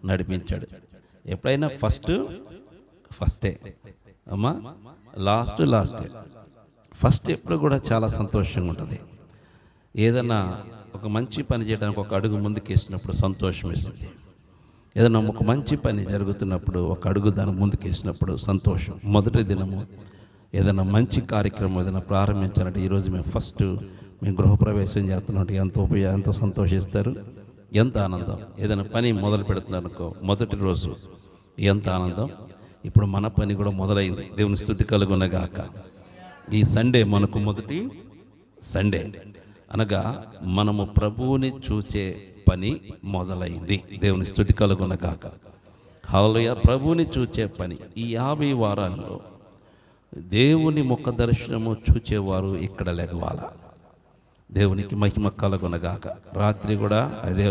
నడిపించాడు. ఎప్పుడైనా ఫస్టే అమ్మా, లాస్టే. ఫస్ట్ ఎప్పుడు కూడా చాలా సంతోషంగా ఉంటుంది. ఏదైనా ఒక మంచి పని చేయడానికి ఒక అడుగు ముందుకేసినప్పుడు సంతోషం వేస్తుంది. ఏదైనా ఒక మంచి పని జరుగుతున్నప్పుడు ఒక అడుగు దాని ముందుకేసినప్పుడు సంతోషం. మొదటి దినము ఏదైనా మంచి కార్యక్రమం ఏదైనా ప్రారంభించాలంటే, ఈరోజు మేము గృహప్రవేశం చేస్తున్నట్టు ఎంత సంతోషిస్తారు, ఎంత ఆనందం. ఏదైనా పని మొదలు పెడుతున్నారనుకో, మొదటి రోజు ఎంత ఆనందం. ఇప్పుడు మన పని కూడా మొదలైంది. దేవుని స్తుతి కలుగునగాక. ఈ సండే మనకు మొదటి సండే, అనగా మనము ప్రభువుని చూచే పని మొదలైంది. దేవుని స్తుతి కలుగునగాక. హల్లెలూయా. ప్రభువుని చూచే పని. ఈ 50 వారాల్లో దేవుని ముఖ దర్శనము చూచేవారు ఇక్కడ లెగవాలా. దేవునికి మహిమ కలుగునగాక. రాత్రి కూడా అదే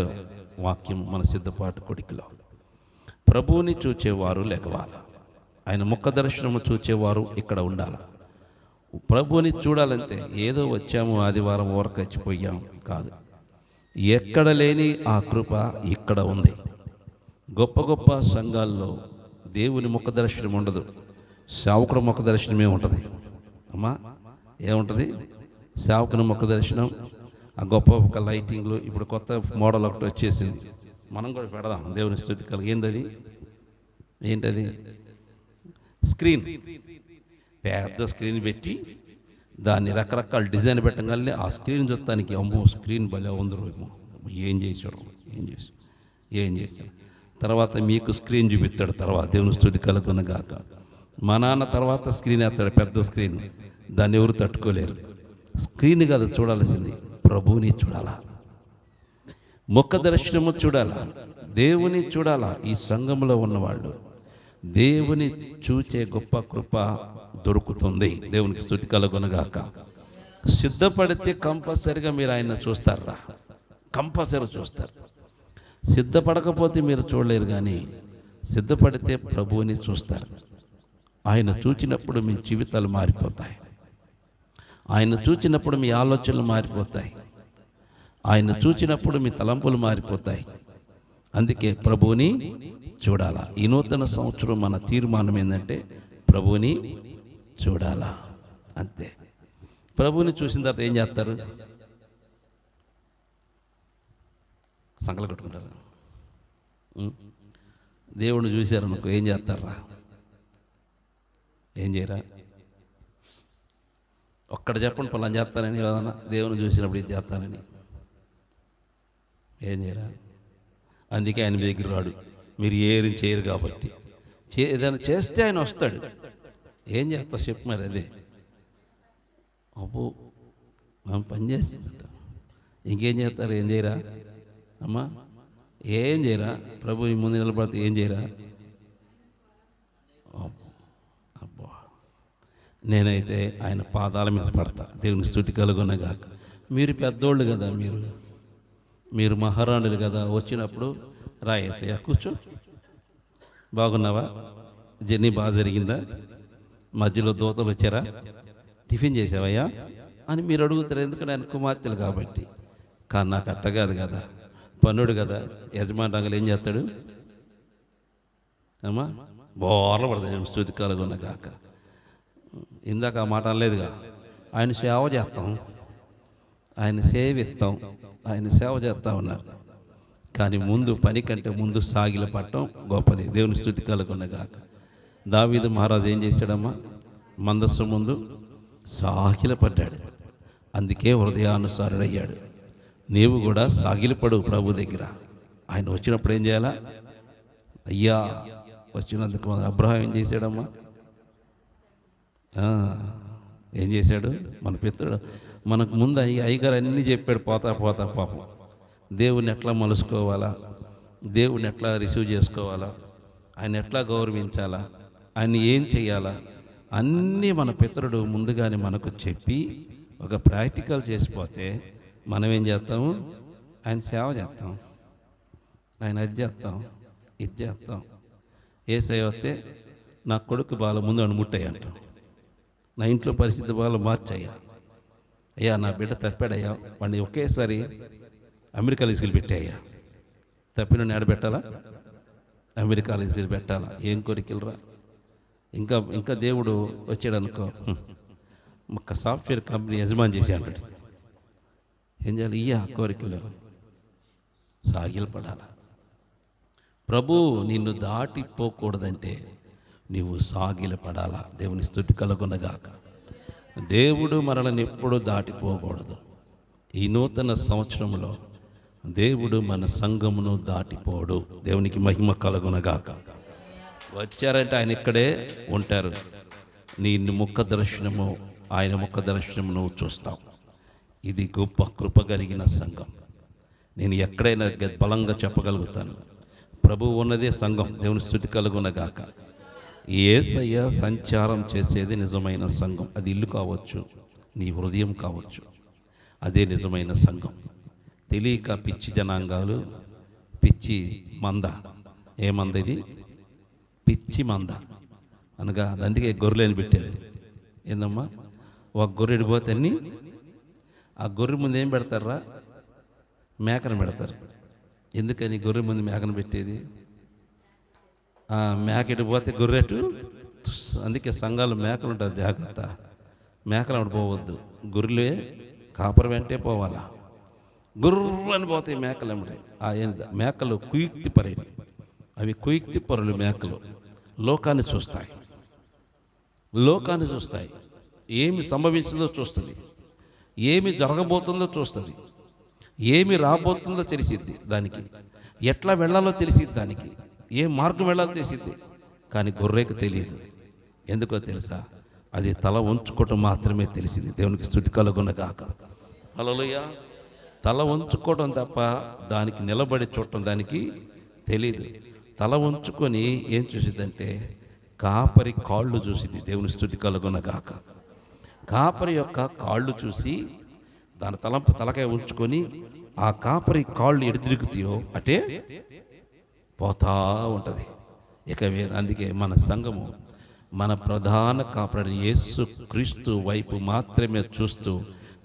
వాక్యం మన సిద్ధపాటు కొడికిలో. ప్రభువుని చూచేవారు లెగవాల. ఆయన ముఖ దర్శనము చూచేవారు ఇక్కడ ఉండాలి. ప్రభువుని చూడాలంటే ఏదో వచ్చాము ఆదివారం ఊరకొచ్చిపోయాం కాదు. ఎక్కడ లేని ఆ కృప ఇక్కడ ఉంది. గొప్ప గొప్ప సంఘాల్లో దేవుని ముఖ దర్శనం ఉండదు, సేవకుడు ముఖ దర్శనమే ఉంటుంది. అమ్మా, ఏముంటుంది? సేవకుని ముఖ దర్శనం, ఆ గొప్ప ఒక లైటింగ్లు. ఇప్పుడు కొత్త మోడల్ ఒకటి వచ్చేసింది, మనం కూడా పెడదాం. దేవుని స్తుతి కలిగి. ఏంటది? స్క్రీన్. పెద్ద స్క్రీన్ పెట్టి దాన్ని రకరకాల డిజైన్ పెట్టగానే ఆ స్క్రీన్ చూస్తానికి అమ్మో స్క్రీన్ భలే ఉందరు, ఏం చేశాడు. తర్వాత మీకు స్క్రీన్ చూపిస్తాడు. తర్వాత దేవుని స్తుతి కలుగునగాక. మా నాన్న తర్వాత స్క్రీన్ వేస్తాడు, పెద్ద స్క్రీన్. దాన్ని ఎవరు తట్టుకోలేరు. స్క్రీన్ కాదు చూడాల్సింది, ప్రభువుని చూడాలా, ముఖ దర్శనము చూడాలా, దేవుని చూడాలా. ఈ సంఘంలో ఉన్నవాళ్ళు దేవుని చూచే గొప్ప కృప దొరుకుతుంది. దేవునికి స్తుతి కలుగునగాక. సిద్ధపడితే కంపల్సరిగా మీరు ఆయన చూస్తారా? కంపల్సరీ చూస్తారు. సిద్ధపడకపోతే మీరు చూడలేరు, కానీ సిద్ధపడితే ప్రభువుని చూస్తారు. ఆయన చూచినప్పుడు మీ జీవితాలు మారిపోతాయి. ఆయన చూచినప్పుడు మీ ఆలోచనలు మారిపోతాయి. ఆయన చూచినప్పుడు మీ తలంపులు మారిపోతాయి. అందుకే ప్రభువుని చూడాలా. ఈ నూతన సంవత్సరం మన తీర్మానం ఏంటంటే ప్రభువుని చూడాలా, అంతే. ప్రభువుని చూసిన తర్వాత ఏం చేస్తారు? సంకలు కట్టుకుంటారు. దేవుడిని చూశారనుకో ఏం చేస్తారా? ఏం చేయరా? ఒక్కడ చెప్పండి, పలానా చేస్తానని. ఏదన్నా దేవుని చూసినప్పుడు ఇది చేస్తానని ఏం చేయరా? అందుకే ఆయన మీ దగ్గర రాడు, మీరు ఏం చేయరు కాబట్టి. ఏదైనా చేస్తే ఆయన వస్తాడు. ఏం చేస్తా చెప్పు మరి. అదే అబ్బో మనం పని చేస్తుందట. ఇంకేం చేస్తారు? ఏం చేయరా అమ్మా? ఏం చేయరా? ప్రభు ఈ ముందు నిలబడితే ఏం చేయరా? అబ్బో, నేనైతే ఆయన పాదాల మీద పడతా. దేవుని స్తుతి కలుగునగాక. మీరు పెద్దోళ్ళు కదా, మీరు మహారాణులు కదా. వచ్చినప్పుడు రాయేసయ్యా, కూర్చో, బాగున్నావా, జర్నీ బాగా జరిగిందా, మధ్యలో దూతలు వచ్చారా, టిఫిన్ చేసావయ్యా అని మీరు అడుగుతారు. ఎందుకంటే ఆయన కుమార్తెలు కాబట్టి. కానీ నాకు అట్ట కాదు కదా, పన్నుడు కదా. యజమాని రంగులు ఏం చేస్తాడు? అమ్మా బోర్ల పడతాడు. స్తుతి కలుగునగాక. ఇందాక ఆ మాట అనలేదుగా, ఆయన సేవ చేస్తాం, ఆయన సేవిస్తాం, ఆయన సేవ చేస్తూ ఉన్నారు. కానీ ముందు పని కంటే ముందు సాగిల పట్టడం గొప్పది. దేవుని స్తుతి కలుగునగాక. దావీదు మహారాజు ఏం చేశాడమ్మా? మందస్సు ముందు సాగిల పడ్డాడు. అందుకే హృదయానుసారుడయ్యాడు. నీవు కూడా సాగిలపడు ప్రభు దగ్గర. ఆయన వచ్చినప్పుడు ఏం చేయాలా? అయ్యా వచ్చినందుకు అబ్రహాం ఏం చేశాడమ్మా? ఏం చేశాడు? మన పితరుడు మనకు ముందు అయ్యగారు అన్నీ చెప్పాడు. పోతా పాపం దేవుని ఎట్లా మలుసుకోవాలా, దేవుని ఎట్లా రిసీవ్ చేసుకోవాలా, ఆయన ఎట్లా గౌరవించాలా, ఆయన ఏం చేయాలా, అన్నీ మన పితరుడు ముందుగానే మనకు చెప్పి ఒక ప్రాక్టికల్ చేసిపోతే మనం ఏం చేస్తాము? ఆయన సేవ చేస్తాం, ఆయన అది చేస్తాం, ఇది చేస్తాం. యేసయ్య వస్తే నా కొడుకు బాల ముందు అని ముట్టయ్య అంటాం. నా ఇంట్లో పరిస్థితి బాగా మార్చయ్యా. అయ్యా నా బిడ్డ తప్పాడయ్యా, వాడిని ఒకేసారి అమెరికా తీసుకెళ్ళి పెట్టాయ్యా. తప్పిన ఆడబెట్టాలా? అమెరికాలో తీసుకెళ్ళి పెట్టాలా, ఏం కోరికలరా. ఇంకా ఇంకా దేవుడు వచ్చాడు అనుకో, ఒక సాఫ్ట్వేర్ కంపెనీ యజమాని చేసి అంటాడు. ఏం చేయాలి? కోరికలు సాగిలు పడాలా. ప్రభు నిన్ను దాటిపోకూడదంటే నీవు సాగిల పడాలా. దేవుని స్తుతి కలుగునగాక. దేవుడు మనల్ని ఎప్పుడూ దాటిపోకూడదు. ఈ నూతన సంవత్సరంలో దేవుడు మన సంఘమును దాటిపోడు. దేవునికి మహిమ కలుగునగాక. వచ్చారంటే ఆయన ఇక్కడే ఉంటారు. నీ ముఖ దర్శనము, ఆయన ముఖ దర్శనము నువ్వు చూస్తావు. ఇది గొప్ప కృప కలిగిన సంఘం. నేను ఎక్కడైనా బలంగా చెప్పగలుగుతాను, ప్రభువు ఉన్నదే సంఘం. దేవుని స్తుతి కలుగునగాక. యేసయ్య సంచారం చేసేది నిజమైన సంఘం. అది ఇల్లు కావచ్చు, నీ హృదయం కావచ్చు, అదే నిజమైన సంఘం. తెలియక పిచ్చి జనాంగాలు, పిచ్చి మంద. ఏ మంద ఇది? పిచ్చి మంద అనగా అందుకే గొర్రెలని పెట్టారు. ఏందమ్మా, ఒక గొర్రెడు పోతే అన్ని ఆ గొర్రె ముందు ఏం పెడతారా? మేకను పెడతారు. ఎందుకని గొర్రె ముందు మేకను పెట్టేది? మేకెటు పోతే గొర్రెటు. అందుకే సంఘాలు మేకలు ఉంటారు, జాగ్రత్త. మేకలు అప్పుడు పోవద్దు, గొర్రెలే కాపర వెంటే పోవాలా. గుర్రని పోతాయి మేకలు అమ్మడే. మేకలు కుయుక్తి పరేవి. అవి కుయుక్తి పరులు. మేకలు లోకాన్ని చూస్తాయి, లోకాన్ని చూస్తాయి. ఏమి సంభవించిందో చూస్తుంది, ఏమి జరగబోతుందో చూస్తుంది, ఏమి రాబోతుందో తెలిసిద్ది దానికి, ఎట్లా వెళ్ళాలో తెలిసిద్ది దానికి, ఏ మార్గం వెళ్ళాలో తెలిసిద్ది. కానీ గొర్రెకు తెలియదు. ఎందుకో తెలుసా? అది తల ఉంచుకోవటం మాత్రమే తెలిసింది. దేవునికి స్తుతి కలుగునగాక. హల్లెలూయా. తల ఉంచుకోవడం తప్ప దానికి నిలబడి చూడటం దానికి తెలీదు. తల ఉంచుకొని ఏం చూసిద్దంటే కాపరి కాళ్ళు చూసిద్ది. దేవుని స్తుతి కలుగునగాక. కాపరి యొక్క కాళ్ళు చూసి దాని తలకాయ ఉంచుకొని ఆ కాపరి కాళ్ళు ఎటు తిరుగుతాయో అటే పోతా ఉంటుంది. అందుకే మన సంఘము మన ప్రధాన కాపరి యేసు క్రీస్తు వైపు మాత్రమే చూస్తూ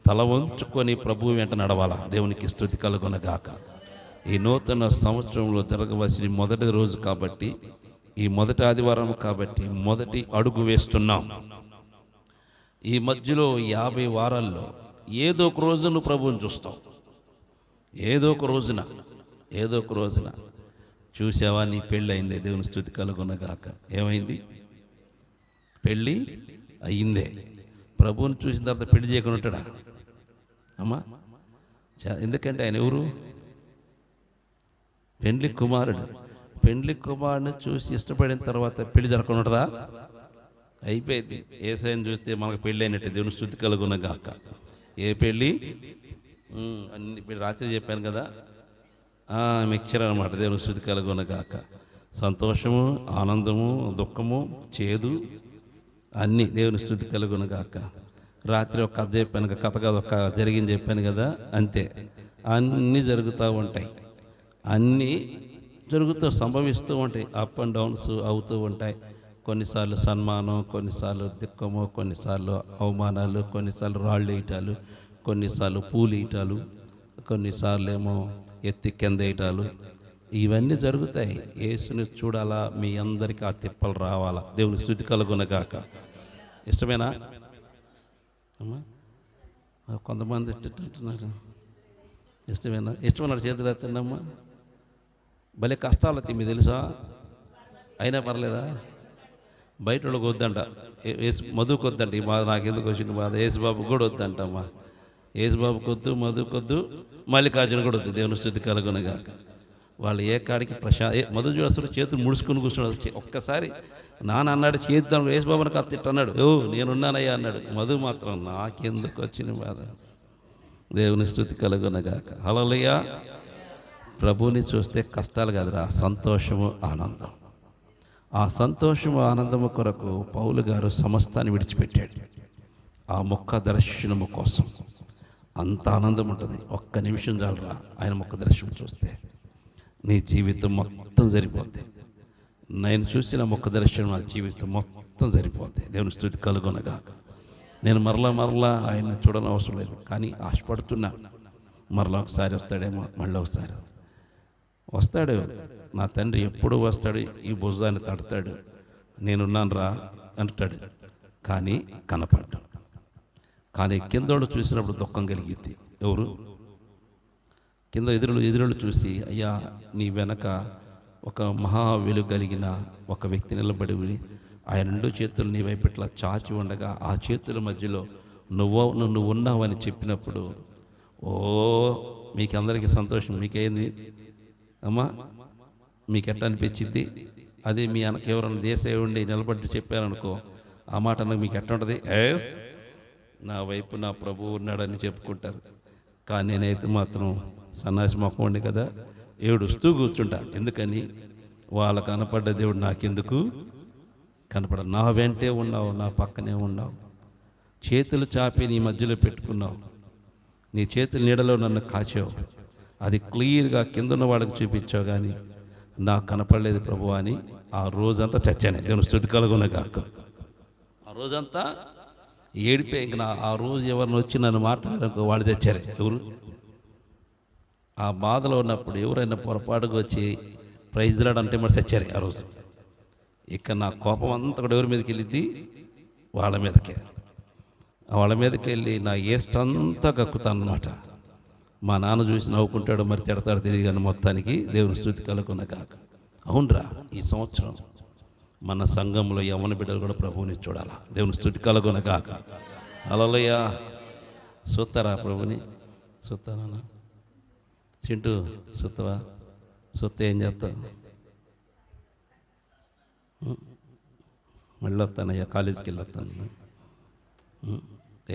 తల వంచుకొని ప్రభువు వెంట నడవాలా. దేవునికి స్తుతి కలుగునగాక. ఈ నూతన సంవత్సరంలో జరగవలసిన మొదటి రోజు కాబట్టి, ఈ మొదటి ఆదివారం కాబట్టి మొదటి అడుగు వేస్తున్నాం. ఈ మధ్యలో 50 వారాల్లో ఏదో ఒక రోజు నువ్వు ప్రభువుని చూస్తావు. ఏదో ఒక రోజున చూసావా? నీ పెళ్ళి అయిందే. దేవుని స్తుతి కలుగునగాక. ఏమైంది? పెళ్ళి అయిందే. ప్రభువుని చూసిన తర్వాత పెళ్లి చేయకుండా ఉంటాడా అమ్మా? ఎందుకంటే ఆయన ఎవరు? పెండ్లి కుమారుడు. పెండ్లి కుమారుడిని చూసి ఇష్టపడిన తర్వాత పెళ్లి జరగకుండా ఉంటుందా? అయిపోయింది. యేసయ్యను చూస్తే మనకు పెళ్ళి అయినట్టే. దేవుని స్తుతి కలుగునగాక. ఏ పెళ్ళి? అన్ని రాత్రి చెప్పాను కదా, మిక్చర్ అనమాట. దేవుని స్తుతి కలుగునగాక. సంతోషము, ఆనందము, దుఃఖము, చేదు అన్నీ దేవుని స్తుతి కలుగునగాక. రాత్రి ఒక కథ చెప్పాను, కథ కాదు, ఒక జరిగింది చెప్పాను కదా, అంతే. అన్నీ జరుగుతూ ఉంటాయి, అన్నీ సంభవిస్తూ ఉంటాయి. అప్ అండ్ డౌన్స్ అవుతూ ఉంటాయి. కొన్నిసార్లు సన్మానం, కొన్నిసార్లు దుఃఖము, కొన్నిసార్లు అవమానాలు, కొన్నిసార్లు రాళ్ళు వేయటాలు, కొన్నిసార్లు పూలు వేయటాలు, కొన్నిసార్లు ఏమో ఎత్తి కింద వేయటాలు. ఇవన్నీ జరుగుతాయి. యేసుని చూడాలా, మీ అందరికీ ఆ తిప్పలు రావాలా. దేవుని స్తుతి కలుగునగాక. ఇష్టమేనా అమ్మా? కొంతమంది అంటున్నారు ఇష్టమన్నాడు చేతులు ఎత్తండి అమ్మా. భలే కష్టాలు మీ తెలుసా? అయినా పర్లేదా? బయట వాళ్ళకి వద్దంట, మధుకు వద్దంట. ఈ బాధ నాకెందుకు వచ్చింది బాధ. యేసుబాబుకి కూడా వద్దంట అమ్మా. యేసుబాబుకి వద్దు, మధుకొద్దు, మల్లికార్జున కూడా వద్దు. దేవుని స్తుతి కలుగునగాక. వాళ్ళు ఏ కాడికి మధు చూస్తాడు, చేతులు ముడుచుకుని కూర్చున్నాడు. ఒక్కసారి నాన్న అన్నాడు చేద్దాం, యేసుబాబుని కత్తిట్టు అన్నాడు. నేనున్నానయ్యా అన్నాడు. మధు మాత్రం నాకెందుకు వచ్చిన బాధ. దేవుని స్తుతి కలుగునగాక. హల్లెలూయా. ప్రభువుని చూస్తే కష్టాలు కాదురా, సంతోషము, ఆనందం. ఆ సంతోషము, ఆనందము కొరకు పౌలు గారు సమస్తాన్ని విడిచిపెట్టాడు ఆ ముఖ దర్శనము కోసం. అంత ఆనందం ఉంటుంది. ఒక్క నిమిషం చాలరా ఆయన ముఖ దర్శనం చూస్తే, నీ జీవితం మొత్తం సరిపోద్ది. నేను చూసిన ముఖ దర్శనం నా జీవితం మొత్తం సరిపోద్ది. దేవుని స్తుతి కలుగునగాక. నేను మరలా ఆయన చూడని అవసరం లేదు, కానీ ఆశపడుతున్నా మరలా ఒకసారి వస్తాడేమో, మళ్ళీ ఒకసారి వస్తాడు. నా తండ్రి ఎప్పుడు వస్తాడు, ఈ భుజాన్ని తడతాడు, నేనున్నాను రా అంటాడు. కానీ కనపడ్డాడు. కానీ కిందోడు చూసినప్పుడు దుఃఖం కలిగిద్ది. ఎవరు? కింద ఎదురులు చూసి, అయ్యా నీ వెనక ఒక మహా వెలుగు కలిగిన ఒక వ్యక్తి నిలబడి ఆయన 2 చేతులు నీ వైపు ఇట్లా చాచి ఉండగా ఆ చేతుల మధ్యలో నువ్వు ఉన్నావని చెప్పినప్పుడు, ఓ మీకు అందరికీ సంతోషం. మీకేంది అమ్మా? మీకు ఎట్లా అనిపించింది? అదే మీ వెనక ఎవరన్నా దేశేవుండి నిలబడి చెప్పారనుకో, ఆ మాట నాకు మీకు ఎట్లా ఉంటుంది? ఎస్, నా వైపు నా ప్రభువు ఉన్నాడని చెప్పుకుంటారు. కానీ నేనైతే మాత్రం సన్నాసి మొక్క ఉండి కదా ఏడుస్తూ కూర్చుంటా. ఎందుకని? వాళ్ళ కనపడ్డ దేవుడు నాకెందుకు కనపడ? నా వెంటే ఉన్నావు, నా పక్కనే ఉన్నావు, చేతులు చాపి నీ మధ్యలో పెట్టుకున్నావు, నీ చేతుల నీడలో నన్ను కాచావు. అది క్లియర్గా కిందన్న వాడికి చూపించావు, కానీ నాకు కనపడలేదు ప్రభు అని ఆ రోజంతా చచ్చాను. దేవుని స్తుతి కలుగును గాక. ఆ రోజంతా ఏడిపోయి ఇంక ఆ రోజు ఎవరిని వచ్చి నన్ను మాట్లాడారనుకో వాళ్ళు చచ్చారు. ఎవరు? ఆ బాధలో ఉన్నప్పుడు ఎవరైనా పొరపాటుగా వచ్చి ప్రైజ్ రాడంటే మరి చచ్చారు ఆ రోజు. ఇక నా కోపం అంతా కూడా ఎవరి మీదకి వెళ్ళిద్ది? వాళ్ళ మీదకే. వాళ్ళ మీదకి వెళ్ళి నా ఏస్ట్ అంతా కక్కుతాను అనమాట. మా నాన్న చూసి నవ్వుకుంటాడు, మరి తిడతాడు తెలియదు, కానీ మొత్తానికి దేవుని స్తుతి కలుగును గాక. అవునరా, ఈ సంవత్సరం మన సంఘంలో యవ్వన బిడ్డలు కూడా ప్రభువుని చూడాలా. దేవుని స్తుతి కలుగును గాక. హల్లెలూయా. చూస్తారా ప్రభుని? చూస్తానా? చింటూ చూస్తావా? చూస్తే ఏం చేస్తావు? మళ్ళీ వస్తానయ్యా, కాలేజీకి వెళ్ళి వస్తాను.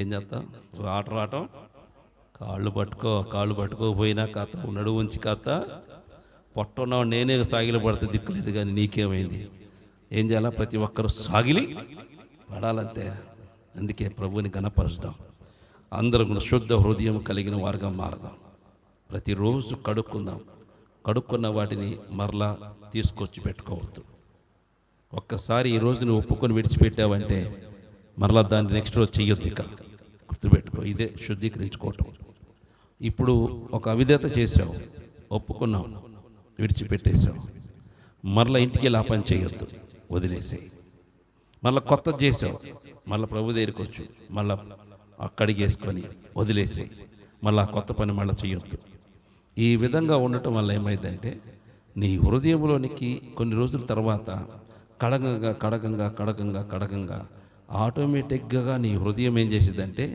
ఏం చేస్తావు? రావటం కాళ్ళు పట్టుకోపోయినా కాత, నడువు ఉంచి కాత, పొట్టున్నావు నేనే సాగిలి పడితే దిక్కులేదు, కానీ నీకేమైంది? ఏం చేయాలా? ప్రతి ఒక్కరూ సాగిలి పడాలంతే. అందుకే ప్రభువుని ఘనపరుస్తాం. అందరం కూడా శుద్ధ హృదయం కలిగిన వారుగా మారదాం. ప్రతిరోజు కడుక్కుందాం. కడుక్కున్న వాటిని మరలా తీసుకొచ్చి పెట్టుకోవద్దు. ఒక్కసారి ఈ రోజు నువ్వు ఒప్పుకొని విడిచిపెట్టావంటే మరలా దాన్ని నెక్స్ట్ రోజు చెయ్యొద్దు. ఇక గుర్తుపెట్టుకో, ఇదే శుద్ధీకరించుకోవటం. ఇప్పుడు ఒక అవిధేత చేసావు, ఒప్పుకున్నావు, విడిచిపెట్టేసావు, మరలా ఇంటికి వెళ్ళి ఆ పని చేయొద్దు, వదిలేసేయి. మళ్ళీ కొత్తది చేసావు, మళ్ళీ ప్రభు దగ్గరికి వచ్చు, మళ్ళీ అక్కడికి వేసుకొని వదిలేసేయి, మళ్ళీ కొత్త పని మళ్ళీ చేయొద్దు. ఈ విధంగా ఉండటం వల్ల ఏమైందంటే నీ హృదయంలోనికి కొన్ని రోజుల తర్వాత కడగంగా ఆటోమేటిక్గా నీ హృదయం ఏం చేసేదంటే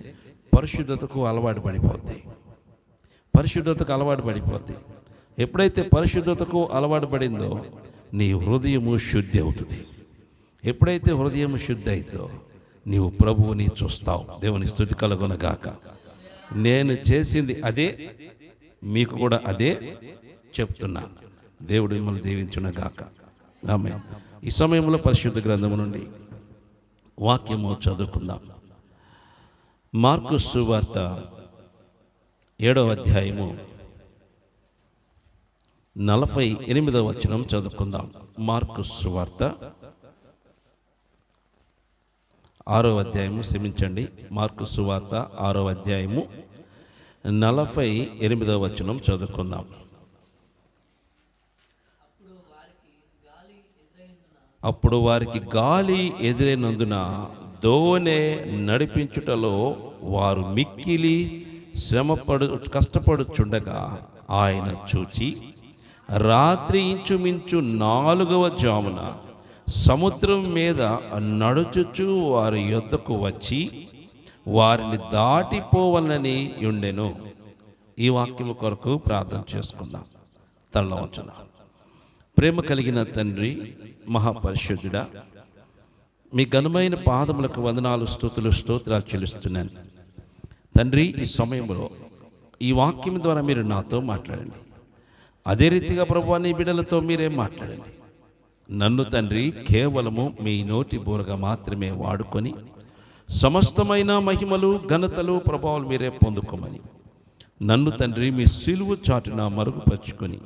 పరిశుద్ధతకు అలవాటు పడిపోద్ది. ఎప్పుడైతే పరిశుద్ధతకు అలవాటు పడిందో నీ హృదయము శుద్ధి అవుతుంది. ఎప్పుడైతే హృదయం శుద్ధి అవుతుందో నీవు ప్రభువుని చూస్తావు. దేవుని స్తుతి కలుగును గాక. నేను చేసింది అదే, మీకు కూడా అదే చెప్తున్నా. దేవుడు మిమ్మల్ని దీవించును గాక. ఆమేన్. ఈ సమయంలో పరిశుద్ధ గ్రంథము నుండి వాక్యము చదువుకుందాం. మార్కు సువార్త 7వ అధ్యాయము 48వ వచనం చదువుకుందాం. మార్కు సువార్త 6వ అధ్యాయము, క్షమించండి, మార్కు సువార్త 6వ అధ్యాయము 48వ వచనం చదువుకుందాం. అప్పుడు వారికి గాలి ఎదురైనందున దోణె నడిపించుటలో వారు మిక్కిలి కష్టపడుచుండగా ఆయన చూచి రాత్రి ఇంచుమించు 4వ జామున సముద్రం మీద నడుచుచు వారి యొద్దకు వచ్చి వారిని దాటిపోవాలని ఉండెను. ఈ వాక్యము కొరకు ప్రార్థన చేసుకుందాం. తల్లవచ్చున. ప్రేమ కలిగిన తండ్రి, మహాపరిశుద్ధుడా, మీ ఘనమైన పాదములకు వందనాలు, స్తోత్రాలు చెల్లిస్తున్నాను తండ్రి. ఈ సమయంలో ఈ వాక్యం ద్వారా మీరు నాతో మాట్లాడండి. అదే రీతిగా ప్రభువా నీ బిడ్డలతో మీరే మాట్లాడండి. నన్ను తండ్రి కేవలము మీ నోటి బోరగా మాత్రమే వాడుకొని సమస్తమైన మహిమలు, ఘనతలు, ప్రభావాలు మీరే పొందుకోమని నన్ను తండ్రి మీ సిలువ చాటున మరుగుపరుచుకొని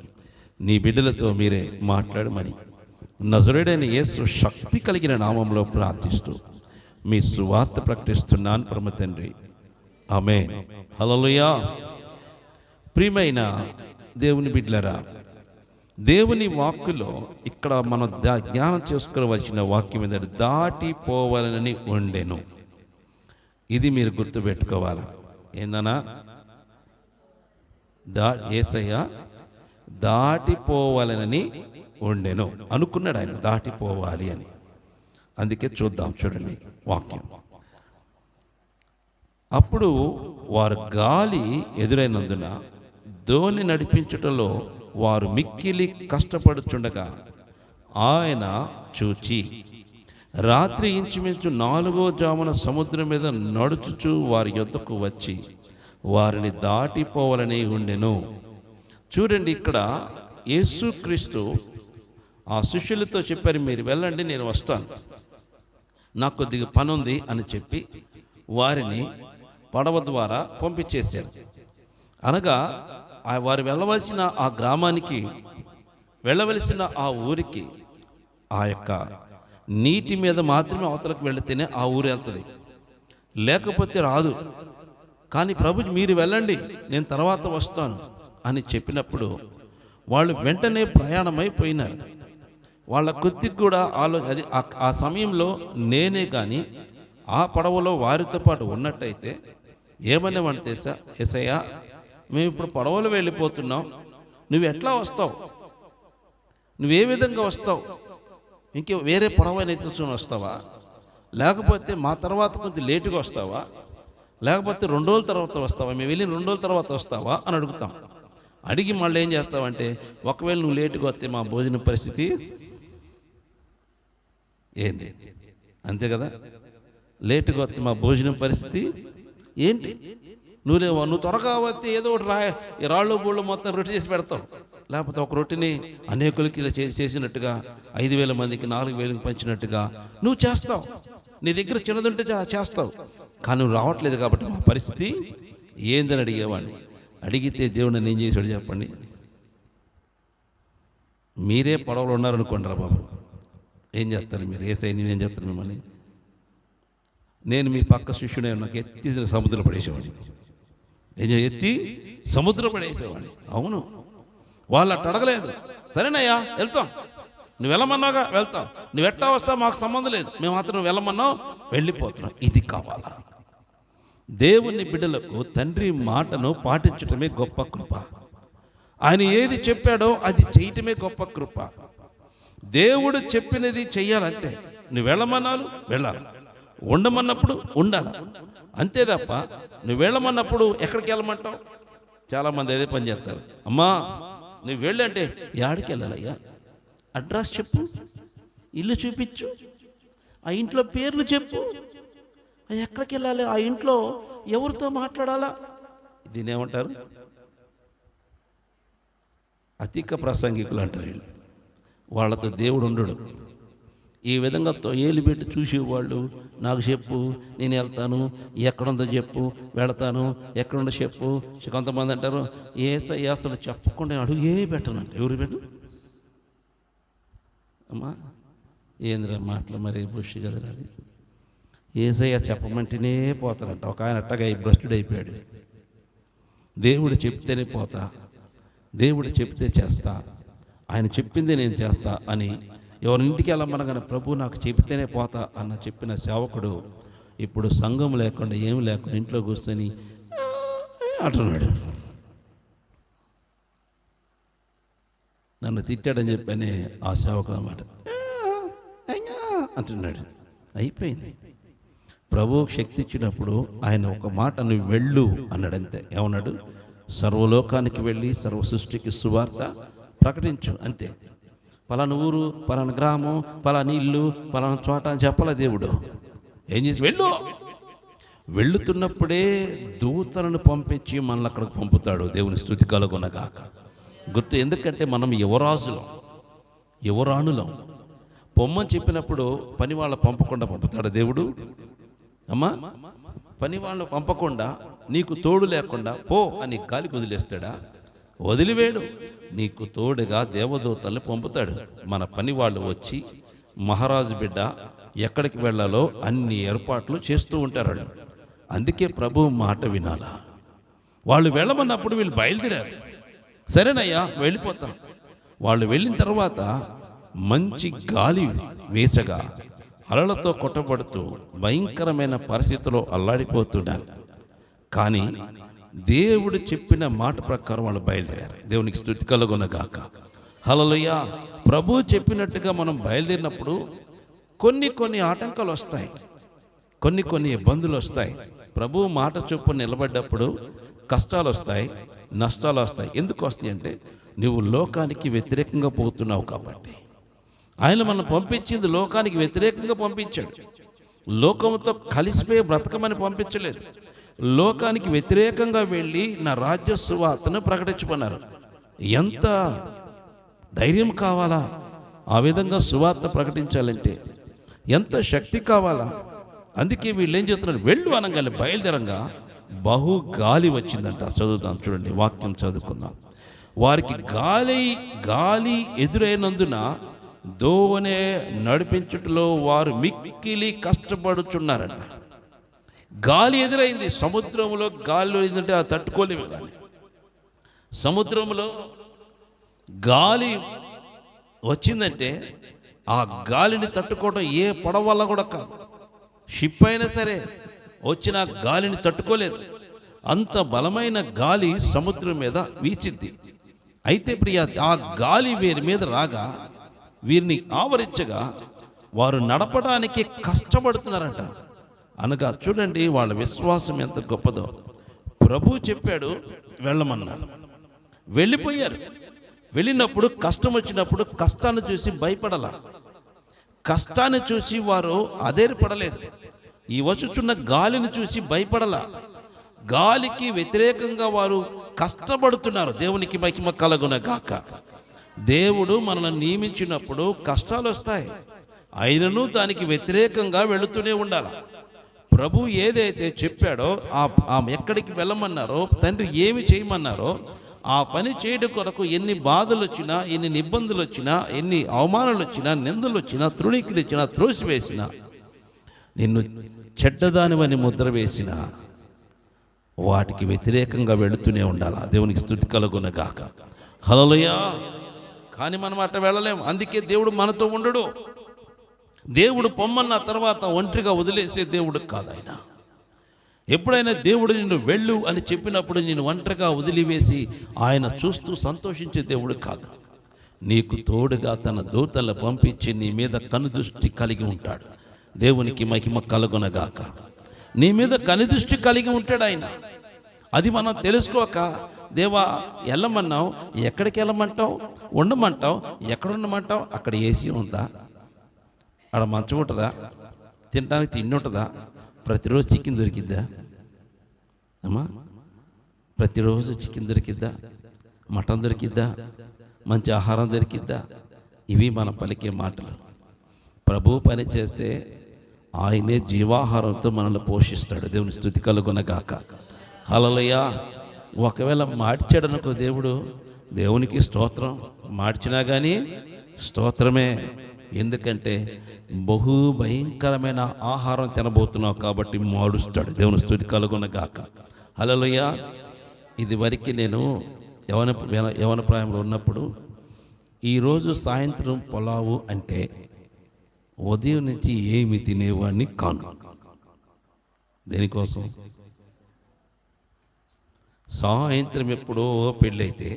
నీ బిడ్డలతో మీరే మాట్లాడమని నజరేయుడైన యేసు శక్తి కలిగిన నామంలో ప్రార్థిస్తూ మీ సువార్త ప్రకటిస్తున్నాను పరమ తండ్రి. ఆమేన్. హల్లెలూయా. ప్రియమైన దేవుని బిడ్డలారా, దేవుని వాక్కులో ఇక్కడ మనం జ్ఞానం చేసుకోవలసిన వాక్యం ఏంటంటే దాటిపోవాలని ఉండెను. ఇది మీరు గుర్తుపెట్టుకోవాలి. ఏందన్నా, యేసయ్య దాటిపోవాలని ఉండెను అనుకున్నాడు. ఆయన దాటిపోవాలి అని. అందుకే చూద్దాం, చూడండి వాక్యం. అప్పుడు వారు గాలి ఎదురైనందున దోణి నడిపించుటలో వారు మిక్కిలి కష్టపడుచుండగా ఆయన చూచి రాత్రి ఇంచుమించు 4వ జామున సముద్రం మీద నడుచుచు వారి యొద్దకు వచ్చి వారిని దాటిపోవాలని ఉండెను. చూడండి, ఇక్కడ యేసుక్రీస్తు ఆ శిష్యులతో చెప్పారు, మీరు వెళ్ళండి, నేను వస్తాను, నాకు కొద్దిగా పని ఉంది అని చెప్పి వారిని పడవ ద్వారా పంపించేశారు. అనగా వారు వెళ్ళవలసిన ఆ గ్రామానికి, వెళ్ళవలసిన ఆ ఊరికి ఆ యొక్క నీటి మీద మాత్రమే అవతలకు వెళితేనే ఆ ఊరు వెళ్తుంది, లేకపోతే రాదు. కానీ ప్రభు మీరు వెళ్ళండి, నేను తర్వాత వస్తాను అని చెప్పినప్పుడు వాళ్ళు వెంటనే ప్రయాణమైపోయినారు. వాళ్ళ కొద్దిగా కూడా అది ఆ సమయంలో నేనే కానీ ఆ పడవలో వారితో పాటు ఉన్నట్టయితే ఏమనేమంటే, యేసయ్యా మేము ఇప్పుడు పడవలో వెళ్ళిపోతున్నాం, నువ్వు ఎట్లా వస్తావు, నువ్వే విధంగా వస్తావు, ఇంకే వేరే పడవ ఎత్తుకొని వస్తావా, లేకపోతే మా తర్వాత కొంచెం లేటుగా వస్తావా, లేకపోతే 2 రోజుల తర్వాత వస్తావా, మేము వెళ్ళిన 2 రోజుల తర్వాత వస్తావా అని అడుగుతాం. అడిగి మళ్ళీ ఏం చేస్తావంటే, ఒకవేళ నువ్వు లేటుగా వస్తే మా భోజన పరిస్థితి ఏంటి, అంతే కదా, లేటుగా వస్తే మా భోజనం పరిస్థితి ఏంటి, నువ్వు త్వరగా వస్తే ఏదో ఒకటి రాళ్ళు బూళ్ళు మొత్తం రొట్టె చేసి పెడతావు, లేకపోతే ఒక రొట్టెని అనేకులకి ఇలా చేసినట్టుగా 5,000 మందికి 4,000 పంచినట్టుగా నువ్వు చేస్తావు. నీ దగ్గర చిన్నదుంటే చేస్తావు, కానీ నువ్వు రావట్లేదు కాబట్టి మా పరిస్థితి ఏందని అడిగేవాడిని. అడిగితే దేవుడు నన్ను ఏం చేశాడు చెప్పండి. మీరే పడవలు ఉన్నారనుకోండి రా బాబు, ఏం చేస్తారు మీరు? యేసయ్య నేనేం చేస్తాను మిమ్మల్ని, నేను మీ పక్క శిష్యుడే నాకు ఎత్తి సముద్రం పడేసేవాడిని, ఎత్తి సముద్రం పడేసేవాడిని. అవును, వాళ్ళు అట్ట అడగలేదు. సరేనయ్యా వెళ్తాం, నువ్వు వెళ్ళమన్నాగా వెళ్తాం, నువ్వు ఎట్టా వస్తావు మాకు సంబంధం లేదు, మేము మాత్రం నువ్వు వెళ్ళమన్నావు వెళ్ళిపోతున్నాం. ఇది కావాలా? దేవుని బిడ్డలకు తండ్రి మాటను పాటించటమే గొప్ప కృప. ఆయన ఏది చెప్పాడో అది చేయటమే గొప్ప కృప. దేవుడు చెప్పినది చెయ్యాలంతే. నువ్వు వెళ్ళమన్నాను వెళ్ళాలి, ఉండమన్నప్పుడు ఉండాలి, అంతే తప్ప నువ్వు వెళ్ళమన్నప్పుడు ఎక్కడికి వెళ్ళమంటావు? చాలామంది అదే పని చేస్తారు. అమ్మా నువ్వు వెళ్ళంటే యాడికి వెళ్ళాలయ్యా, అడ్రస్ చెప్పు, ఇల్లు చూపించు, ఆ ఇంట్లో పేర్లు చెప్పు, ఎక్కడికి వెళ్ళాలి, ఆ ఇంట్లో ఎవరితో మాట్లాడాలా? దీన్ని ఏమంటారు? అధిక ప్రసంగికులు అంటారు వీళ్ళు. వాళ్ళతో దేవుడు ఉండడు. ఈ విధంగా ఏలు పెట్టి చూసేవాళ్ళు, నాకు చెప్పు, నేను వెళ్తాను, ఎక్కడుందో చెప్పు, వెళతాను, ఎక్కడుందో చెప్పు. కొంతమంది అంటారు యేసయ్య అసలు చెప్పకుండా అడుగే పెట్టనంట. ఎవరు పెట్టు అమ్మా, ఏంద్ర మాటలు మరి బుషి కదరా అది. యేసయ్య చెప్పమంటేనే పోతాడంట. ఒక ఆయన అట్టగా భ్రష్టుడు అయిపోయాడు. దేవుడు చెప్తేనే పోతా, దేవుడు చెప్తే చేస్తా, ఆయన చెప్పింది నేను చేస్తా అని ఎవరింటికి వెళ్ళమనగానే ప్రభు నాకు చెబితేనే పోతా అన్న చెప్పిన సేవకుడు ఇప్పుడు సంఘం లేకుండా ఏం లేకుండా ఇంట్లో కూర్చొని అంటున్నాడు. నన్ను తిట్టాడని చెప్పని ఆ సేవకుడు అన్నమాట అంటున్నాడు. అయిపోయింది. ప్రభువు శక్తి ఇచ్చినప్పుడు ఆయన ఒక మాట నువ్వు వెళ్ళు అన్నాడంతే. ఏమన్నాడు? సర్వలోకానికి వెళ్ళి సర్వ సృష్టికి సువార్త ప్రకటించు, అంతే. పలానా ఊరు, పలానా గ్రామం, పలానా ఇల్లు, పలానా చోట అని చెప్పలే దేవుడు. ఏం చేసి వెళ్ళు. వెళుతున్నప్పుడే దూతలను పంపించి మనల్ని అక్కడికి పంపుతాడు. దేవుని స్తుతి కలుగునగాక. గుర్తు, ఎందుకంటే మనం యువరాజులం, యువరాణులం. పొమ్మని చెప్పినప్పుడు పని వాళ్ళ పంపకుండా పంపుతాడు దేవుడు. అమ్మా, పని వాళ్ళను పంపకుండా నీకు తోడు లేకుండా పో అని గాలికి వదిలేస్తాడా? వదిలివేడు. నీకు తోడుగా దేవదూతల్ని పంపుతాడు. మన పని వాళ్ళు వచ్చి మహారాజు బిడ్డ ఎక్కడికి వెళ్ళాలో అన్ని ఏర్పాట్లు చేస్తూ ఉంటారు. అందుకే ప్రభువు మాట వినాలా. వాళ్ళు వెళ్ళమన్నప్పుడు వీళ్ళు బయలుదేరారు. సరేనయ్యా వెళ్ళిపోతాం. వాళ్ళు వెళ్ళిన తర్వాత మంచి గాలి వీచగా అలలతో కొట్టబడుతూ భయంకరమైన పరిస్థితిలో అల్లాడిపోతున్నాను. కానీ దేవుడు చెప్పిన మాట ప్రకారం వాళ్ళు బయలుదేరారు. దేవునికి స్తుతి కలుగునగాక. హల్లెలూయా. ప్రభు చెప్పినట్టుగా మనం బయలుదేరినప్పుడు కొన్ని ఆటంకాలు వస్తాయి, కొన్ని ఇబ్బందులు వస్తాయి. ప్రభు మాట చొప్పున నిలబడ్డప్పుడు కష్టాలు వస్తాయి, నష్టాలు వస్తాయి. ఎందుకు వస్తాయి అంటే నువ్వు లోకానికి వ్యతిరేకంగా పోతున్నావు కాబట్టి. ఆయన మనం పంపించింది లోకానికి వ్యతిరేకంగా పంపించాడు. లోకంతో కలిసిపోయి బ్రతకమని పంపించలేదు. లోకానికి వ్యతిరేకంగా వెళ్ళి నా రాజ్య సువార్తను ప్రకటించమన్నారు. ఎంత ధైర్యం కావాలా ఆ విధంగా సువార్త ప్రకటించాలంటే, ఎంత శక్తి కావాలా. అందుకే వీళ్ళు ఏం చెప్తున్నారు, వెళ్ళు అనగానే బయలుదేరంగా బహు గాలి వచ్చిందంట. చదువుతాం చూడండి, వాక్యం చదువుకుందాం. వారికి గాలి ఎదురైనందున దోవనే నడిపించుటలో వారు మిక్కిలి కష్టపడుచున్నారంట. గాలి ఎదురైంది, సముద్రంలో గాలి ఏంటంటే అది తట్టుకోలేము. కానీ సముద్రంలో గాలి వచ్చిందంటే ఆ గాలిని తట్టుకోవడం ఏ పడవ వల్ల కూడా కాదు. షిప్ అయినా సరే వచ్చిన గాలిని తట్టుకోలేదు. అంత బలమైన గాలి సముద్రం మీద వీచింది. అయితే ప్రియ, ఆ గాలి వీరి మీద రాగా వీరిని ఆవరించగా వారు నడపడానికి కష్టపడుతున్నారంట. అనగా చూడండి వాళ్ళ విశ్వాసం ఎంత గొప్పదో. ప్రభు చెప్పాడు వెళ్ళమన్నాడు, వెళ్ళిపోయారు. వెళ్ళినప్పుడు కష్టం వచ్చినప్పుడు కష్టాన్ని చూసి భయపడాల, కష్టాన్ని చూసి వారు అధైర్యపడలేదు. ఈ వచ్చుచున్న గాలిని చూసి భయపడాల, గాలికి వ్యతిరేకంగా వారు కష్టపడుతున్నారు. దేవునికి మహిమ కలుగునగాక. దేవుడు మనల్ని నియమించినప్పుడు కష్టాలు వస్తాయి, అయినను దానికి వ్యతిరేకంగా వెళుతూనే ఉండాలి. ప్రభు ఏదైతే చెప్పాడో ఎక్కడికి వెళ్ళమన్నారో, తండ్రి ఏమి చేయమన్నారో ఆ పని చేయడం కొరకు ఎన్ని బాధలు వచ్చినా, ఎన్ని ఇబ్బందులు వచ్చినా, ఎన్ని అవమానాలు వచ్చినా, నిందలు వచ్చినా, తృణీకులు ఇచ్చినా, త్రోసివేసినా, నిన్ను చెడ్డదానివని ముద్ర వేసిన వాటికి వ్యతిరేకంగా వెళుతూనే ఉండాలి. దేవునికి స్తుతి కలుగునగాక. హల్లెలూయా. కానీ మనం అట్ట వెళ్ళలేం. అందుకే దేవుడు మనతో ఉండడు. దేవుడు పొమ్మన్న తర్వాత ఒంటరిగా వదిలేసే దేవుడు కాదు ఆయన. ఎప్పుడైనా దేవుడు నిన్ను వెళ్ళు అని చెప్పినప్పుడు నేను ఒంటరిగా వదిలివేసి ఆయన చూస్తూ సంతోషించే దేవుడు కాదు. నీకు తోడుగా తన దూతలను పంపించి నీ మీద కనుదృష్టి కలిగి ఉంటాడు. దేవునికి మహిమ కలుగునగాక. నీ మీద కనుదృష్టి కలిగి ఉంటాడు ఆయన. అది మనం తెలుసుకోక, దేవా వెళ్ళమన్నావు, ఎక్కడికి వెళ్ళమంటావు, ఉండమంటావు, ఎక్కడ ఉండమంటావు, అక్కడ ఏసీ ఉందా, అక్కడ మంచం ఉంటుందా, తినడానికి తిండి ఉంటుందా, ప్రతిరోజు చికెన్ దొరికిద్దా అమ్మా, ప్రతిరోజు చికెన్ దొరికిద్దా, మటన్ దొరికిద్దా, మంచి ఆహారం దొరికిద్దా? ఇవి మనం పలికే మాటలు. ప్రభు పని చేస్తే ఆయనే జీవాహారంతో మనల్ని పోషిస్తాడు. దేవుని స్తుతి కలుగునగాక. హల్లెలూయా. ఒకవేళ మార్చాడనుకో దేవుడు, దేవునికి స్తోత్రం. మార్చినా కానీ స్తోత్రమే. ఎందుకంటే బహు భయంకరమైన ఆహారం తినబోతున్నావు కాబట్టి మాడుస్తాడు. దేవుని స్తుతి కలుగునగాక. హల్లెలూయా. ఇది వరకు నేను యవన ప్రాయంలో ఉన్నప్పుడు ఈరోజు సాయంత్రం పొలావు అంటే ఉదయం నుంచి ఏమి తినేవాడిని కాను. దేనికోసం? సాయంత్రం ఎప్పుడో పెళ్ళైతే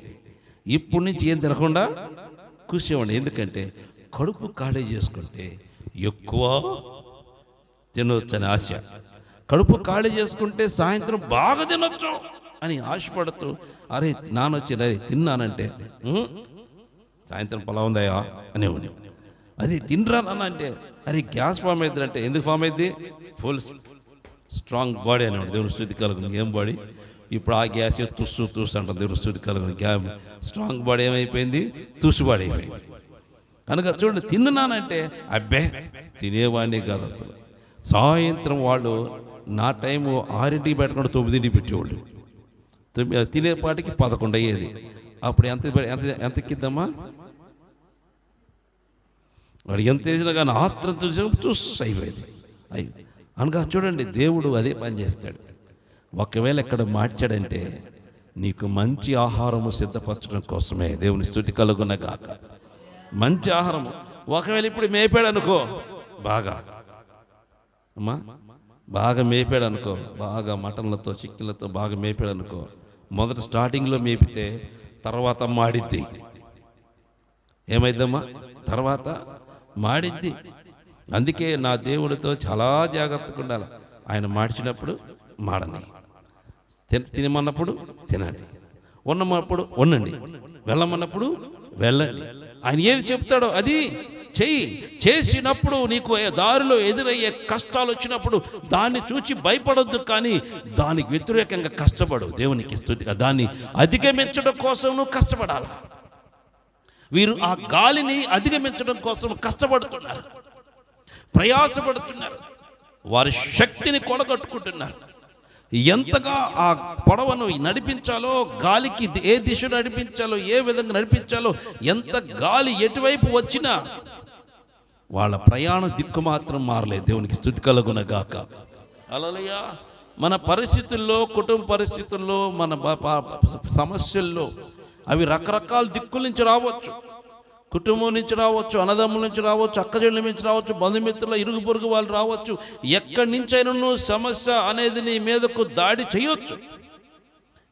ఇప్పటి నుంచి ఏం తినకుండా కూర్చోండి. ఎందుకంటే కడుపు ఖాళీ చేసుకుంటే ఎక్కువ తినొచ్చని ఆశ. కడుపు ఖాళీ చేసుకుంటే సాయంత్రం బాగా తినొచ్చు అని ఆశపడుతూ, అరే నానొచ్చి అరే తిన్నానంటే సాయంత్రం పొలం ఉందాయా అనేవాడిని. అది తినరా నాన్న అంటే, అరే గ్యాస్ ఫామ్ అవుతుందంటే, ఎందుకు ఫామ్ అయింది? ఫుల్ స్ట్రాంగ్ బాడీ అనేవాడు. దేవుని స్తుతి కలుగును. ఏం బాడీ? ఇప్పుడు ఆ గ్యాస్ తుస్సు అంటారు. దేవుని స్తుతి కలుగును. స్ట్రాంగ్ బాడీ ఏమైపోయింది? తుస్సు బాడీ అయిపోయింది. కనుక చూడండి, తిన్నానంటే అబ్బే తినేవాడిని కాదు అసలు. సాయంత్రం వాళ్ళు నా టైము 6ంటికి పెట్టకుండా 9ంటికి పెట్టేవాళ్ళు. తినేపాటికి 11 అయ్యేది. అప్పుడు ఎంత ఎక్కిద్దామా? వాడు ఎంత వేసినా కానీ ఆత్రం చూసి అయిపోయేది. అనగా చూడండి, దేవుడు అదే పని చేస్తాడు. ఒకవేళ ఎక్కడ మార్చాడంటే నీకు మంచి ఆహారము సిద్ధపరచడం కోసమే. దేవుని స్తుతి కలుగునగాక. మంచి ఆహారము. ఒకవేళ ఇప్పుడు మేపాడు అనుకో, బాగా మేపాడు అనుకో, బాగా మటన్లతో చికెన్లతో బాగా మేపాడు అనుకో, మొదట స్టార్టింగ్లో మేపితే తర్వాత మాడిద్ది. ఏమైద్దమ్మా? తర్వాత మాడిద్ది. అందుకే నా దేవుడితో చాలా జాగ్రత్తగా ఉండాలి. ఆయన మార్చినప్పుడు మాడని, తినమన్నప్పుడు తినండి, ఉన్నప్పుడు ఉండండి, వెళ్ళమన్నప్పుడు వెళ్ళండి. ఆయన ఏది చెప్తాడో అది చెయ్యి. చేసినప్పుడు నీకు దారిలో ఎదురయ్యే కష్టాలు వచ్చినప్పుడు దాన్ని చూచి భయపడొద్దు, కానీ దానికి వ్యతిరేకంగా కష్టపడు. దేవునికి స్తుతి. దాన్ని అధిగమించడం కోసం నువ్వు కష్టపడాలి. వీరు ఆ గాలిని అధిగమించడం కోసం కష్టపడుతున్నారు, ప్రయాసపడుతున్నారు, వారి శక్తిని కూడగట్టుకుంటున్నారు. ఎంతగా ఆ పడవను నడిపించాలో, గాలికి ఏ దిశ నడిపించాలో, ఏ విధంగా నడిపించాలో, ఎంత గాలి ఎటువైపు వచ్చినా వాళ్ళ ప్రయాణ దిక్కు మాత్రం మారలేదు. దేవునికి స్తుతి కలుగునగాక. హల్లెలూయా. మన పరిస్థితుల్లో, కుటుంబ పరిస్థితుల్లో, మన సమస్యల్లో అవి రకరకాల దిక్కుల నుంచి రావచ్చు. కుటుంబం నుంచి రావచ్చు, అన్నదమ్ముల నుంచి రావచ్చు, అక్కచెల్లెల నుంచి రావచ్చు, బంధుమిత్రుల ఇరుగు పొరుగు వాళ్ళు రావచ్చు. ఎక్కడి నుంచైనా సమస్య అనేది నీ మీదకు దాడి చేయొచ్చు.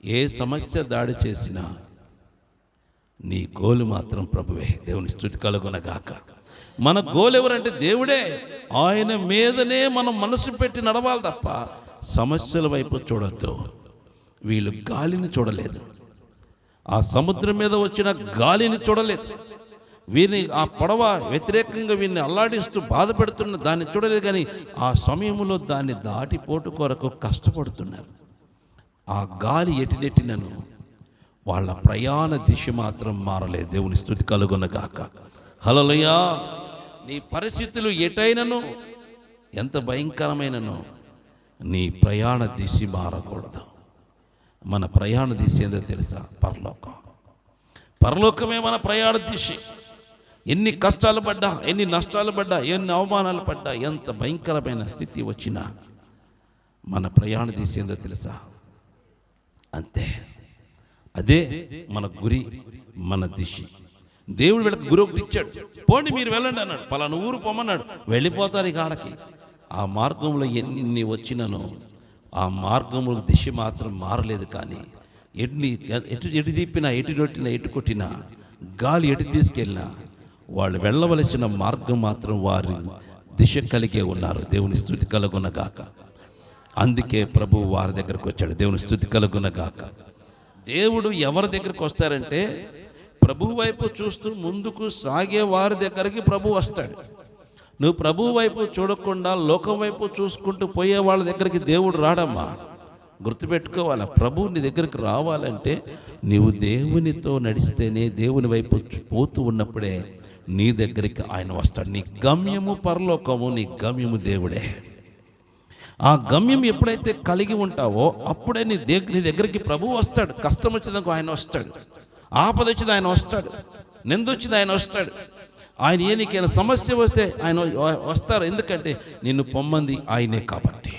ఏ సమస్య దాడి చేసినా నీ గోలు మాత్రం ప్రభువే. దేవుని స్తుతి కలుగునగాక. మన గోలు ఎవరంటే దేవుడే. ఆయన మీదనే మనం మనసు పెట్టి నడవాలి తప్ప సమస్యల వైపు చూడొద్దు. వీళ్ళు గాలిని చూడలేదు, ఆ సముద్రం మీద వచ్చిన గాలిని చూడలేదు, వీరిని ఆ పడవ వ్యతిరేకంగా వీరిని అల్లాడిస్తూ బాధ పెడుతున్న దాన్ని చూడలేదు. కానీ ఆ సమయంలో దాన్ని దాటిపోటు కొరకు కష్టపడుతున్నారు. ఆ గాలి ఎటినెట్టినను వాళ్ళ ప్రయాణ దిశ మాత్రం మారలేదు. దేవుని స్తుతి కలుగునగాక. హల్లెలూయా. నీ పరిస్థితులు ఎటైనను, ఎంత భయంకరమైనను, నీ ప్రయాణ దిశ మారకూడదు. మన ప్రయాణ దిశ ఏందో తెలుసా? పరలోకం. పరలోకమే మన ప్రయాణ దిశ. ఎన్ని కష్టాలు పడ్డా, ఎన్ని నష్టాలు పడ్డా, ఎన్ని అవమానాలు పడ్డా, ఎంత భయంకరమైన స్థితి వచ్చినా మన ప్రయాణ దిశ ఏందో తెలుసా? అంతే. అదే మన గురి, మన దిశ. దేవుడు వీళ్ళకి గురి ఒకటి ఇచ్చాడు. పోండి మీరు వెళ్ళండి అన్నాడు. పలానా ఊరు పొమ్మన్నాడు. వెళ్ళిపోతారు ఇక ఆడకి. ఆ మార్గంలో ఎన్ని వచ్చినను ఆ మార్గంలో దిశ మాత్రం మారలేదు. కానీ ఎటు తిప్పినా, ఎటు నొట్టినా, ఎటు కొట్టినా, గాలి ఎటు తీసుకెళ్ళినా వాళ్ళు వెళ్ళవలసిన మార్గం మాత్రం వారి దిశ కలిగే ఉన్నారు. దేవుని స్తుతి కలుగునగాక. అందుకే ప్రభువు వారి దగ్గరకు వచ్చాడు. దేవుని స్తుతి కలుగునగాక. దేవుడు ఎవరి దగ్గరకు వస్తారంటే ప్రభువు వైపు చూస్తూ ముందుకు సాగే వారి దగ్గరికి ప్రభు వస్తాడు. నువ్వు ప్రభువు వైపు చూడకుండా లోకం వైపు చూసుకుంటూ పోయే వాళ్ళ దగ్గరికి దేవుడు రాడమ్మా. గుర్తుపెట్టుకోవాలి. ప్రభువు నీ దగ్గరికి రావాలంటే నీవు దేవునితో నడిస్తేనే, దేవుని వైపు పోతూ ఉన్నప్పుడే నీ దగ్గరికి ఆయన వస్తాడు. నీ గమ్యము పరలోకము, నీ గమ్యము దేవుడే. ఆ గమ్యం ఎప్పుడైతే కలిగి ఉంటావో అప్పుడే నీ దగ్గరికి ప్రభువు వస్తాడు. కష్టం వచ్చిందనుకో ఆయన వస్తాడు, ఆపద వచ్చింది ఆయన వస్తాడు, నిందొచ్చింది ఆయన వస్తాడు. ఆయన నీకైనా సమస్య వస్తే ఆయన వస్తారు. ఎందుకంటే నిన్ను పొమ్మంది ఆయనే కాబట్టి.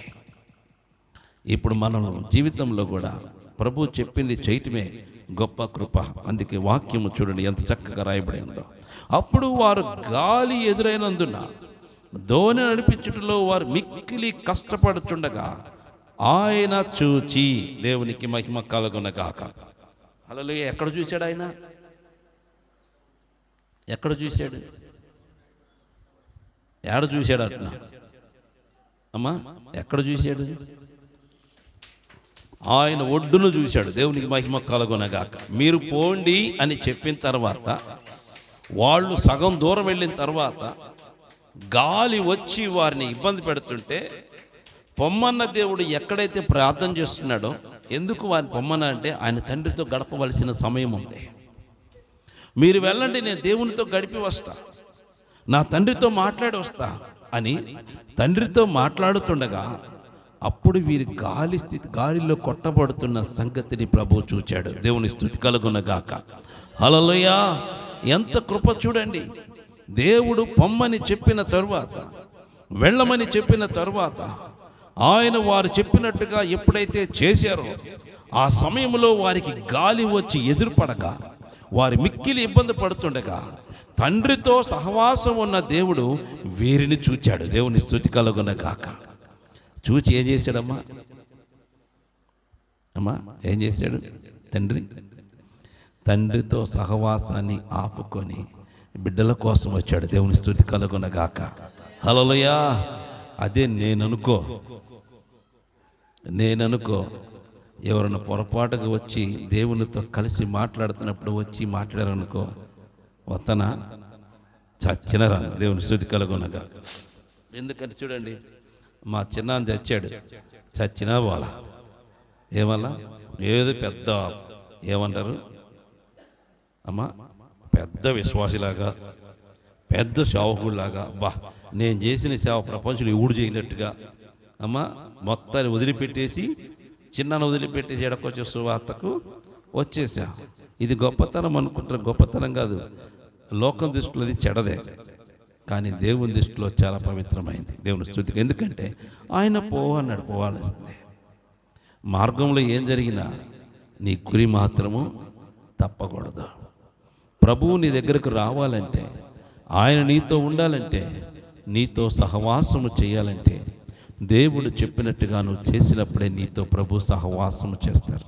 ఇప్పుడు మనం జీవితంలో కూడా ప్రభు చెప్పింది చేయటమే గొప్ప కృప. అందుకే వాక్యము చూడండి ఎంత చక్కగా రాయబడి ఉందో. అప్పుడు వారు గాలి ఎదురైనందున దోణి నడిపించుటలో వారు మిక్కిలి కష్టపడుచుండగా ఆయన చూచి, దేవునికి మహిమ కలుగునగాక. హల్లెలూయా. ఎక్కడ చూశాడు ఆయన? ఎక్కడ చూశాడు? ఏడ చూశాడు? అట్లా అమ్మా, ఎక్కడ చూశాడు? ఆయన ఒడ్డును చూశాడు. దేవునికి మహిమ కలుగునగాక. మీరు పోండి అని చెప్పిన తర్వాత వాళ్ళు సగం దూరం వెళ్ళిన తర్వాత గాలి వచ్చి వారిని ఇబ్బంది పెడుతుంటే పొమ్మన్న దేవుడు ఎక్కడైతే ప్రార్థన చేస్తున్నాడో, ఎందుకు వారిని పొమ్మన్న అంటే ఆయన తండ్రితో గడపవలసిన సమయం ఉంది. మీరు వెళ్ళండి, నేను దేవునితో గడిపి వస్తా, నా తండ్రితో మాట్లాడి వస్తా అని తండ్రితో మాట్లాడుతుండగా అప్పుడు వీరి గాలిలో కొట్టబడుతున్న సంగతిని ప్రభువు చూచాడు. దేవుని స్తుతి కలుగునగాక. హల్లెలూయా. ఎంత కృప చూడండి. దేవుడు పొమ్మని చెప్పిన తరువాత, వెళ్ళమని చెప్పిన తరువాత ఆయన వారు చెప్పినట్టుగా ఎప్పుడైతే చేశారో ఆ సమయంలో వారికి గాలి వచ్చి ఎదురుపడగా వారి మిక్కిలి ఇబ్బంది పడుతుండగా తండ్రితో సహవాసం ఉన్న దేవుడు వీరిని చూచాడు. దేవుని స్తుతి కలుగునగాక. చూచి ఏం చేశాడమ్మా? ఏం చేశాడు? తండ్రితో సహవాసాన్ని ఆపుకొని బిడ్డల కోసం వచ్చాడు. దేవుని స్తుతి కలుగునగాక. హల్లెలూయా. అదే నేననుకో ఎవరైనా పొరపాటుగా వచ్చి దేవునితో కలిసి మాట్లాడుతున్నప్పుడు వచ్చి మాట్లాడారనుకో, వత్తనా చచ్చినరా. దేవుని స్తుతి కలుగునగా. ఎందుకంటే చూడండి, మా చిన్నాన్న చచ్చాడు, చచ్చినా పోలా. ఏమల్లా ఏదో పెద్ద ఏమంటారు అమ్మా, పెద్ద విశ్వాసిలాగా, పెద్ద సేవకుడిలాగా, నేను చేసిన సేవ ప్రపంచంలో ఎవడు చేయనట్టుగా అమ్మా మొత్తాన్ని వదిలిపెట్టేసి, చిన్నాన్ని వదిలిపెట్టేసి ఎడకొచ్చే సువార్తకు వచ్చేసా. ఇది గొప్పతనం అనుకుంటారు. గొప్పతనం కాదు, లోకం దృష్టిలో అది చెడదే, కానీ దేవుని దృష్టిలో చాలా పవిత్రమైంది. దేవుని స్తుతికి. ఎందుకంటే ఆయన అన్నాడు, పోవాల్సిందే. మార్గంలో ఏం జరిగినా నీ గురి మాత్రము తప్పకూడదు. ప్రభువు నీ దగ్గరకు రావాలంటే, ఆయన నీతో ఉండాలంటే, నీతో సహవాసము చేయాలంటే, దేవుడు చెప్పినట్టుగా నువ్వు చేసినప్పుడే నీతో ప్రభు సహవాసము చేస్తారు.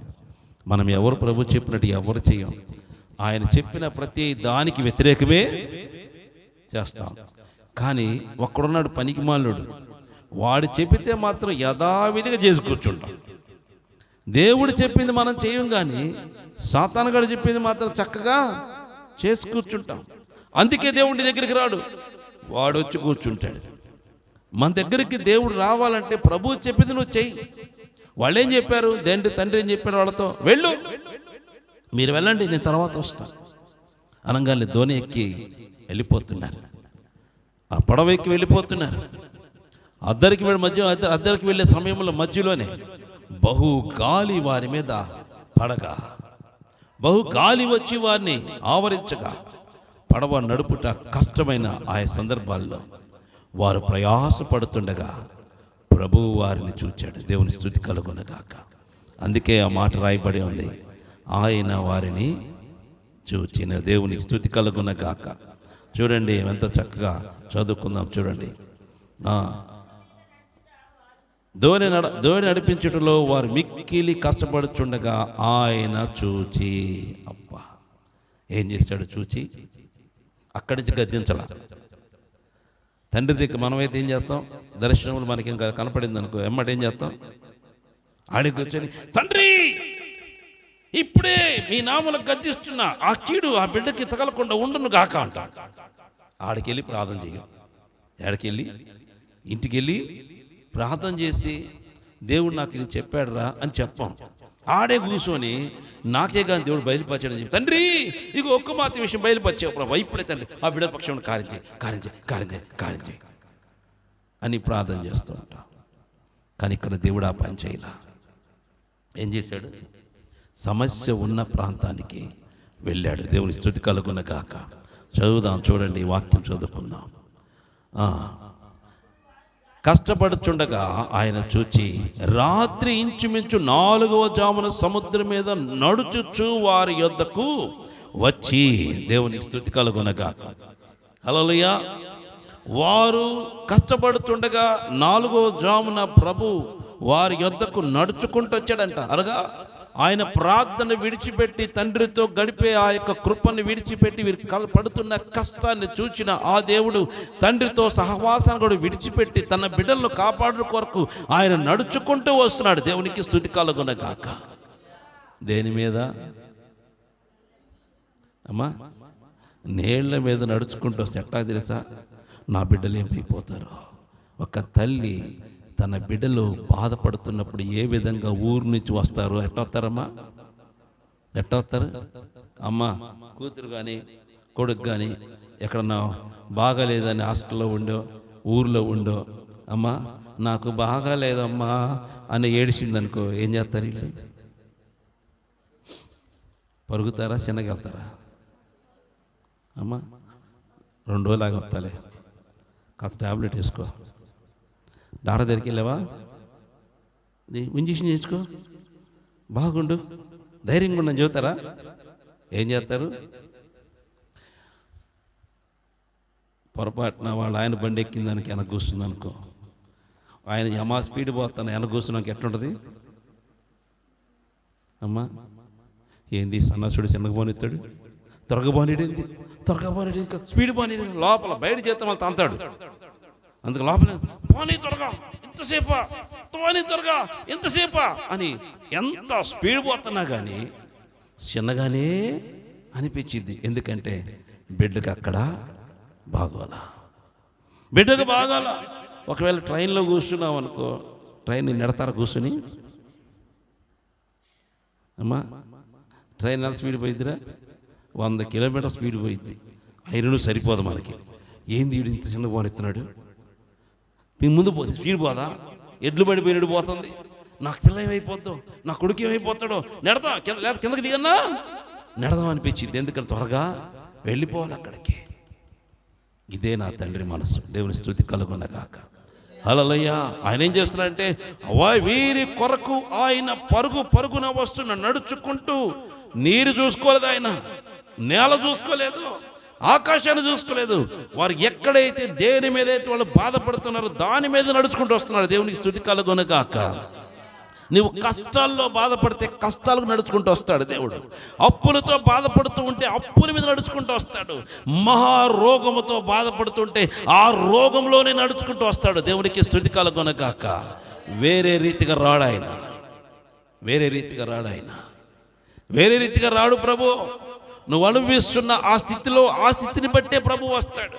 మనం ఎవరు ప్రభు చెప్పినట్టు ఎవరు చేయం. ఆయన చెప్పిన ప్రతి దానికి వ్యతిరేకమే చేస్తాం. కానీ ఒక్కడున్నాడు పనికిమాలినోడు, వాడు చెప్పితే మాత్రం యథావిధిగా చేసి కూర్చుంటాం. దేవుడు చెప్పింది మనం చేయం, కానీ సాతానుగాడు చెప్పింది మాత్రం చక్కగా చేసి కూర్చుంటాం. అందుకే దేవుడి దగ్గరికి రాడు, వాడు వచ్చి కూర్చుంటాడు. మన దగ్గరికి దేవుడు రావాలంటే ప్రభువు చెప్పింది నువ్వు చెయ్యి. వాళ్ళు ఏం చెప్పారు? తండ్రి ఏం చెప్పాడు వాళ్ళతో? మీరు వెళ్ళండి, నేను తర్వాత వస్తాను అనగానే ధోని ఎక్కి వెళ్ళిపోతున్నారు. ఆ పడవ ఎక్కి వెళ్ళిపోతున్నారు. అద్దరికి వెళ్ళే సమయంలో మధ్యలోనే బహు గాలి వారి మీద పడగా, బహు గాలి వచ్చి వారిని ఆవరించగా, పడవ నడుపుట కష్టమైన ఆయా సందర్భాల్లో వారు ప్రయాసపడుతుండగా ప్రభువు వారిని చూచాడు. దేవుని స్తుతి కలుగునగాక. అందుకే ఆ మాట రాయబడి ఉంది, ఆయన వారిని చూచిన. దేవునికి స్తుతి కలుగునగాక. చూడండి ఎంత చక్కగా చదువుకుందాం. చూడండి, ధోని నడిపించుటలో వారు మిక్కిలి కష్టపడుచుండగా ఆయన చూచి, అబ్బా ఏం చేశాడు? చూచి అక్కడి నుంచి గద్దించాల. తండ్రి దగ్గర మనమైతే ఏం చేస్తాం? దర్శనములు మనకి ఇంకా కనపడింది అనుకో, ఎమ్మటి ఏం చేస్తాం? ఆడికి కూర్చొని, తండ్రి ఇప్పుడే మీ నామలకు గద్దిస్తున్నా, ఆ కీడు ఆ బిడ్డకి తగలకుండా ఉండును గాక అంట. ఆడికెళ్ళి ప్రార్థన చేయం. ఆడికెళ్ళి ఇంటికి వెళ్ళి ప్రార్థన చేసి, దేవుడు నాకు ఇది చెప్పాడురా అని చెప్పాం. ఆడే కూర్చొని నాకే కానీ దేవుడు బయలుపరిచాడని చెప్పి, తండ్రి ఇక ఒక్క మాత విషయం బయలుపరిచావు ప్రభు, ఇప్పుడే తండ్రి ఆ బిడ్డ పక్షం కార్యం చేయి అని ప్రార్థన చేస్తూ ఉంటాం. కానీ ఇక్కడ దేవుడు ఆ పని చేయలా. ఏం చేశాడు? సమస్య ఉన్న ప్రాంతానికి వెళ్ళాడు. దేవుని స్తుతి కలుగునగాక. చదువుదాం, చూడండి, వాక్యం చదువుకుందాం. కష్టపడుచుండగా ఆయన చూచి, రాత్రి ఇంచుమించు 4వ జామున సముద్రం మీద నడుచుచు వారి యొద్దకు వచ్చి, దేవునికి స్తుతి కలుగునగాక. హల్లెలూయా. వారు కష్టపడుతుండగా 4వ జామున ప్రభు వారి యొద్దకు నడుచుకుంటూ వచ్చాడంట. అనగా ఆయన ప్రార్థన విడిచిపెట్టి, తండ్రితో గడిపే ఆ యొక్క కృపను విడిచిపెట్టి, వీరు పడుతున్న కష్టాన్ని చూచిన ఆ దేవుడు తండ్రితో సహవాసాన్ని కూడా విడిచిపెట్టి తన బిడ్డలను కాపాడు కొరకు ఆయన నడుచుకుంటూ వస్తున్నాడు. దేవునికి స్తుతి కలుగునగాక. దేని మీద అమ్మా? నీళ్ల మీద నడుచుకుంటూ వస్తే ఎట్లా తెలుసా? నా బిడ్డలు ఏమైపోతారో. ఒక తల్లి తన బిడ్డలు బాధపడుతున్నప్పుడు ఏ విధంగా ఊరు నుంచి వస్తారో, ఎట్లా వస్తారమ్మా? ఎట్లా వస్తారు? అమ్మ కూతురు కానీ కొడుకు కానీ ఎక్కడన్నా బాగాలేదని హాస్టల్లో ఉండో ఊర్లో ఉండో, అమ్మ నాకు బాగాలేదమ్మా అని ఏడిచిందనుకో, ఏం చేస్తారు? వీళ్ళు పరుగుతారా? చిన్నగా వెళ్తారా? అమ్మ 2 రోజులాగా వస్తాలే, కాస్త టాబ్లెట్ వేసుకో. డాక్టర్ దగ్గరికి వెళ్ళావా? ఇంజక్షన్ చేయించుకో, బాగుండు, ధైర్యంగా ఉండని చెబుతారా? ఏం చేస్తారు? పొరపాటున వాళ్ళు ఆయన బండి ఎక్కిన దానికి వెనక కూర్చుంది అనుకో, ఆయన యమా స్పీడ్ పోతాను వెనక కూర్చున్నాక ఎట్లుంటుంది? అమ్మా ఏంది సన్నాసుడు చిన్నగా పోనిస్తాడు, త్వరగా పోనీడేంది, త్వరగా పోనీడు, ఇంకా స్పీడ్ పోనీ, లోపల బయట చేస్తే మళ్ళీ తంతాడు. అందుకు లోపల పోనీ త్వరగా, ఎంతసేపా, పోనీ త్వరగా, ఎంతసేపా అని ఎంత స్పీడ్ పోతున్నా కానీ చిన్నగానే అనిపించింది. ఎందుకంటే బిడ్డకు అక్కడ బాగోలా, బిడ్డకు బాగోలా. ఒకవేళ ట్రైన్లో కూర్చున్నాం అనుకో, ట్రైన్ నెడతారా కూర్చుని? అమ్మా ట్రైన్ ఎంత స్పీడ్ పోయిద్దిరా? 100 కిలోమీటర్ స్పీడ్ పోయిద్ది. అయినను సరిపోదు మనకి. ఏంది వీడు ఇంత చిన్న పోనెత్తున్నాడు, మీ ముందు పోతే స్పీడ్ పోదా? ఎడ్లు పడిపోయినట్టు పోతుంది. నాకు పిల్ల ఏమైపోద్దో, నా కొడుకు ఏమైపోతాడో, నెడతా లేదా కిందకి దిగన్నా నెడదాం అనిపించింది. ఎందుకంటే త్వరగా వెళ్ళిపోవాలి అక్కడికి. ఇదే నా తండ్రి మనసు. దేవుని స్తుతి కలుగునగాక. హల్లెలూయా. ఆయన ఏం చేస్తున్నాడంటే వీరి కొరకు ఆయన పరుగున వస్తున్న నడుచుకుంటూ, నీరు చూసుకోలేదు, ఆయన నేల చూసుకోలేదు, ఆకాశాన్ని చూసుకోలేదు. వారు ఎక్కడైతే దేని మీద అయితే వాళ్ళు బాధపడుతున్నారో దాని మీద నడుచుకుంటూ వస్తున్నారు. దేవునికి స్తుతి కలుగునగాక. నువ్వు కష్టాల్లో బాధపడితే కష్టాలకు నడుచుకుంటూ వస్తాడు దేవుడు. అప్పులతో బాధపడుతూ ఉంటే అప్పుల మీద నడుచుకుంటూ వస్తాడు. మహారోగముతో బాధపడుతుంటే ఆ రోగంలోనే నడుచుకుంటూ వస్తాడు. దేవునికి స్తుతి కలుగునగాక. వేరే రీతిగా రాడు ఆయన, వేరే రీతిగా రాడు ఆయన, వేరే రీతిగా రాడు ప్రభు. నువ్వు అనుభవిస్తున్న ఆ స్థితిలో ఆ స్థితిని బట్టే ప్రభు వస్తాడు.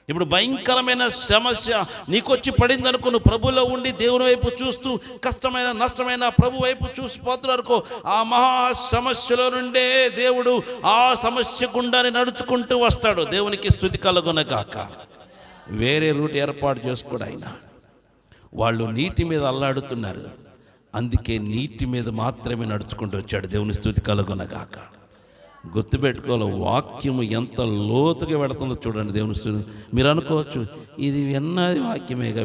ఇప్పుడు భయంకరమైన సమస్య నీకొచ్చి పడింది అనుకో, నువ్వు ప్రభులో ఉండి దేవుని వైపు చూస్తూ కష్టమైన నష్టమైన ప్రభు వైపు చూసిపోతున్నారు. ఆ మహా సమస్యలో నుండే దేవుడు ఆ సమస్య గుండానే నడుచుకుంటూ వస్తాడు. దేవునికి స్తుతి కలుగునగాక. వేరే రూట్ ఏర్పాటు చేసుకోడు ఆయన. వాళ్ళు నీటి మీద అల్లాడుతున్నారు, అందుకే నీటి మీద మాత్రమే నడుచుకుంటూ వచ్చాడు. దేవుని స్తుతి కలుగునగాక. గుర్తుపెట్టుకోవాలి, వాక్యము ఎంత లోతుగా పెడుతుందో చూడండి. దేవుని స్తుతి. మీరు అనుకోవచ్చు ఇది విన్నది వాక్యమేగా,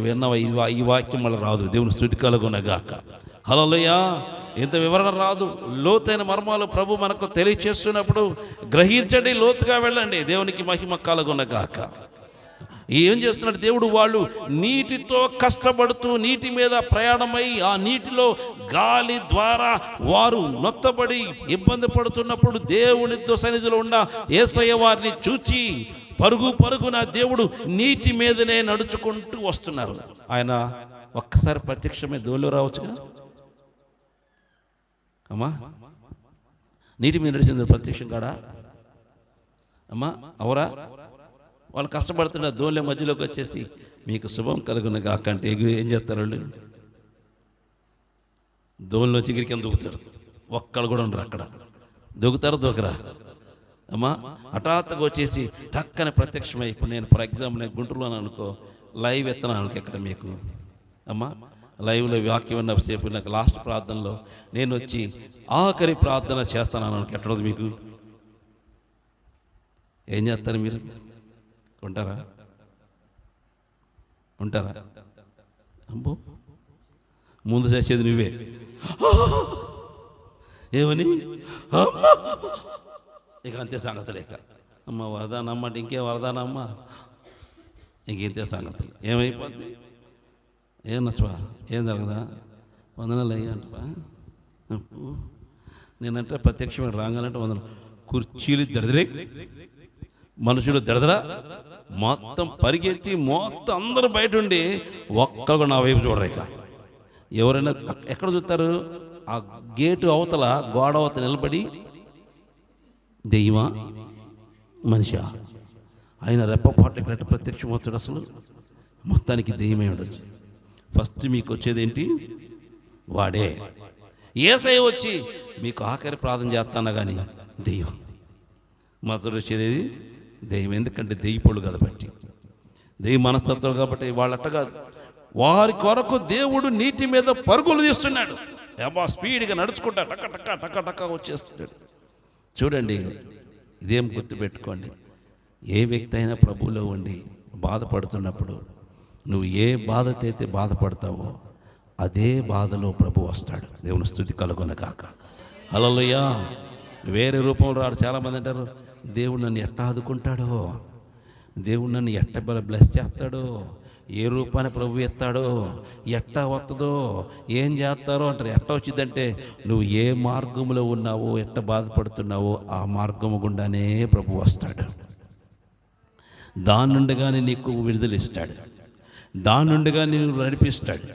ఈ వాక్యం వల్ల రాదు. దేవుని స్తుతి కలుగునగాక. హల్లెలూయా. ఇంత వివరణ రాదు. లోతైన మర్మాలు ప్రభు మనకు తెలియచేస్తున్నప్పుడు గ్రహించండి, లోతుగా వెళ్ళండి. దేవునికి మహిమ కలుగునగాక. ఏం చేస్తున్నాడు దేవుడు? వాళ్ళు నీటితో కష్టపడుతూ నీటి మీద ప్రయాణమై ఆ నీటిలో గాలి ద్వారా వారు నొత్తబడి ఇబ్బంది పడుతున్నప్పుడు దేవుని సన్నిధిలో ఉన్న యేసయ్య వారిని చూచి పరుగున దేవుడు నీటి మీదనే నడుచుకుంటూ వస్తున్నారు. ఆయన ఒక్కసారి ప్రత్యక్షమే దోలో రావచ్చుగా అమ్మా. నీటి మీద నడిచింది ప్రత్యక్షం కాడా అమ్మా? అవరా? వాళ్ళు కష్టపడుతున్న దోళ్ళ మధ్యలోకి వచ్చేసి మీకు శుభం కలుగునగాక అంటే ఏం చేస్తారు? వాళ్ళు దోళ్ళలో చిగిరి కింద దూకుతారు. ఒక్కళ్ళు కూడా ఉండరు అక్కడ. దూకుతారు, దూకరా అమ్మా? హఠాత్తుగా వచ్చేసి టక్కన ప్రత్యక్షమై, ఇప్పుడు నేను ఫర్ ఎగ్జాంపుల్ నేను గుంటూరులో అనుకో, లైవ్ ఎత్తనాను ఎక్కడ మీకు అమ్మా, లైవ్లో వాక్యం ఉన్నసేపు నాకు లాస్ట్ ప్రార్థనలో నేను వచ్చి ఆఖరి ప్రార్థన చేస్తాను ఎట్లదు మీకు? ఏం చేస్తారు మీరు? ఉంటారా? అబ్బో, ముందు చేసేది నువ్వే. ఏమని? ఇక అంతే సంగతులు. ఇక అమ్మ వరదానమ్మ అంటే ఇంకే వరదానమ్మ, ఇంకెంతే సంగతులు. ఏమైపోద్ది? ఏం నచ్చవా? ఏం జరగదా? వందనాలు అయ్యా అంటవా? నేనంటే ప్రత్యక్షమైన రాగాలంటే వందనాలు. కుర్చీలు దడదరే, మనుషులు దడదరా, మొత్తం పరిగెత్తి మొత్తం అందరూ బయట ఉండి ఒక్కరు నా వైపు చూడరు. ఇక ఎవరైనా ఎక్కడ చూస్తారు? ఆ గేటు అవతల గోడ అవతల నిలబడి దెయ్యమా మనిషా ఆయన రెప్పపాటు ఎక్కడంటే ప్రత్యక్షం వచ్చాడు. అసలు మొత్తానికి దెయ్యమే ఉండొచ్చు. ఫస్ట్ మీకు వచ్చేది ఏంటి? వాడే. యేసయ్య వచ్చి మీకు ఆఖరి ప్రార్థన చేస్తానా కానీ దెయ్యం. మొదటి వచ్చేది దెయ్యం. ఎందుకంటే దెయ్యపోళ్ళు కాబట్టి, దెయ్య మనస్తత్వం కాబట్టి వాళ్ళట్ట కాదు. వారి కొరకు దేవుడు నీటి మీద పరుగులు తీస్తున్నాడు. ఏమో స్పీడ్గా నడుచుకుంటా టక్క టక్క టక్క టక్క వచ్చేస్తున్నాడు. చూడండి, ఇదేం గుర్తుపెట్టుకోండి. ఏ వ్యక్తి అయినా ప్రభువులో ఉండి బాధపడుతున్నప్పుడు నువ్వు ఏ బాధతో అయితే బాధపడతావో అదే బాధలో ప్రభు వస్తాడు. దేవుని స్తుతి కలుగునగాక. హల్లెలూయా. వేరే రూపంలో రాడు. చాలామంది అంటారు, దేవుడు నన్ను ఎట్ట ఆదుకుంటాడో, దేవుడు నన్ను ఎట్ట బ్లెస్ చేస్తాడో, ఏ రూపాన్ని ప్రభు ఎత్తాడో, ఎట్టా వస్తుందో, ఏం చేస్తారో అంటారు. ఎట్ట వచ్చిందంటే నువ్వు ఏ మార్గంలో ఉన్నావో, ఎట్ట బాధపడుతున్నావో ఆ మార్గము గుండానే ప్రభు వస్తాడు. దాని నుండిగానే నీకు విడుదల ఇస్తాడు, దాని నుండిగా నీకు నడిపిస్తాడు,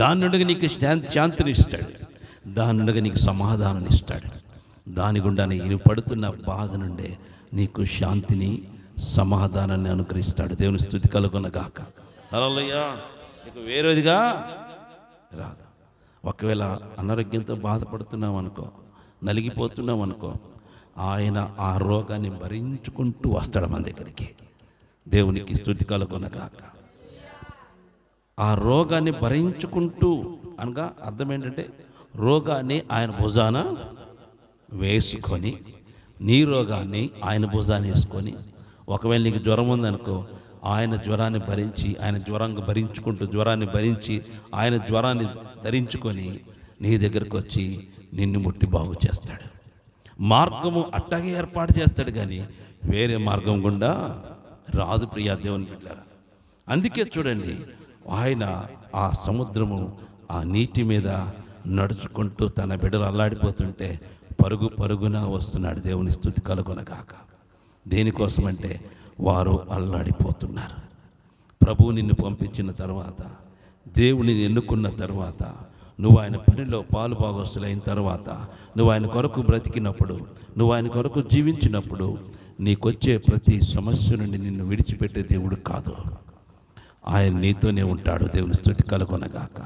దాని నుండిగా నీకు శాంతిని ఇస్తాడు, దాని నుండిగా నీకు సమాధానం ఇస్తాడు. దాని గుండానే నువ్వు పడుతున్న బాధ నుండే నీకు శాంతిని సమాధానాన్ని అనుగ్రహిస్తాడు. దేవుని స్తుతి కలుగునగాక. హల్లెలూయా. నీకు వేరేదిగా రాదు. ఒకవేళ అనారోగ్యంతో బాధపడుతున్నావు అనుకో, నలిగిపోతున్నావు అనుకో, ఆయన ఆ రోగాన్ని భరించుకుంటూ వస్తాడు మన దగ్గరికి. దేవునికి స్తుతి కలుగునగాక. ఆ రోగాన్ని భరించుకుంటూ అనగా అర్థం ఏంటంటే, రోగాన్ని ఆయన భుజాన వేసుకొని, నీ రోగాన్ని ఆయన భుజాన్ని వేసుకొని, ఒకవేళ నీకు జ్వరం ఉందనుకో, ఆయన జ్వరాన్ని భరించి, ఆయన జ్వరాన్ని భరించుకుంటూ, జ్వరాన్ని భరించి, ఆయన జ్వరాన్ని ధరించుకొని నీ దగ్గరకు వచ్చి నిన్ను ముట్టి బాగు చేస్తాడు. మార్గము అట్టాగే ఏర్పాటు చేస్తాడు, కానీ వేరే మార్గం గుండా రాదు. ప్రియా దేవుని బిడ్డలారా, అందుకే చూడండి, ఆయన ఆ సముద్రము ఆ నీటి మీద నడుచుకుంటూ తన బిడ్డలు అల్లాడిపోతుంటే పరుగు పరుగున వస్తున్నాడు. దేవుని స్తుతి కలుగునగాక. దేనికోసమంటే వారు అల్లాడిపోతున్నారు. ప్రభువు నిన్ను పంపించిన తర్వాత, దేవునిని ఎన్నుకున్న తర్వాత, నువ్వు ఆయన పనిలో పాలు భాగస్తులైన తర్వాత, నువ్వు ఆయన కొరకు బ్రతికినప్పుడు, నువ్వు ఆయన కొరకు జీవించినప్పుడు, నీకొచ్చే ప్రతి సమస్య నుండి నిన్ను విడిచిపెట్టే దేవుడు కాదు. ఆయన నీతోనే ఉంటాడు. దేవుని స్తుతి కలుగునగాక.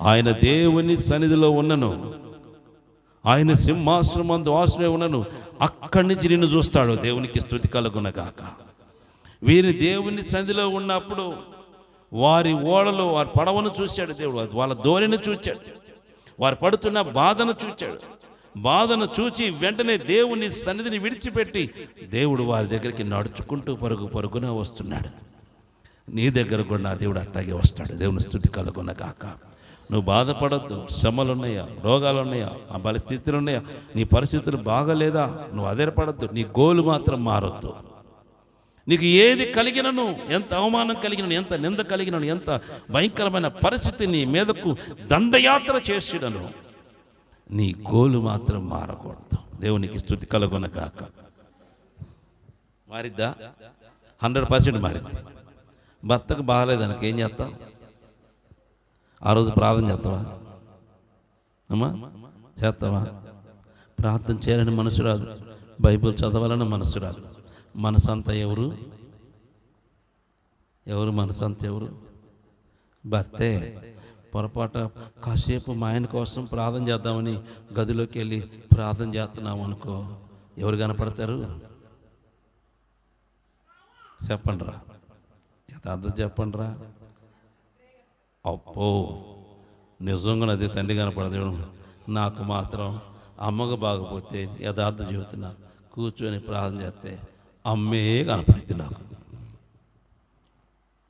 ఆయన దేవుని సన్నిధిలో ఉన్నను, ఆయన సింహాసనమందు ఆశ్రయ ఉన్నను, అక్కడి నుంచి నిన్ను చూస్తాడు. దేవునికి స్తుతి కలుగునగాక. వీరి దేవుని సన్నిధిలో ఉన్నప్పుడు వారి ఓడలో వారి పడవను చూశాడు దేవుడు, వాళ్ళ ధోరణిని చూచాడు, వారు పడుతున్న బాధను చూచాడు. బాధను చూచి వెంటనే దేవుని సన్నిధిని విడిచిపెట్టి దేవుడు వారి దగ్గరికి నడుచుకుంటూ పరుగు పరుగున వస్తున్నాడు. నీ దగ్గర కూడా నా దేవుడు అట్టాగే వస్తాడు. దేవుని స్తుతి కలుగునగాక. నువ్వు బాధపడద్దు. శ్రమలు ఉన్నాయా, రోగాలు ఉన్నాయా, ఆ పరిస్థితులు ఉన్నాయా, నీ పరిస్థితులు బాగలేదా, నువ్వు అధైర్యపడద్దు. నీ గోలు మాత్రం మారొద్దు. నీకు ఏది కలిగినను, ఎంత అవమానం కలిగినను, ఎంత నింద కలిగినను, ఎంత భయంకరమైన పరిస్థితి నీ మీదకు దండయాత్ర చేసిడను, నీ గోలు మాత్రం మారకూడదు. దేవునికి స్తుతి కలుగునగాక. మారిద్దా? 100% మారిద్ది. భర్తకు బాగలేదనక ఏం చేస్తావు? ఆ రోజు ప్రార్థన చేస్తావా అమ్మా? చేస్తావా? ప్రార్థన చేయాలని మనసు రాదు, బైబిల్ చదవాలని మనసు రాదు. మనసంతా ఎవరు? మనసంతా ఎవరు? భర్తే. పొరపాటు కాసేపు మా ఆయన కోసం ప్రార్థన చేద్దామని గదిలోకి వెళ్ళి ప్రార్థన చేస్తున్నాం అనుకో, ఎవరు కనపడతారు? చెప్పండి రా, యథార్థం చెప్పండి రా. అప్పో, నిజంగా అది తండ్రి కనపడదు. నాకు మాత్రం అమ్మకు బాగపోతే యథార్థం చెబుతున్నా, కూర్చొని ప్రార్థన చేస్తే అమ్మే కనపడుద్ది నాకు.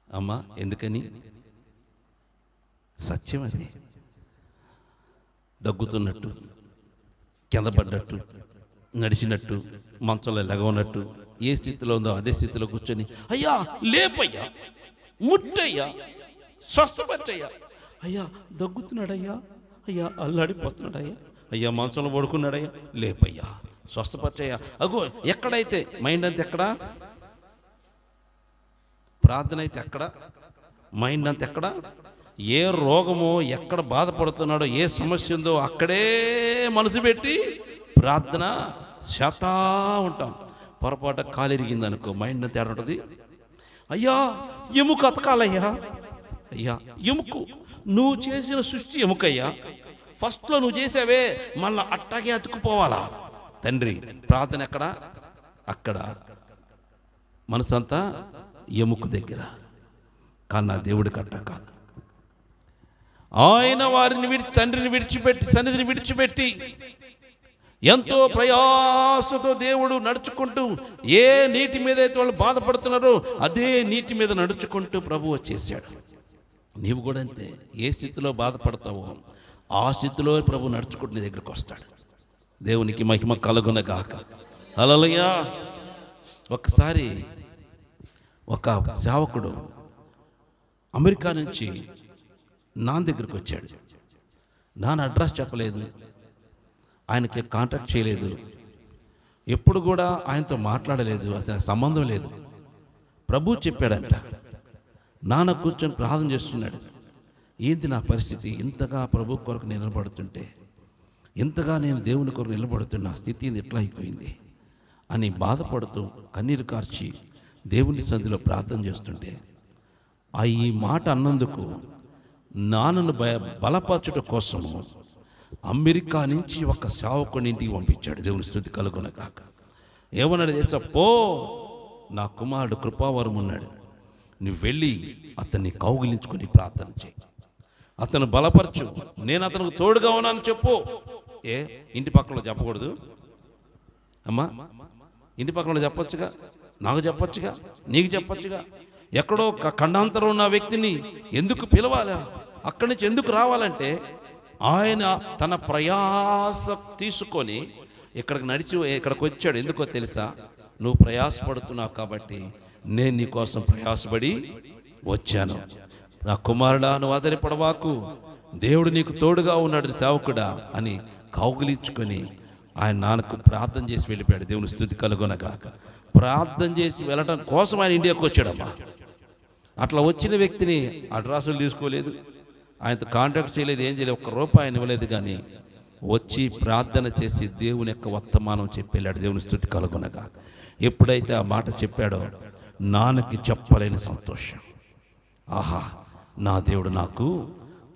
అమ్మ ఎందుకని? సత్యం అది. దగ్గుతున్నట్టు, కింద పడ్డట్టు, నడిచినట్టు, మంచంలో లెగవనట్టు, ఏ స్థితిలో ఉందో అదే స్థితిలో కూర్చొని, అయ్యా లేపయ్యా, ముట్టయ్యా, స్వస్థపచ్చయ్యా, అయ్యా దగ్గుతున్నాడయ్యా, అయ్యా అల్లాడిపోతున్నాడయ్యా, అయ్యా మంచంలో పడుకున్నాడయ్యా, లేపయ్యా, స్వస్థపచ్చయ్యా. అగో ఎక్కడైతే మైండ్ అంతా ఎక్కడా, ప్రార్థన అయితే ఎక్కడ, మైండ్ అంతా ఎక్కడ, ఏ రోగమో ఎక్కడ బాధపడుతున్నాడో ఏ సమస్య ఉందో అక్కడే మనసు పెట్టి ప్రార్థన చేస్తా ఉంటాం. పొరపాటు కాలు ఇరిగిందనుకో, మైండ్ అంతా ఎక్కడ ఉంటుంది? అయ్యా ఎముక అతకాలయ్యా, అయ్యా ఎముకు, నువ్వు చేసిన సృష్టి ఎముకయ్యా, ఫస్ట్లో నువ్వు చేసావే మళ్ళీ అట్టాగే అతుకుపోవాలా. తండ్రి ప్రార్థన ఎక్కడ? అక్కడ మనసంతా ఎముకు దగ్గర. కానీ నా దేవుడికి అట్ట కాదు. ఆయన వారిని తండ్రిని విడిచిపెట్టి, సన్నిధిని విడిచిపెట్టి, ఎంతో ప్రయాసతో దేవుడు నడుచుకుంటూ, ఏ నీటి మీద అయితే వాళ్ళు బాధపడుతున్నారో అదే నీటి మీద నడుచుకుంటూ ప్రభు వచ్చేసాడు. నీవు కూడా అంతే. ఏ స్థితిలో బాధపడతావో ఆ స్థితిలో ప్రభు నడుచుకుంటూ నీ దగ్గరికి వస్తాడు. దేవునికి మహిమ కలుగునగాక. హల్లెలూయా. ఒకసారి ఒక సేవకుడు అమెరికా నుంచి నాన్న దగ్గరికి వచ్చాడు. నాన్న అడ్రస్ చెప్పలేదు, ఆయనకి కాంటాక్ట్ చేయలేదు, ఎప్పుడు కూడా ఆయనతో మాట్లాడలేదు, అతనికి సంబంధం లేదు. ప్రభు చెప్పాడంట. నాన్న కూర్చొని ప్రార్థన చేస్తున్నాడు. ఏంటి నా పరిస్థితి, ఇంతగా ప్రభు కొరకు నేను నిలబడుతుంటే, ఇంతగా నేను దేవుని కొరకు నిలబడుతున్న స్థితి ఎట్లా అయిపోయింది అని బాధపడుతూ కన్నీరు కార్చి దేవుని సన్నిధిలో ప్రార్థన చేస్తుంటే, ఈ మాట అన్నందుకు నాన్నను బలపరచుట కోసము అమెరికా నుంచి ఒక సేవకుని ఇంటికి పంపించాడు. దేవుని స్తుతి కలుగునగాక. ఏమన్నాడు చేస్తా, పో, నా కుమారుడు కృపావరం ఉన్నాడు, నువ్వు వెళ్ళి అతన్ని కౌగిలించుకొని ప్రార్థన చేయి, అతను బలపరచు, నేను అతనికి తోడుగా ఉన్నాను చెప్పు. ఇంటి పక్కన చెప్పకూడదు అమ్మా? ఇంటి పక్కన చెప్పొచ్చుగా, నాకు చెప్పొచ్చుగా, నీకు చెప్పొచ్చుగా. ఎక్కడో ఖండాంతరం ఉన్న వ్యక్తిని ఎందుకు పిలవాలా, అక్కడి నుంచి ఎందుకు రావాలంటే, ఆయన తన ప్రయాస తీసుకొని ఇక్కడికి వచ్చాడు. ఎందుకో తెలుసా? నువ్వు ప్రయాసపడుతున్నావు కాబట్టి నేను నీ కోసం ప్రయాసపడి వచ్చాను. నా కుమారుడా, నువ్వు ఆదరపడవాకు, దేవుడు నీకు తోడుగా ఉన్నాడు సేవకుడా అని కౌగిలించుకొని ఆయన నాన్నకు ప్రార్థన చేసి వెళ్ళిపోయాడు. దేవుని స్తుతి కలుగునగాక. ప్రార్థన చేసి వెళ్ళటం కోసం ఆయన ఇండియాకు వచ్చాడమ్మా. అట్లా వచ్చిన వ్యక్తిని అడ్రస్లు తీసుకోలేదు, ఆయనతో కాంటాక్ట్ చేయలేదు, ఏం చేయలేదు, ₹1 ఆయన ఇవ్వలేదు. కానీ వచ్చి ప్రార్థన చేసి దేవుని యొక్క వర్తమానం చెప్పి వెళ్ళాడు. దేవుని స్తుతి కలుగునగా. ఎప్పుడైతే ఆ మాట చెప్పాడో నాన్నకి చెప్పలేని సంతోషం. ఆహా, నా దేవుడు నాకు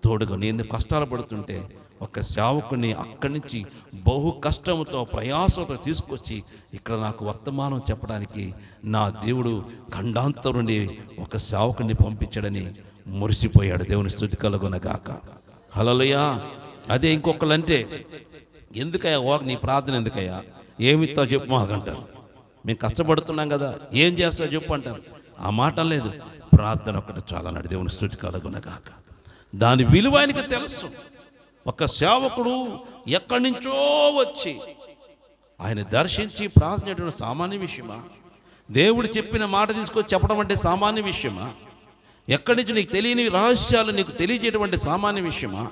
తోడుగా, నేను కష్టాలు పడుతుంటే ఒక సేవకుని అక్కడి నుంచి బహు కష్టంతో ప్రయాసంతో తీసుకొచ్చి ఇక్కడ నాకు వర్తమానం చెప్పడానికి నా దేవుడు ఖండాంతరం నుండి ఒక సేవకుని పంపించాడని మురిసిపోయాడు. దేవుని స్తుతి కలుగునగాక. హల్లెలూయా. అదే ఇంకొకళ్ళంటే, ఎందుకయ్యా నీ ప్రార్థన, ఎందుకయ్యా, ఏమిస్తావు చెప్పు మాకంటారు. మేము కష్టపడుతున్నాం కదా, ఏం చేస్తావు చెప్పు అంటారు. ఆ మాట లేదు, ప్రార్థన ఒకటి చాలా నాడు. దేవుని స్తుతి కలుగునగాక. దాని విలువ ఆయనకి తెలుసు. ఒక సేవకుడు ఎక్కడి నుంచో వచ్చి ఆయన దర్శించి ప్రార్థన చేయడం సామాన్య విషయమా? దేవుడు చెప్పిన మాట తీసుకొచ్చి చెప్పడం అంటే సామాన్య విషయమా? ఎక్కడి నుంచి నీకు తెలియని రహస్యాలు నీకు తెలియజేయడం సామాన్య విషయమా?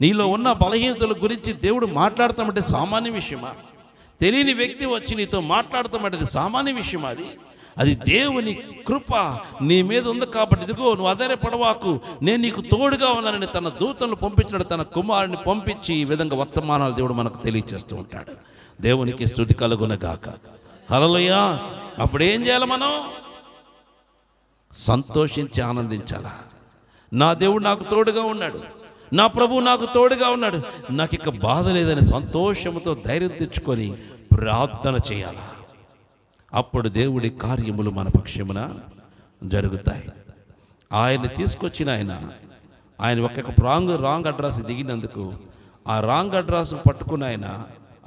నీలో ఉన్న బలహీనతల గురించి దేవుడు మాట్లాడతామంటే సామాన్య విషయమా? తెలియని వ్యక్తి వచ్చి నీతో మాట్లాడతామంటే సామాన్య విషయమా? అది దేవుని కృప నీ మీద ఉంది కాబట్టి, ఇదిగో నువ్వు ఆధారపడవాకు, నేను నీకు తోడుగా ఉన్నానని తన దూతలను పంపించినాడు, తన కుమారుని పంపించి ఈ విధంగా వర్తమానాలు దేవుడు మనకు తెలియచేస్తూ ఉంటాడు. దేవునికి స్తుతి కలుగునగాక. హల్లెలూయా. అప్పుడు ఏం చేయాలి మనం? సంతోషించి ఆనందించాలా. నా దేవుడు నాకు తోడుగా ఉన్నాడు, నా ప్రభు నాకు తోడుగా ఉన్నాడు, నాకు ఇక బాధ లేదని సంతోషంతో ధైర్యం తెచ్చుకొని ప్రార్థన చేయాలా. అప్పుడు దేవుడి కార్యములు మన పక్షమున జరుగుతాయి. ఆయన తీసుకొచ్చిన ఆయన ఒక రాంగ్ అడ్రస్ దిగినందుకు ఆ రాంగ్ అడ్రస్ పట్టుకున్న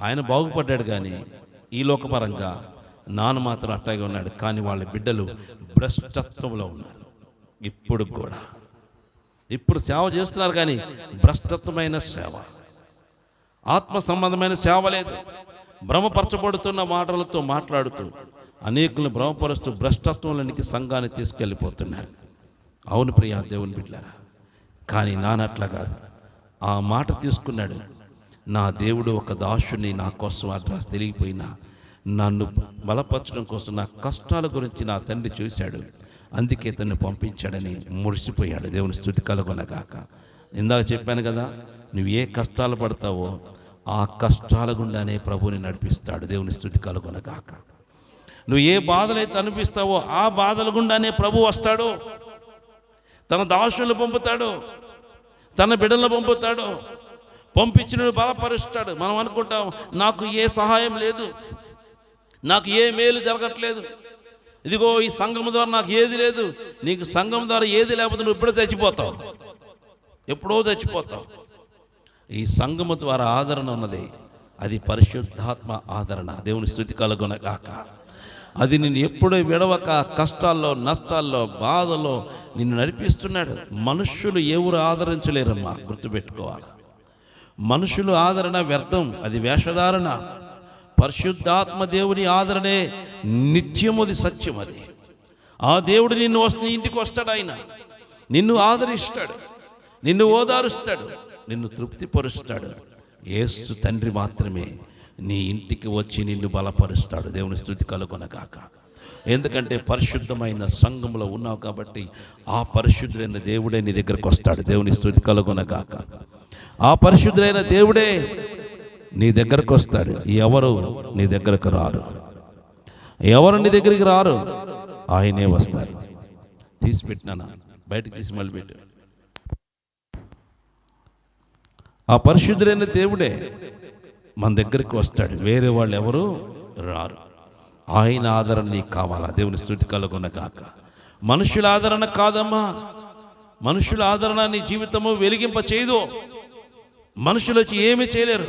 ఆయన బాగుపడ్డాడు. కానీ ఈ లోకపరంగా నాన్న మాత్రం అట్టాగే ఉన్నాడు. కానీ వాళ్ళ బిడ్డలు భ్రష్టత్వంలో ఉన్నారు. ఇప్పుడు సేవ చేస్తున్నారు, కానీ భ్రష్టత్వమైన సేవ, ఆత్మ సంబంధమైన సేవ లేదు. భ్రమపరచబడుతున్న మాటలతో మాట్లాడుతూ అనేకులను భ్రమపరుస్తూ భ్రష్టత్వంలోనికి సంఘాన్ని తీసుకెళ్ళిపోతున్నారు. అవును ప్రియా దేవుని బిడ్డలారా, కానీ నానట్లా కాదు. ఆ మాట తీసుకున్నాడు. నా దేవుడు ఒక దాసుని నా కోసం అడ్రస్ తెలియపోయినా నన్ను బలపరచడం కోసం, నా కష్టాల గురించి నా తండ్రి చూశాడు, అందుకే తను పంపించాడని మురిసిపోయాడు. దేవుని స్తుతి కలుగునగాక. ఇందాక చెప్పాను కదా, నువ్వు ఏ కష్టాలు పడతావో ఆ కష్టాల గుండానే ప్రభువుని నడిపిస్తాడు. దేవుని స్తుతి కలుగునగాక. నువ్వు ఏ బాధలైతే అనిపిస్తావో ఆ బాధల గుండానే ప్రభు వస్తాడు. తన దాసులను పంపుతాడు, తన బిడ్డలను పంపుతాడు, పంపించిన బలపరుస్తాడు. మనం అనుకుంటాం, నాకు ఏ సహాయం లేదు, నాకు ఏ మేలు జరగట్లేదు, ఇదిగో ఈ సంఘం ద్వారా నాకు ఏది లేదు. నీకు సంఘం ద్వారా ఏది లేకపోతే నువ్వు ఎప్పుడో చచ్చిపోతావు. ఈ సంఘము ద్వారా ఆదరణ ఉన్నది, అది పరిశుద్ధాత్మ ఆదరణ. దేవుని స్తుతి కలుగునగాక. అది నిన్ను ఎప్పుడూ విడవక కష్టాల్లో, నష్టాల్లో, బాధల్లో నిన్ను నడిపిస్తున్నాడు. మనుష్యులు ఎవరు ఆదరించలేరమ్మా, గుర్తుపెట్టుకోవాలి. మనుషులు ఆదరణ వ్యర్థం, అది వేషధారణ. పరిశుద్ధాత్మ దేవుని ఆదరణే నిత్యముది, సత్యం. అది ఆ దేవుడు నిన్ను ఇంటికి వస్తాడు. ఆయన నిన్ను ఆదరిస్తాడు, నిన్ను ఓదారుస్తాడు, నిన్ను తృప్తిపరుస్తాడు. యేసు తండ్రి మాత్రమే నీ ఇంటికి వచ్చి నిన్ను బలపరుస్తాడు. దేవుని స్తుతి కలుగునగాక. ఎందుకంటే పరిశుద్ధమైన సంఘంలో ఉన్నావు కాబట్టి ఆ పరిశుద్ధుడైన దేవుడే నీ దగ్గరకు వస్తాడు. దేవుని స్తుతి కలుగునగాక. ఆ పరిశుద్ధుడైన దేవుడే నీ దగ్గరకు వస్తాడు. ఎవరు నీ దగ్గరకు రారు, ఎవరు నీ దగ్గరికి రారు, ఆయనే వస్తారు. తీసిపెట్టినా బయటకు తీసి మళ్ళీ పెట్టు. ఆ పరిశుద్ధుడైన దేవుడే మన దగ్గరికి వస్తాడు. వేరే వాళ్ళు ఎవరు రారు. ఆయన ఆదరణ నీకు కావాలా? దేవుని స్తుతి కలుగునగాక. మనుషుల ఆదరణ కాదమ్మా. మనుషుల ఆదరణ నీ జీవితము వెలిగింప చేయదు. మనుషులు వచ్చి ఏమీ చేయలేరు.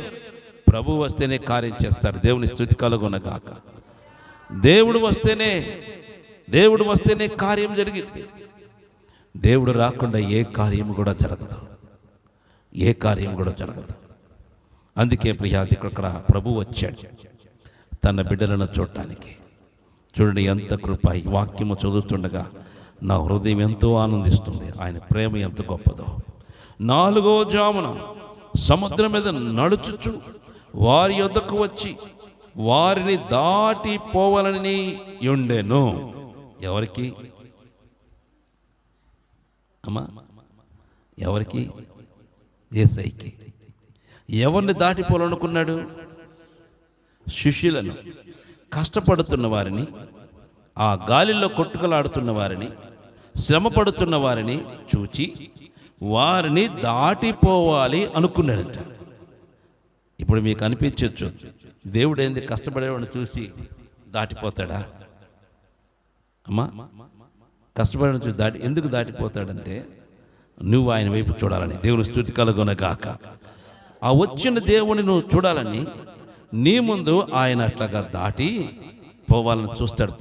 ప్రభు వస్తేనే కార్యం చేస్తారు. దేవుని స్తుతి కలుగునగాక. దేవుడు వస్తేనే కార్యం జరిగింది. దేవుడు రాకుండా ఏ కార్యం కూడా జరగదు, ఏ కార్యం కూడా జరగదు. అందుకే ప్రియాది ఇక్కడ ప్రభు వచ్చాడు తన బిడ్డలను చూడటానికి. చూడండి ఎంత కృప. ఈ వాక్యము చదువుతుండగా నా హృదయం ఎంతో ఆనందిస్తుంది. ఆయన ప్రేమ ఎంత గొప్పదో. 4వ జామున సముద్రం మీద నడుచుచు వారి యొద్దకు వచ్చి వారిని దాటిపోవాలని ఉండెను. ఎవరికి అమ్మా? ఎవరికి? యేసయ్యకి. ఎవరిని దాటిపోవాలనుకున్నాడు? శిష్యులను, కష్టపడుతున్న వారిని, ఆ గాలిలో కొట్టుకలాడుతున్న వారిని, శ్రమ పడుతున్న వారిని చూచి వారిని దాటిపోవాలి అనుకున్నాడంట. ఇప్పుడు మీకు అనిపించవచ్చు, దేవుడు ఏంది కష్టపడేవాడిని చూసి దాటిపోతాడా? అమ్మా, కష్టపడేవాడిని చూసి ఎందుకు దాటిపోతాడంటే నువ్వు ఆయన వైపు చూడాలని. దేవుని స్తుతి కలుగునగాక. ఆ వచ్చిన దేవుని నువ్వు చూడాలని నీ ముందు ఆయన అట్లాగా దాటి పోవాలని చూస్తాడు.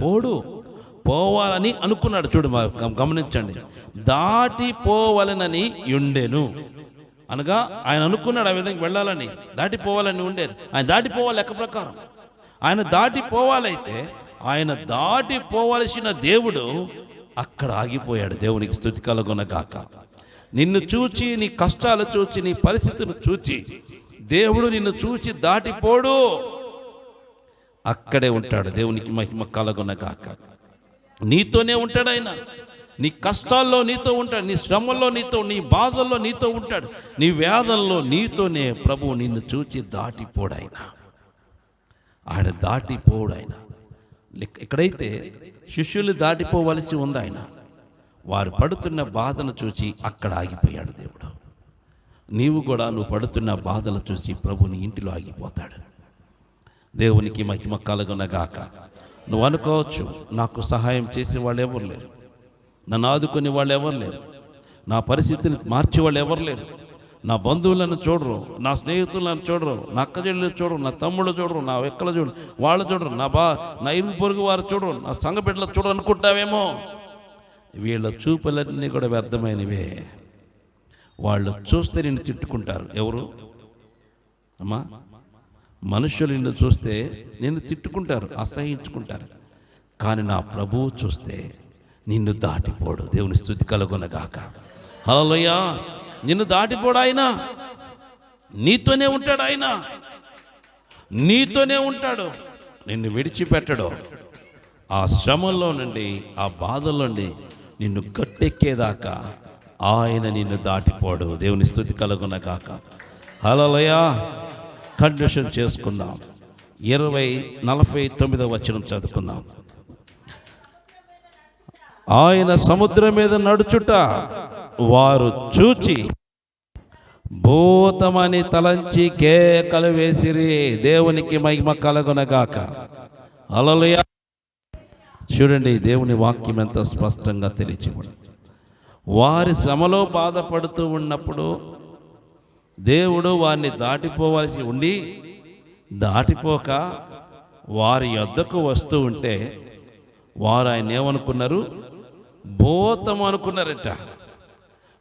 పోవాలని అనుకున్నాడు. చూడు, గమనించండి. దాటిపోవాలనని ఉండెను అనగా ఆయన అనుకున్నాడు ఆ విధంగా వెళ్ళాలని, దాటిపోవాలని ఉండేది. ఆయన దాటిపోవాలి లెక్క ప్రకారం. ఆయన దాటిపోవాలైతే ఆయన దాటిపోవలసిన దేవుడు అక్కడ ఆగిపోయాడు. దేవునికి స్తుతి కలుగునగాక. నిన్ను చూచి, నీ కష్టాలు చూచి, నీ పరిస్థితులను చూచి దేవుడు నిన్ను చూచి దాటిపోడు, అక్కడే ఉంటాడు. దేవునికి మహిమ కలుగునగాక. నీతోనే ఉంటాడు ఆయన. నీ కష్టాల్లో నీతో ఉంటాడు, నీ శ్రమల్లో నీతో, నీ బాధల్లో నీతో ఉంటాడు, నీ వేదనలో నీతోనే. ప్రభువు నిన్ను చూచి దాటిపోడు ఆయన దాటిపోడు ఆయన. ఎక్కడైతే శిష్యులు దాటిపోవలసి ఉంది ఆయన, వారు పడుతున్న బాధను చూసి అక్కడ ఆగిపోయాడు దేవుడు. నీవు కూడా నువ్వు పడుతున్న బాధలు చూసి ప్రభు నీ ఇంటిలో ఆగిపోతాడు. దేవునికి మహిమ కలుగునగాక. నువ్వు అనుకోవచ్చు, నాకు సహాయం చేసే వాళ్ళు ఎవరు లేరు, నన్ను ఆదుకునే వాళ్ళు ఎవరు లేరు, నా పరిస్థితిని మార్చే వాళ్ళు ఎవరు లేరు, నా బంధువులను చూడరు, నా స్నేహితులను చూడరు, నా అక్క చెల్లెలు చూడరు, నా తమ్ముళ్ళు చూడరు, నా ఎక్కలు చూడరు, వాళ్ళు చూడరు, నా ఇరుగు పొరుగు వారు చూడరు, నా సంఘ బిడ్డలు చూడరు అనుకుంటావేమో. వీళ్ళ చూపులన్నీ కూడా వ్యర్థమైనవే. వాళ్ళు చూస్తే నిన్ను తిట్టుకుంటారు. ఎవరు అమ్మా? మనుషులు నిన్ను చూస్తే నిన్ను తిట్టుకుంటారు, అసహించుకుంటారు. కానీ నా ప్రభువు చూస్తే నిన్ను దాటిపోడు. దేవుని స్తుతి కలుగునగాక. హల్లెలూయా. నిన్ను దాటిపోడు ఆయన. నీతోనే ఉంటాడు ఆయన, నీతోనే ఉంటాడు, నిన్ను విడిచిపెట్టడు. ఆ శ్రమల్లో నుండి, ఆ బాధల్లో నుండి నిన్ను గట్టెక్కేదాకా ఆయన నిన్ను దాటిపోడు. దేవుని స్తుతి కలుగునగాక. హల్లెలూయా. కండిషన్ చేసుకుందాం. 49వ వచనం చదువుకుందాం. ఆయన సముద్రం మీద నడుచుట వారు చూచి భూతమని తలంచి కేకలు వేసిరి. దేవునికి మహిమ కలుగునగాక. హల్లెలూయా. చూడండి, దేవుని వాక్యం ఎంత స్పష్టంగా తెలియచేయబడింది. వారి శ్రమలో బాధపడుతూ ఉన్నప్పుడు దేవుడు వారిని దాటిపోవలసి ఉండి దాటిపోక వారి యొద్దకు వస్తూ ఉంటే వారు ఆయన ఏమనుకున్నారు? భూతం అనుకున్నారట.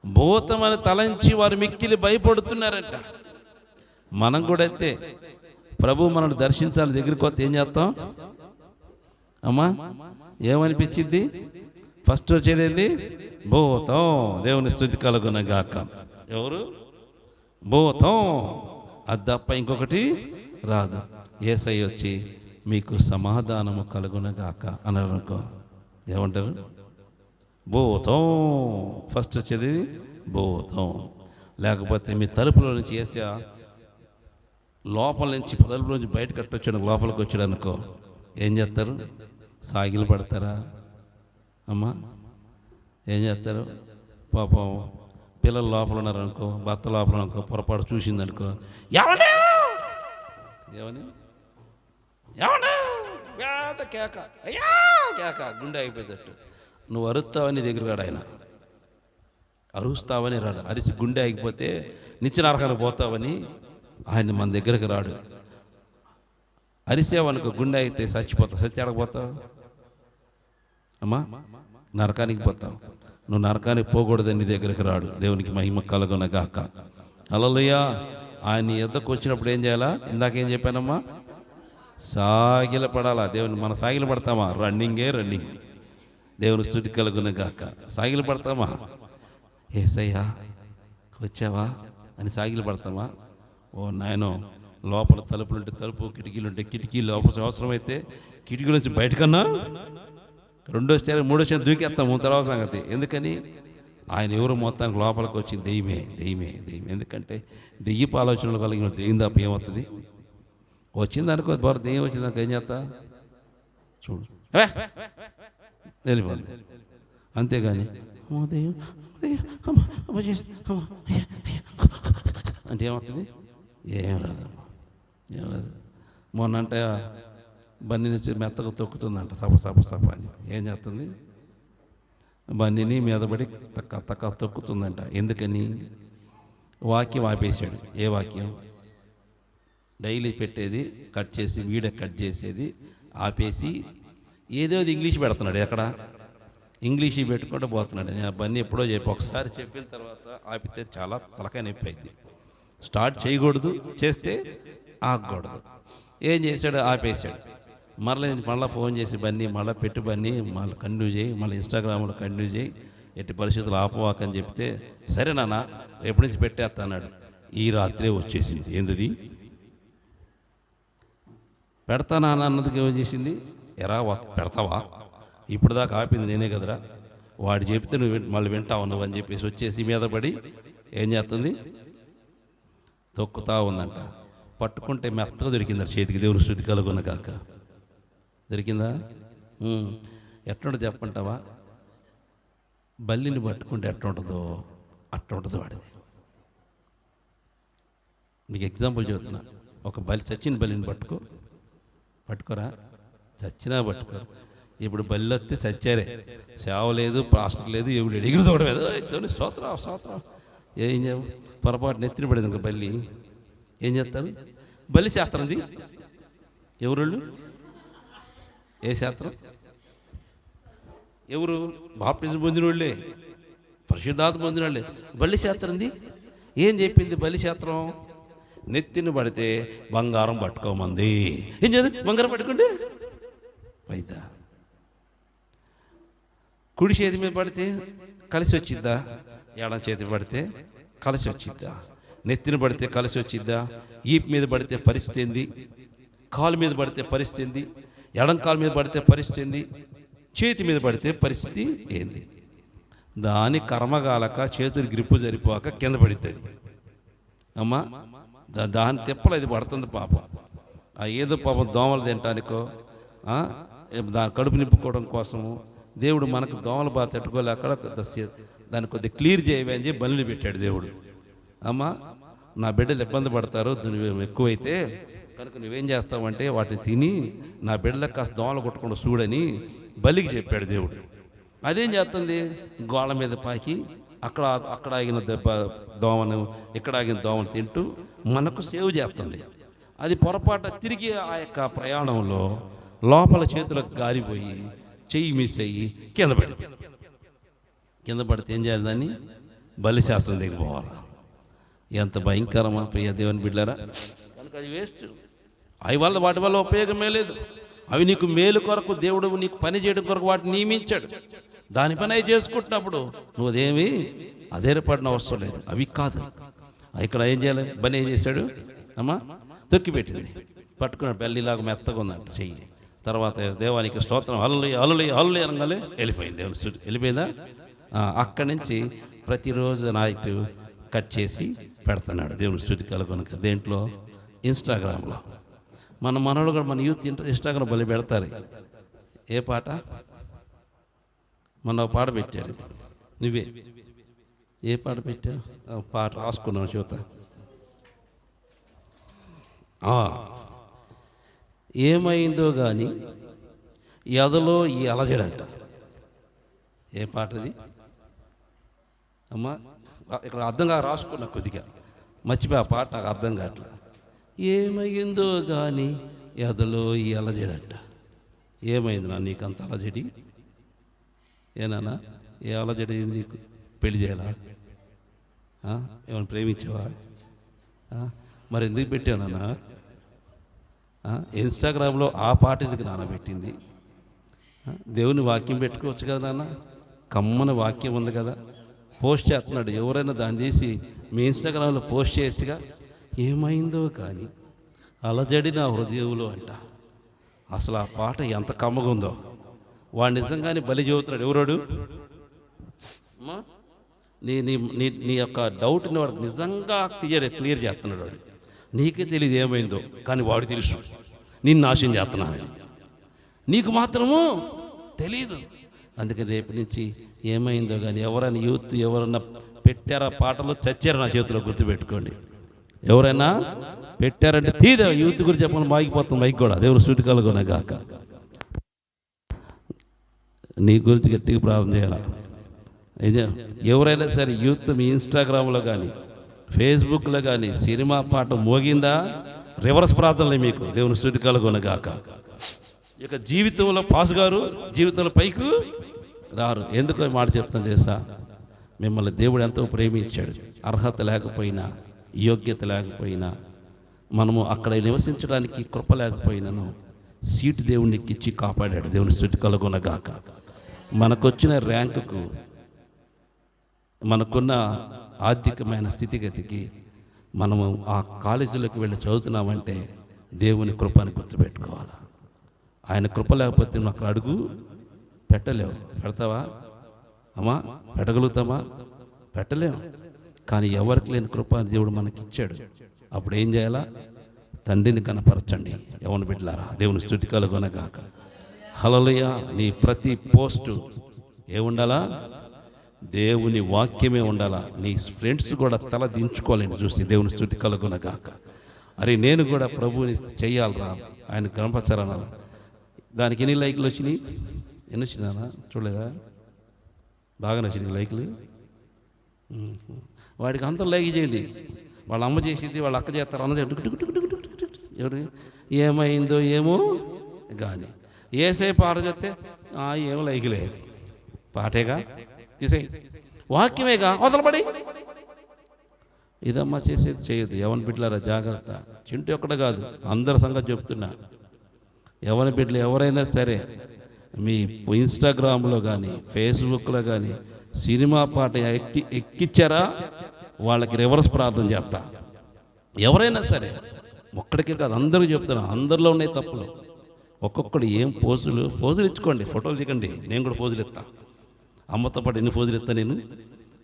భూతం అని తలంచి వారు మిక్కిలి భయపడుతున్నారట. మనం కూడా అయితే ప్రభు మనల్ని దర్శించాలి దగ్గరికి వస్తే ఏం చేస్తాం అమ్మా? ఏమనిపించింది? ఫస్ట్ వచ్చేది ఏంది? భూతం. దేవుని స్తుతి కలుగునగాక. ఎవరు? భూతం. అది తప్ప ఇంకొకటి రాదు. యేసయ్య వచ్చి మీకు సమాధానము కలుగునగాక అన్నారు అనుకో, ఏమంటారు? భూతం. ఫస్ట్ వచ్చేది భూతం. లేకపోతే మీ తలుపులో నుంచి యేసయ్య లోపల నుంచి తలుపులో నుంచి బయటకు కట్టొచ్చాడు, లోపలికి వచ్చాడు అనుకో, ఏం చేస్తారు? సాగిలు పడతారా అమ్మా? ఏం చేస్తారు? పాపం పిల్లలు లోపల ఉన్నారనుకో, భర్త లోపల అనుకో, పొరపాటు చూసిందనుకో, ఏమని కేక, అయ్యా కేక, గుండె అయిపోయేటట్టు. నువ్వు అరుస్తావని దగ్గర రాడు ఆయన, అరుస్తావని రాడు. అరిసి గుండె ఆగిపోతే నిత్య నరకానికి పోతావని ఆయన మన దగ్గరకు రాడు. అరిసేవనుకో గుండె అయితే చచ్చిపోతావు. చచ్చాడకపోతావు అమ్మా? నరకానికి పోతావు. నువ్వు నరకానికి పోకూడదని నీ దగ్గరికి రాడు. దేవునికి మహిమ కలుగునగాక. హల్లెలూయా. ఆయన ఎద్దకు వచ్చినప్పుడు ఏం చేయాలా? ఇందాకేం చెప్పానమ్మా? సాగిల పడాలా. దేవుని మన సాగిల పడతామా? రన్నింగే రన్నింగ్. దేవుని స్తుతి కలుగునగాక. సాగిల పడతామా? యేసయ్యా వచ్చావా అని సాగిలు పడతామా? ఓ నాయనో, లోపల తలుపులుంటే తలుపు, కిటికీలుంటే కిటికీలు, అవసరమైతే కిటికీల నుంచి బయటకన్నా రెండోసారి మూడోసారి దూకేస్తాము. తర్వాత సంగతి ఎందుకని? ఆయన ఎవరు మొత్తానికి లోపలికి వచ్చి దెయ్యమే దెయ్యమే దెయ్యం. ఎందుకంటే దెయ్యపు ఆలోచనలు కలిగిన దెయ్యం తప్ప ఏమవుతుంది? వచ్చింది అనుకో, ద్వారా దెయ్యం వచ్చింది అనుకో, ఏం చేస్తా? చూడు వెళ్ళిపోతుంది. అంతేగాని దెయ్యం అంటే ఏమవుతుంది? ఏం రాదమ్మా, ఏం రాదు. మొన్నంటే బన్నీ నుంచి మెత్తగా తొక్కుతుందంట, సప సప సప అని. ఏం చేస్తుంది? బన్నీని మీద పడి తక్క తక్క తొక్కుతుందంట. ఎందుకని? వాక్యం ఆపేశాడు. ఏ వాక్యం? డైలీ పెట్టేది కట్ చేసి, వీడియో కట్ చేసేది ఆపేసి ఏదో ఇంగ్లీష్ పెడుతున్నాడు. ఎక్కడ ఇంగ్లీష్ పెట్టుకుంటూ పోతున్నాడు. నేను బన్నీ ఎప్పుడో చెప్పి, ఒకసారి చెప్పిన తర్వాత ఆపితే చాలా తలకాయ నొప్పి అయింది. స్టార్ట్ చేయకూడదు, చేస్తే ఆగకూడదు. ఏం చేశాడు? ఆపేశాడు. మళ్ళీ ఫోన్ చేసి, బన్నీ మళ్ళీ పెట్టు, బన్నీ మళ్ళీ కంటిన్యూ చేయి, మళ్ళీ ఇన్స్టాగ్రామ్లో కంటిన్యూ చేయి, ఎట్టి పరిస్థితులు ఆపవాకని చెప్తే, సరే నాన్న రేపు నుంచి పెట్టేస్తా అన్నాడు. ఈ రాత్రే వచ్చేసింది. ఏంది పెడతానా అన్నదికి ఏం చేసింది? ఎరా పెడతావా? ఇప్పుడు దాకా ఆపింది నేనే కదరా, వాడు చెప్తే నువ్వు మళ్ళీ వింటావు నువ్వు అని చెప్పేసి వచ్చేసి మీద పడి ఏం చేస్తుంది? తొక్కుతా ఉందంట. పట్టుకుంటే మెత్తగా దొరికిందంట చేతికి. దేవుని స్తుతి కలుగునగాక. దొరికిందా? ఎట్లుంటుంది చెప్పంటావా? బల్లిని పట్టుకుంటే ఎట్లుంటుందో అట్లుంటుందో వాడిది. మీకు ఎగ్జాంపుల్ చెబుతున్నా. ఒక బలి, చచ్చిన బలిని పట్టుకోరా, చచ్చినా పట్టుకోరు. ఇప్పుడు బల్లి వస్తే చచ్చారే, సేవ లేదు, ప్లాస్టర్ లేదు, ఎవడు ఎగురు తోడలేదు. స్తోత్రం ఏం పొరపాటు నెత్తిన పడింది ఇంకా బల్లి. ఏం చేస్తారు? బలి శాస్త్రంది. ఎవరు? ఏ శాస్త్రం? ఎవరు? బాప్టిజం పొందిన వాళ్ళే, పరిశుద్ధాత్మ పొందిన వాళ్ళే. బలి శాస్త్రంది ఏం చెప్పింది? బలి శాస్త్రం నెత్తిన పడితే బంగారం పట్టుకోమంది. ఏం చేద్దాం? బంగారం పట్టుకుంటే పైదా. కుడి చేతి మీద పడితే కలిసి వచ్చిద్దా? ఎడం చేతి పడితే కలిసి వచ్చిద్దా? నెత్తిన పడితే కలిసి వచ్చిద్దా? ఈపు మీద పడితే పరిస్థితి ఏంది? కాలు మీద పడితే పరిస్థితి ఏంది? ఎడం కాలు మీద పడితే పరిస్థితి ఏంది? చేతి మీద పడితే పరిస్థితి ఏంది? దాని కర్మగాలక చేతులు గ్రిప్పు జరిపోక కింద పడుతుంది అమ్మా. దాని తిప్పలు అది పడుతుంది పాపం. ఏదో పాపం దోమలు తినటానికో, దాని కడుపు నింపుకోవడం కోసము దేవుడు మనకు దోమల బాధ తట్టుకోలేక దాన్ని కొద్దిగా క్లియర్ చేయవే అని చెప్పి బలిని పెట్టాడు దేవుడు. అమ్మా, నా బిడ్డలు ఇబ్బంది పడతారు ఎక్కువైతే కనుక నువ్వేం చేస్తావంటే వాటిని తిని నా బిడ్డలకు కాస్త దోమలు కొట్టకుండా చూడని బలికి చెప్పాడు దేవుడు. అదేం చేస్తుంది? గోళ్ళ మీద పాకి అక్కడ ఆగిన దోమను, ఇక్కడ ఆగిన దోమను తింటూ మనకు సేవ్ చేస్తుంది. అది పొరపాటు తిరిగి ఆ యొక్క ప్రయాణంలో లోపల చేతులకు గారిపోయి చెయ్యి మిస్ అయ్యి కింద పడితే ఏం చేయాలి? దాన్ని బలిశాస్త్రం దిగిపోవాలి. ఎంత భయంకరమా ప్రియ దేవుని బిడ్డలారా! కనుక అది వేస్ట్. వాటి వల్ల ఉపయోగమే లేదు. అవి నీకు మేలు కొరకు దేవుడు నీకు పని చేయడం కొరకు వాటిని నియమించాడు. దాని పని అవి చేసుకుంటున్నప్పుడు నువ్వు అదేమి అధైర్యపడిన అవసరం లేదు. అవి కాదు. ఇక్కడ ఏం చేయాలి? బని ఏం చేశాడు? అమ్మా తొక్కిపెట్టింది, పట్టుకున్నాడు. బెల్లిలాగా మెత్తగా ఉందంట చెయ్యి. తర్వాత దేవానికి స్తోత్రం హల్లు అనగానే వెళ్ళిపోయింది. దేవుని స్తుతి వెళ్ళిపోయిందా? అక్కడి నుంచి ప్రతిరోజు నైట్ కట్ చేసి పెడుతున్నాడు. దేవుని స్తుతి కలుగునక. దేంట్లో? ఇన్స్టాగ్రామ్లో. మన మనోడు కూడా, మన యూత్ ఇన్స్టాగ్రామ్ బలి పెడతారు. ఏ పాట? మొన్న పాట పెట్టాడు. నువ్వే ఏ పాట పెట్టావు? పాట రాసుకున్నావు చూత. ఏమైందో కానీ ఎదలో ఈ అలజడంట. ఏ పాటది అమ్మా? ఇక్కడ అర్థంగా రాసుకున్నా, కొద్దిగా మర్చిపోయి ఆ పాట నాకు అర్థం కావట్లా. ఏమైందో కానీ ఎదలో ఈ అలజడంట. ఏమైంది నా నీకు అంత అలజడి? ఏనా? ఏ అలజడి నీకు? పెళ్లి చేయాలా? ఏమైనా ప్రేమించావా? మరి ఎందుకు పెట్టానన్నా? ఇన్స్టాగ్రామ్లో ఆ పాట ఎందుకు నాన్న పెట్టింది? దేవుని వాక్యం పెట్టుకోవచ్చు కదా నాన్న, కమ్మన వాక్యం ఉంది కదా. పోస్ట్ చేస్తున్నాడు, ఎవరైనా దాన్ని తీసి మీ ఇన్స్టాగ్రామ్లో పోస్ట్ చేయొచ్చుగా. ఏమైందో కానీ అలజడి నా హృదయంలో అంట. అసలు ఆ పాట ఎంత కమ్మగా ఉందో. వాడు నిజంగానే బలి చెబుతున్నాడు. ఎవరాడు? నీ యొక్క డౌట్ని వాడు నిజంగా క్లియర్ చేస్తున్నాడు. వాడు నీకే తెలియదు ఏమైందో, కానీ వాడు తెలుసు నిన్ను నాశనం చేస్తున్నాను. నీకు మాత్రము తెలీదు. అందుకని రేపు నుంచి ఏమైందో కానీ ఎవరైనా యూత్ ఎవరన్నా పెట్టారా పాటలు, చచ్చారు నా చేతిలో, గుర్తుపెట్టుకోండి. ఎవరైనా పెట్టారంటే తీదే యూత్ గురించి చెప్పాలని మాగిపోతుంది మైక్ కూడా. దేవుడు స్తుతి కలుగునే గాక. నీ గురించి గట్టిగా ప్రార్థన చేయాలి. ఇదే ఎవరైనా సరే యూత్ మీ ఇన్స్టాగ్రామ్లో కానీ ఫేస్బుక్లో కానీ సినిమా పాట మోగిందా, రివర్స్ ప్రార్థనలే మీకు. దేవుని స్తుతి కలుగునే గాక. ఇక జీవితంలో పాస్ గారు జీవితంలో పైకి రారు. ఎందుకో మాట చెప్తాను తెలుసా? మిమ్మల్ని దేవుడు ఎంతో ప్రేమించాడు. అర్హత లేకపోయినా, యోగ్యత లేకపోయినా, మనము అక్కడ నివసించడానికి కృప లేకపోయినాను సీటు దేవునికి ఇచ్చి కాపాడాడు. దేవుని స్తుతి కలుగునే గాక. మనకొచ్చిన ర్యాంకుకు, మనకున్న ఆర్థికమైన స్థితిగతికి మనము ఆ కాలేజీలోకి వెళ్ళి చదువుతున్నామంటే దేవుని కృపని గుర్తుపెట్టుకోవాలి. ఆయన కృప లేకపోతే నువ్వు అక్కడ అడుగు పెట్టలేవు. పెడతావా అమ్మా? పెట్టగలుగుతామా? పెట్టలేము. కానీ ఎవరికి లేని కృప దేవుడు మనకి ఇచ్చాడు. అప్పుడు ఏం చేయాలా? తండ్రిని కనపరచండి యవ్వన బిడ్డలారా. దేవుని స్తుతి కలుగునే గాక. హల్లెలూయా. నీ ప్రతి పోస్టు ఏముండాలా? దేవుని వాక్యమే ఉండాలా. నీ ఫ్రెండ్స్ కూడా తల దించుకోవాలని చూసి దేవుని స్తుతి కలుగునే గాక. అరే నేను కూడా ప్రభువుని చెయ్యాలరా, ఆయన కనపరచాలన్నా. దానికి ఎన్ని లైకులు వచ్చినాయి? ఎన్ని వచ్చినా చూడలేదా? బాగా నచ్చినాయి లైకులు. వాడికి అంత లైక్ చేయండి. వాళ్ళ అమ్మ చేసింది, వాళ్ళ అక్క చేస్తారు, అన్న ఎవరు ఏమైందో ఏమో కానీ ఏసేపు పాట చేస్తే ఏమో లైకులే. పాటేగా తీసేయి, వాక్యమేగా వదలబడి. ఇదమ్మా చేసేది చేయదు. యవ్వన బిడ్డలారా జాగ్రత్త. చింటూ ఒక్కడే కాదు, అందరి సంగతి చెప్తున్నా. యవ్వన బిడ్డలు ఎవరైనా సరే మీ ఇన్స్టాగ్రామ్లో కానీ ఫేస్బుక్లో కానీ సినిమా పాట ఎక్కిచ్చారా, వాళ్ళకి రివర్స్ ప్రార్థన చేస్తా. ఎవరైనా సరే, ఒక్కడికి కాదు అందరూ చెప్తున్నా. అందరిలో ఉన్నాయి తప్పులు. ఒక్కొక్కడు ఏం పోజులు ఇచ్చుకోండి, ఫోటోలు దిగండి. నేను కూడా పోజులు ఇస్తా. అమ్మతో పాటు ఎన్ని పోజులు ఇస్తా నేను.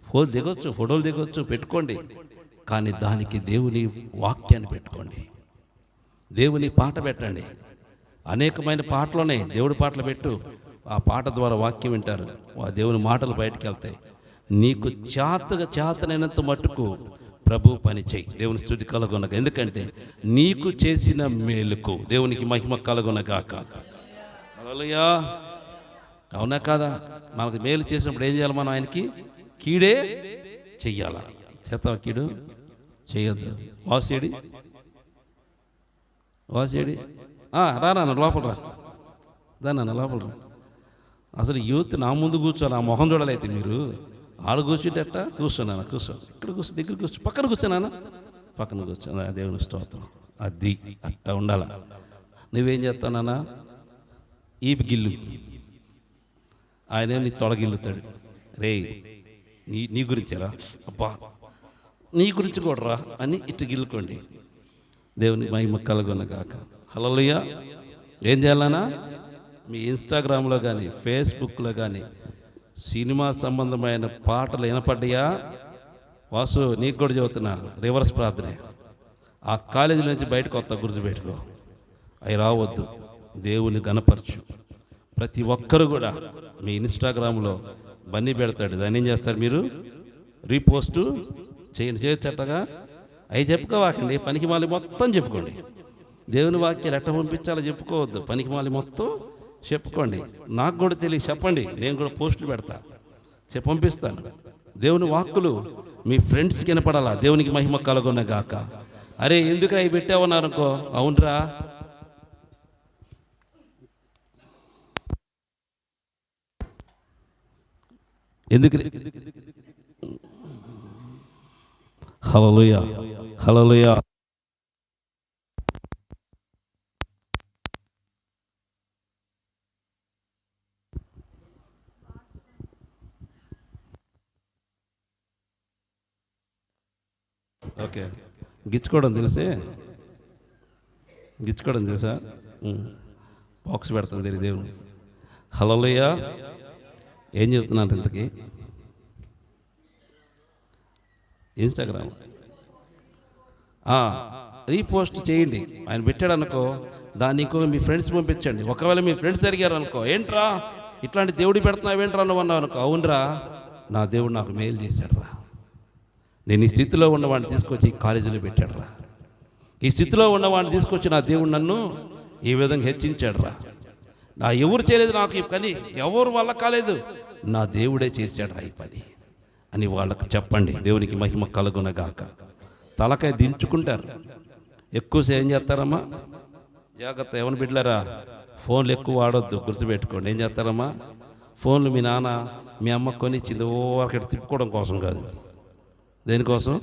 పోజు దిగొచ్చు, ఫోటోలు దిగొచ్చు, పెట్టుకోండి. కానీ దానికి దేవుని వాక్యాన్ని పెట్టుకోండి. దేవుని పాట పెట్టండి. అనేకమైన పాటలోనే దేవుడి పాటలు పెట్టు. ఆ పాట ద్వారా వాక్యం వింటారు. ఆ దేవుని మాటలు బయటకు వెళ్తాయి. నీకు చేతనైనంత మట్టుకు ప్రభు పని చేయి. దేవుని స్తుతి కలుగునగా. ఎందుకంటే నీకు చేసిన మేలుకు దేవునికి మహిమ కలుగునగాక. హల్లెలూయా. అవునా కాదా? మనకు మేలు చేసినప్పుడు ఏం చేయాలి? మనం ఆయనకి కీడే చెయ్యాలా? చేస్తావా? కీడు చేయొద్దు. వాసేడి రానా లోపల రా. దానా లోపల రా. అసలు యూత్ నా ముందు కూర్చోని ఆ మొహం చూడాలైతే మీరు ఆడు కూర్చుంటేట కూర్చున్నాను ఇక్కడ దగ్గర కూర్చో, పక్కన కూర్చున్నానా, పక్కన కూర్చోను. దేవుని స్తోత్రం. అది అట్టా ఉండాల. నువ్వేం చేస్తానా ఈ గిల్లు, ఆయనేం నీ తొడగిల్లుతాడు. రే నీ గురించేరా, అబ్బా నీ గురించి కూడా రా అని ఇటు గిల్లుకోండి. దేవుని మహిమ కలుగునగాక. హల్లెలూయా. ఏం చేయాలన్నా మీ ఇన్స్టాగ్రామ్లో కానీ ఫేస్బుక్లో కానీ సినిమా సంబంధమైన పాటలు వినపడ్డాయా, వాసు నీకు కూడా చెబుతున్నా, రివర్స్ ప్రార్థనే. ఆ కాలేజీ నుంచి బయటకు వస్తా, గుర్తుపెట్టుకో. అవి రావద్దు. దేవుని గణపరచు. ప్రతి ఒక్కరు కూడా మీ ఇన్స్టాగ్రామ్లో బన్నీ పెడతాడు, దాన్ని ఏం చేస్తారు మీరు, రీపోస్టు చేయండి. చేయొచ్చట్టగా అవి చెప్పుకోవాకండి. పనికి మాలి మొత్తం చెప్పుకోండి. దేవుని వాక్యాలు ఎట్ట పంపించాలో చెప్పుకోవద్దు. పనికి మాలి మొత్తం చెప్పుకోండి. నాకు కూడా తెలియ చెప్పండి, నేను కూడా పోస్టులు పెడతా, పంపిస్తాను. దేవుని వాక్కులు మీ ఫ్రెండ్స్కి వినపడాలా. దేవునికి మహిమ కలుగున గాక. అరే ఎందుకు అవి పెట్టావన్నారనుకో, అవునరా ఎందుకు. హల్లెలూయా, హల్లెలూయా. ఓకే, గిచ్చుకోవడం తెలుసా, బాక్స్ పెడతాను తెలియదు దేవుని. హల్లెలూయా. ఏం చెప్తున్నాను ఇంతకీ, ఇన్స్టాగ్రామ్ రీపోస్ట్ చేయండి. ఆయన పెట్టాడు అనుకో, దాన్ని ఇంకో మీ ఫ్రెండ్స్ పంపించండి. ఒకవేళ మీ ఫ్రెండ్స్ అడిగారు అనుకో, ఏంట్రా ఇట్లాంటి దేవుడి పెడుతున్నావు ఏంట్రా నువ్వు అన్నావు అనుకో, అవునరా నా దేవుడు నాకు మేలు చేశాడు రా, నేను ఈ స్థితిలో ఉన్నవాడిని తీసుకొచ్చి ఈ కాలేజీలో పెట్టాడు రా, ఈ స్థితిలో ఉన్నవాడిని తీసుకొచ్చి నా దేవుడు నన్ను ఈ విధంగా హెచ్చించాడు రా, నా ఎవరు చేయలేదు నాకు ఈ పని, ఎవరు వల్ల కాలేదు, నా దేవుడే చేశాడు రా ఈ పని అని వాళ్ళకు చెప్పండి. దేవునికి మహిమ కలుగునగాక. తలకాయ దించుకుంటారు. ఎక్కువసేపు ఏం చేస్తారమ్మా, జాగ్రత్త ఎవరిని బిడ్డలారా, ఫోన్లు ఎక్కువ వాడొద్దు, గుర్తుపెట్టుకోండి. ఏం చేస్తారమ్మా, ఫోన్లు మీ నాన్న మీ అమ్మ కొనిచ్చింది ఊరకటి తిప్పుకోవడం కోసం కాదు. దేనికోసం,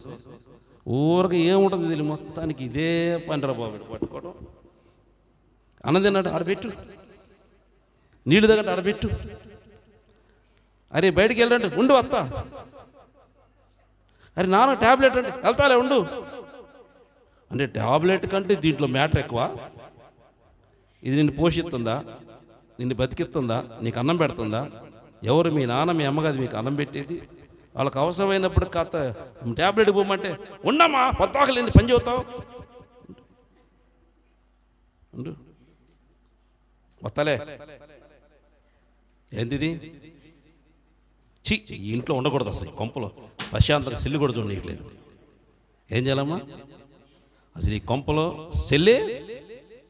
ఊరికి ఏముంటుంది తెలియదు, మొత్తానికి ఇదే పనిరా బాబు, పట్టుకోవడం. అన్నం తిన్నాడు ఆడబెట్టు, నీళ్ళు దగ్గర ఆడబెట్టు, అరే బయటికి వెళ్ళండి ఉండు వస్తా, అరే నాన్న ట్యాబ్లెట్ అంటే వెళ్తాలే ఉండు అంటే, ట్యాబ్లెట్ కంటే దీంట్లో మ్యాటర్ ఎక్కువ. ఇది నిన్ను పోషిస్తుందా, నిన్ను బతికిస్తుందా, నీకు అన్నం పెడుతుందా? ఎవరు, మీ నాన్న మీ అమ్మ కాదు మీకు అన్నం పెట్టేది. వాళ్ళకి అవసరమైనప్పుడు కాస్త ట్యాబ్లెట్ పోమంటే ఉండమ్మా పొత్తాకలేంది పని చెబుతావు ఉండు వస్తలే. ఏంటిది, చి ఇంట్లో ఉండకూడదు అసలు, కొంపలో ప్రశాంతంగా సెల్లు కూడా చూడట్లేదు. ఏం చేయాలమ్మా, అసలు ఈ కొంపలో సెల్లే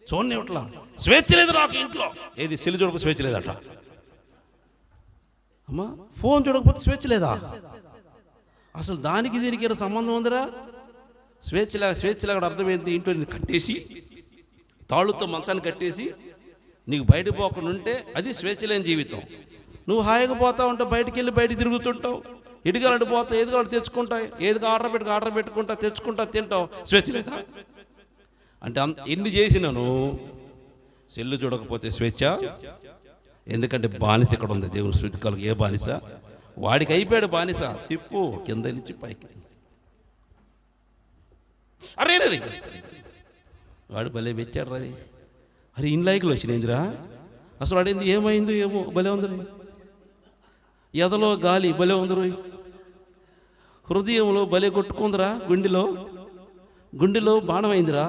చూడనివ్వట్లా, స్వేచ్ఛ లేదు నాకు ఇంట్లో. ఏది సెల్లు చూడక స్వేచ్ఛ లేదట అమ్మా, ఫోన్ చూడకపోతే స్వేచ్ఛ లేదా? అసలు దానికి దీనికి ఏదో సంబంధం ఉందిరా? స్వేచ్ఛలాగా అర్థం ఏంటి, ఇంట్లో నేను కట్టేసి తాళ్ళుతో మంచాన్ని కట్టేసి నీకు బయట పోకుండా ఉంటే అది స్వేచ్ఛ లేని జీవితం. నువ్వు హాయిగా పోతా ఉంటావు, బయటికి వెళ్ళి బయట తిరుగుతుంటావు, ఇటుకాలంటే పోతావు, ఏది కావాలి తెచ్చుకుంటావు, ఏది ఆర్డర్ పెట్టుకుంటా తెచ్చుకుంటా తింటావు, స్వేచ్ఛ లేదా? అంటే ఎన్ని చేసినాను, సెల్లు చూడకపోతే స్వేచ్ఛ. ఎందుకంటే బానిస ఇక్కడ ఉంది. దేవుని స్తుతి కలుగు. ఏ బానిస? వాడికి అయిపోయాడు బానిస. తిప్పు కింద నుంచి పైకి. అరే వాడు భలే పెట్టాడు రా. అరే ఇన్లైకులు వచ్చినాయిందిరా, అసలు వాడేంది ఏమైందో ఏమో, భలే ఉందరు. ఎదలో గాలి భలే ఉందరు, హృదయంలో భలే కొట్టుకుందిరా, గుండెలో బాణం అయిందిరా.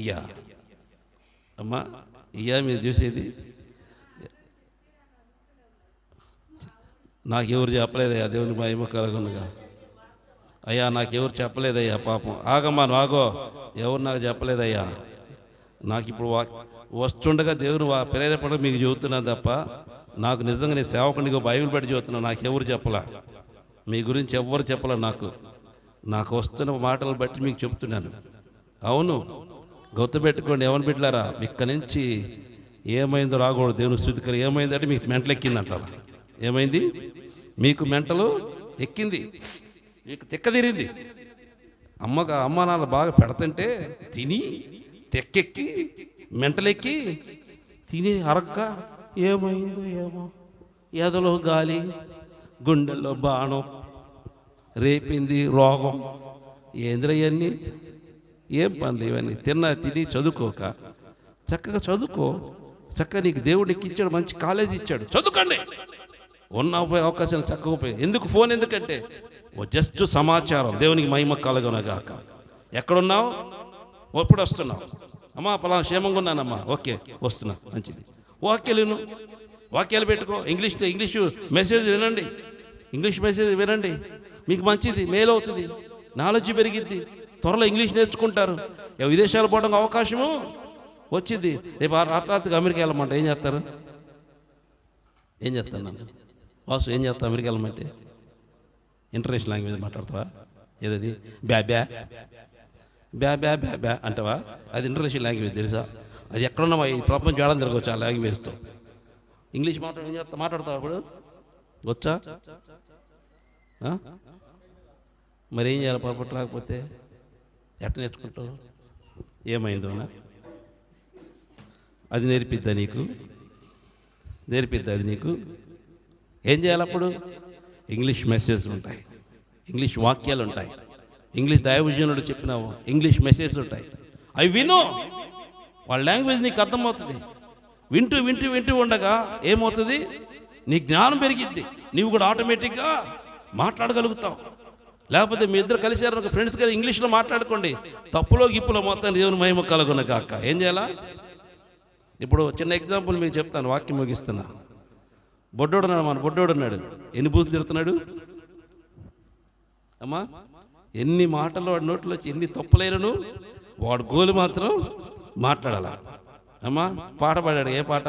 ఇయ్యా అమ్మా, ఇయ్యా మీరు చూసేది. నాకెవరు చెప్పలేదయ్యా, దేవుని మహిమ కలుగునుగా. అయ్యా నాకెవరు చెప్పలేదయ్యా, పాపం. ఆగమ్మా నువ్వు ఆగో, ఎవరు నాకు చెప్పలేదయ్యా. నాకు ఇప్పుడు వస్తుండగా దేవుని ప్రేరేపణ మీకు చెబుతున్నాను తప్ప, నాకు నిజంగా నేను సేవకునిగా బైబిల్ పెట్టి చెబుతున్నాను. నాకెవరు చెప్పలా, మీ గురించి ఎవ్వరు చెప్పలే. నాకు వస్తున్న మాటలను బట్టి మీకు చెప్తున్నాను. అవును, గుర్తుపెట్టుకోండి ఎవరిని బిడ్డలారా, ఇక్కడి నుంచి ఏమైందో రాకూడదు. దేవుని స్తుతికలు ఏమైందంటే మీకు మెంటలు ఎక్కిందంటారు. ఏమైంది? మీకు మెంటలు ఎక్కింది, మీకు తిక్కదిరింది. అమ్మ నాన్న బాగా పెడుతుంటే తిని తెక్కెక్కి మెంటలెక్కి తిని అరక్క ఏమైందో ఏమో, ఎదలో గాలి, గుండెల్లో బాణం, రేపింది రోగం. ఏంద్రయ్యన్నీ ఏం పనులు ఇవన్నీ? తిని చదువుకోక చక్కగా చదువుకో. చక్కగా నీకు దేవుడు నీకు ఇచ్చాడు, మంచి కాలేజీ ఇచ్చాడు, చదువుకోండి. ఉన్న అవకాశాలు చక్కగా ఉపయోగం. ఎందుకు ఫోన్? ఎందుకంటే జస్ట్ సమాచారం. దేవునికి మహిమ కలుగునగాక. ఎక్కడున్నావు? ఎప్పుడు వస్తున్నావు? అమ్మా పలానా క్షేమంగా ఉన్నానమ్మా, ఓకే వస్తున్నా, మంచిది. వాక్యాలు పెట్టుకో. ఇంగ్లీషు మెసేజ్ వినండి, ఇంగ్లీష్ మెసేజ్ వినండి, మీకు మంచిది, మేలు అవుతుంది, నాలెడ్జ్ పెరిగిద్ది, త్వరలో ఇంగ్లీష్ నేర్చుకుంటారు. విదేశాలు పోవడానికి అవకాశము వచ్చింది. రేపు రాత్రికి అమెరికా వెళ్ళమంటే ఏం చేస్తారు? ఏం చేస్తాను నన్ను వాసు? ఏం చేస్తావు అమెరికా వెళ్ళమంటే? ఇంటర్నేషనల్ లాంగ్వేజ్ మాట్లాడతావా? ఏదది? బ్యా బ్యా బ్యా బ్యా బ్యా బ్యా అంటావా? అది ఇంటర్నేషనల్ లాంగ్వేజ్ తెలుసా? అది ఎక్కడున్నావా? ఈ ప్రపంచం ఏడాది తిరగవచ్చు ఆ లాంగ్వేజ్తో. ఇంగ్లీష్ మాట్లాడతావా? అప్పుడు వచ్చా? మరి ఏం చేయాలి? పర్ఫెక్ట్ రాకపోతే ఎట్ట నేర్చుకుంటావు? ఏమైందోనా? అది నేర్పిద్దా నీకు? నేర్పిద్దా అది నీకు? ఏం చేయాలి అప్పుడు? ఇంగ్లీష్ మెసేజ్ ఉంటాయి, ఇంగ్లీష్ వాక్యాలు ఉంటాయి, ఇంగ్లీష్ దైవజనుడు చెప్పిన ఇంగ్లీష్ మెసేజ్ ఉంటాయి. అవి విను, వాళ్ళ లాంగ్వేజ్ నీకు అర్థమవుతుంది. వింటూ వింటూ వింటూ ఉండగా ఏమవుతుంది? నీ జ్ఞానం పెరిగిద్ది, నీవు కూడా ఆటోమేటిక్గా మాట్లాడగలుగుతావు. లేకపోతే మీ ఇద్దరు కలిసారు ఫ్రెండ్స్ కలిసి ఇంగ్లీష్లో మాట్లాడుకోండి, తప్పులో గిప్పులో మొత్తం దేవుని మహిమ కలుగునగాక. ఏం చేయాలా? ఇప్పుడు చిన్న ఎగ్జాంపుల్ మీకు చెప్తాను, వాక్యం ముగిస్తున్నా. బొడ్డోడు ఉన్నాడు, మన బొడ్డోడు ఉన్నాడు, ఎన్ని బూతులు తిడుతున్నాడు అమ్మా? ఎన్ని మాటలు వాడి నోట్లో వచ్చి ఎన్ని తప్పులేరును, వాడు గోలు మాత్రం మాట్లాడాల అమ్మా. పాట పాడాడు. ఏ పాట?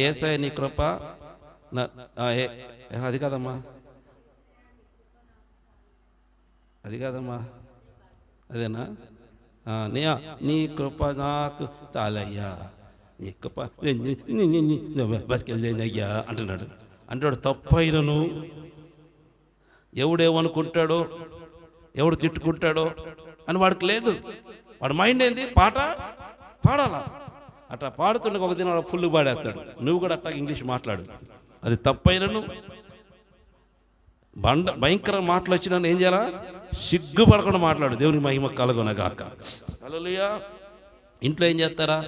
యేసయ్య నీ కృప అది కాదమ్మా, అది కాదమ్మా, అదేనా? నీ కృప నాకు తాలయ్యా, నీ కృప బతికెళ్ళయ్యా అంటున్నాడు. అంటాడు తప్పైనను ఎవడేమనుకుంటాడో, ఎవడు తిట్టుకుంటాడో అని వాడికి లేదు. వాడి మైండ్ ఏంది? పాట పాడాలా. అట్లా పాడుతుండే ఒక దిన ఫుల్ పాడేస్తాడు. నువ్వు కూడా అట్టా ఇంగ్లీష్ మాట్లాడు. అది తప్పైనను భయంకర మాటలు వచ్చినా ఏం చేయాలా? సిగ్గుపడకుండా మాట్లాడు. దేవునికి మహిమ కలుగునగాక. హల్లెలూయా. ఇంట్లో ఏం చేస్తారా?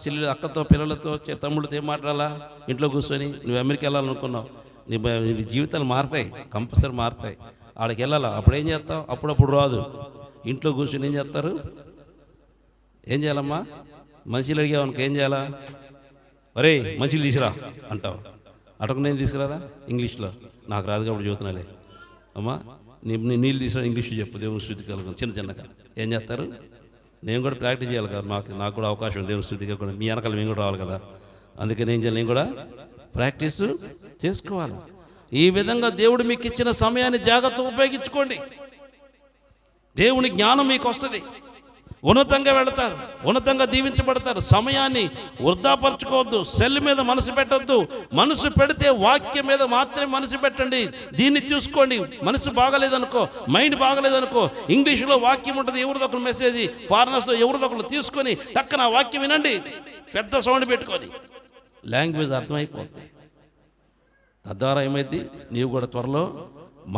చెల్లెలు అక్కతో పిల్లలతో తమ్ముళ్ళతో ఏం మాట్లాడాలా? ఇంట్లో కూర్చొని నువ్వు అమెరికా వెళ్ళాలనుకున్నావు, నీ జీవితాలు మారుతాయి, కంపల్సరీ మారుతాయి. ఆడికి వెళ్ళాలా? అప్పుడు ఏం చేస్తావు? అప్పుడప్పుడు రాదు. ఇంట్లో కూర్చొని ఏం చేస్తారు? ఏం చేయాలమ్మా? మనుషులు అడిగావనుకో ఏం చేయాలా? ఒరే మనుషులు తీసుకురా అంటావు. అటకు నేను తీసుకురారా ఇంగ్లీష్లో, నాకు రాదు కాబట్టి చదువుతున్నాలే అమ్మా. నీళ్ళు తీసుకురా ఇంగ్లీష్ చెప్పు, దేవుని స్తుతి కలుగు. చిన్నగా ఏం చేస్తారు? నేను కూడా ప్రాక్టీస్ చేయాలి కదా, నాకు కూడా అవకాశం దేవుని స్తుతిగా కూడా. మీ వెనకాల మేము కూడా రావాలి కదా, అందుకని ఏం చేయాలి? నేను కూడా ప్రాక్టీస్ చేసుకోవాలి. ఈ విధంగా దేవుడు మీకు ఇచ్చిన సమయాన్ని జాగ్రత్తగా ఉపయోగించుకోండి. దేవుని జ్ఞానం మీకు వస్తుంది, ఉన్నతంగా వెళతారు, ఉన్నతంగా దీవించబడతారు. సమయాన్ని వృధాపరచుకోవద్దు, సెల్ మీద మనసు పెట్టద్దు. మనసు పెడితే వాక్యం మీద మాత్రమే మనసు పెట్టండి. దీన్ని చూసుకోండి. మనసు బాగలేదనుకో, మైండ్ బాగలేదనుకో, ఇంగ్లీష్లో వాక్యం ఉంటుంది, ఎవరిదొకరు మెసేజ్, ఫారినర్స్లో ఎవరిదొకరు తీసుకొని టక్కన వాక్యం వినండి, పెద్ద సౌండ్ పెట్టుకొని లాంగ్వేజ్ అర్థమైపోతుంది. తద్వారా ఏమైంది? నీవు కూడా త్వరలో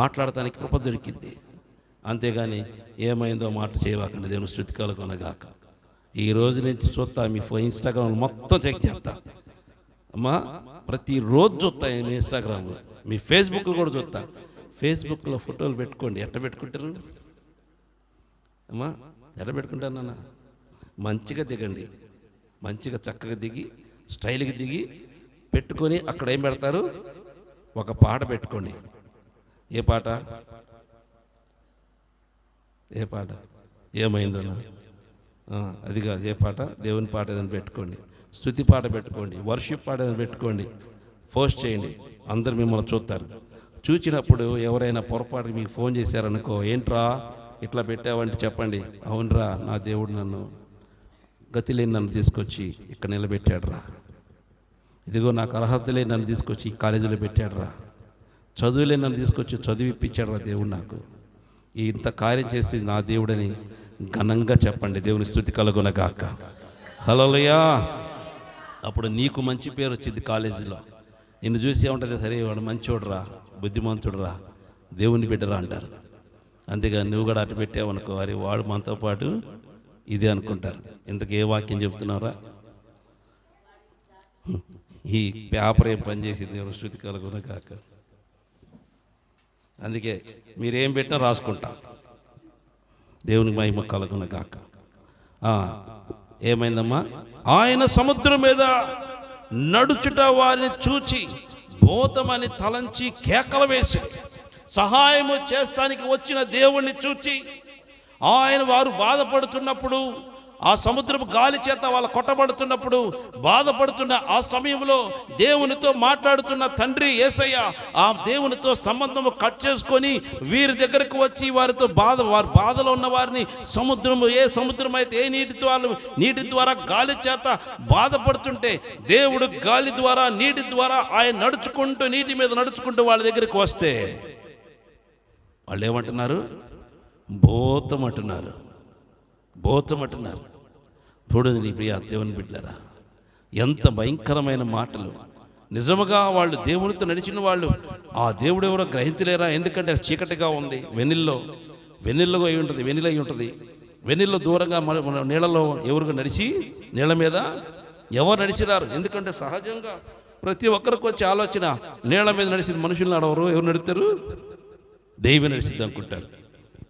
మాట్లాడటానికి కృప దొరికింది. అంతేగాని ఏమైందో మాట చేయవాకండి. దేవుని స్తుతి కలుగునగాక. ఈ రోజు నుంచి చూస్తా, మీ ఇన్స్టాగ్రామ్ మొత్తం చెక్ చేస్తా అమ్మా. ప్రతిరోజు చూస్తా మీ ఇన్స్టాగ్రామ్లో, మీ ఫేస్బుక్లో కూడా చూస్తా. ఫేస్బుక్లో ఫోటోలు పెట్టుకోండి. ఎట్ట పెట్టుకుంటారు అమ్మా? ఎట్ట పెట్టుకుంటారు నాన్న? మంచిగా దిగండి, మంచిగా చక్కగా దిగి స్టైల్గా దిగి పెట్టుకొని అక్కడ ఏం పెడతారు? ఒక పాట పెట్టుకోండి. ఏ పాట? ఏ పాట? ఏమైందో అది కాదు. ఏ పాట? దేవుని పాట ఏదైనా పెట్టుకోండి, స్తుతి పాట పెట్టుకోండి, వర్షిప్ పాట ఏదైనా పెట్టుకోండి, పోస్ట్ చేయండి. అందరు మిమ్మల్ని చూస్తారు. చూసినప్పుడు ఎవరైనా పొరపాటు మీకు ఫోన్ చేశారనుకో, ఏంట్రా ఇట్లా పెట్టావంటే చెప్పండి, అవునరా నా దేవుడు నన్ను గతి లేని నన్ను తీసుకొచ్చి ఇక్కడ నిలబెట్టాడు రా, ఇదిగో నాకు అర్హత లేని నన్ను తీసుకొచ్చి ఈ కాలేజీలో పెట్టాడు రా, చదువులే నన్ను తీసుకొచ్చి చదివిప్పించాడు రా దేవుడు నాకు, ఇంత కార్యం చేసి నా దేవుడని ఘనంగా చెప్పండి. దేవుని స్తుతి కలుగునగాక. హల్లెలూయా. అప్పుడు నీకు మంచి పేరు వచ్చింది కాలేజీలో. నిన్ను చూసి ఏముంటుంది, సరే వాడు మంచివాడురా, బుద్ధిమంతుడురా, దేవుని బిడ్డరా అంటారు. అంతేగాని నువ్వు కూడా అటు పెట్టావనుకో, అరే వాడు మనతో పాటు ఇదే అనుకుంటారు. ఇంతకు ఏ వాక్యం చెప్తున్నారా? ఈ పేపర్ ఏం పనిచేసింది? దేవుని స్తుతి కలుగునగాక. అందుకే మీరేం పెట్టినా రాసుకుంటా. దేవునికి మహిమ కలుగునగాక. ఏమైందమ్మా? ఆయన సముద్రం మీద నడుచుట వారిని చూచి భూతమని తలంచి కేకలు వేసి సహాయము చేస్తానికి వచ్చిన దేవుణ్ణి చూచి వారు బాధపడుతున్నప్పుడు, ఆ సముద్రపు గాలి చేత వాళ్ళు కొట్టబడుతున్నప్పుడు బాధపడుతున్న ఆ సమయంలో దేవునితో మాట్లాడుతున్న తండ్రి యేసయ్య ఆ దేవునితో సంబంధము కట్ చేసుకొని వీరి దగ్గరకు వచ్చి వారితో వారి బాధలో ఉన్న వారిని సముద్రము, ఏ సముద్రం అయితే ఏ నీటి ద్వారా గాలి చేత బాధపడుతుంటే దేవుడు గాలి ద్వారా నీటి ద్వారా ఆయన నడుచుకుంటూ నీటి మీద నడుచుకుంటూ వాళ్ళ దగ్గరికి వస్తే వాళ్ళు ఏమంటున్నారు? భూతం అంటున్నారు. చూడండి నీ ప్రియ దేవుని బిడ్డలారా, ఎంత భయంకరమైన మాటలు. నిజముగా వాళ్ళు దేవునితో నడిచిన వాళ్ళు ఆ దేవుడు ఎవరో గ్రహించలేరా? ఎందుకంటే చీకటిగా ఉంది, వెన్నెల్లో అయి ఉంటుంది, వెన్నెల అయి ఉంటుంది. వెన్నెల్లో దూరంగా నీళ్ళలో ఎవరు నడిచి, నీళ్ళ మీద ఎవరు నడిచిరారు. ఎందుకంటే సహజంగా ప్రతి ఒక్కరికి వచ్చే ఆలోచన, నీళ్ళ మీద నడిచింది మనుషులు నడవరు, ఎవరు నడుస్తారు? దైవం నడిచింది అనుకుంటారు.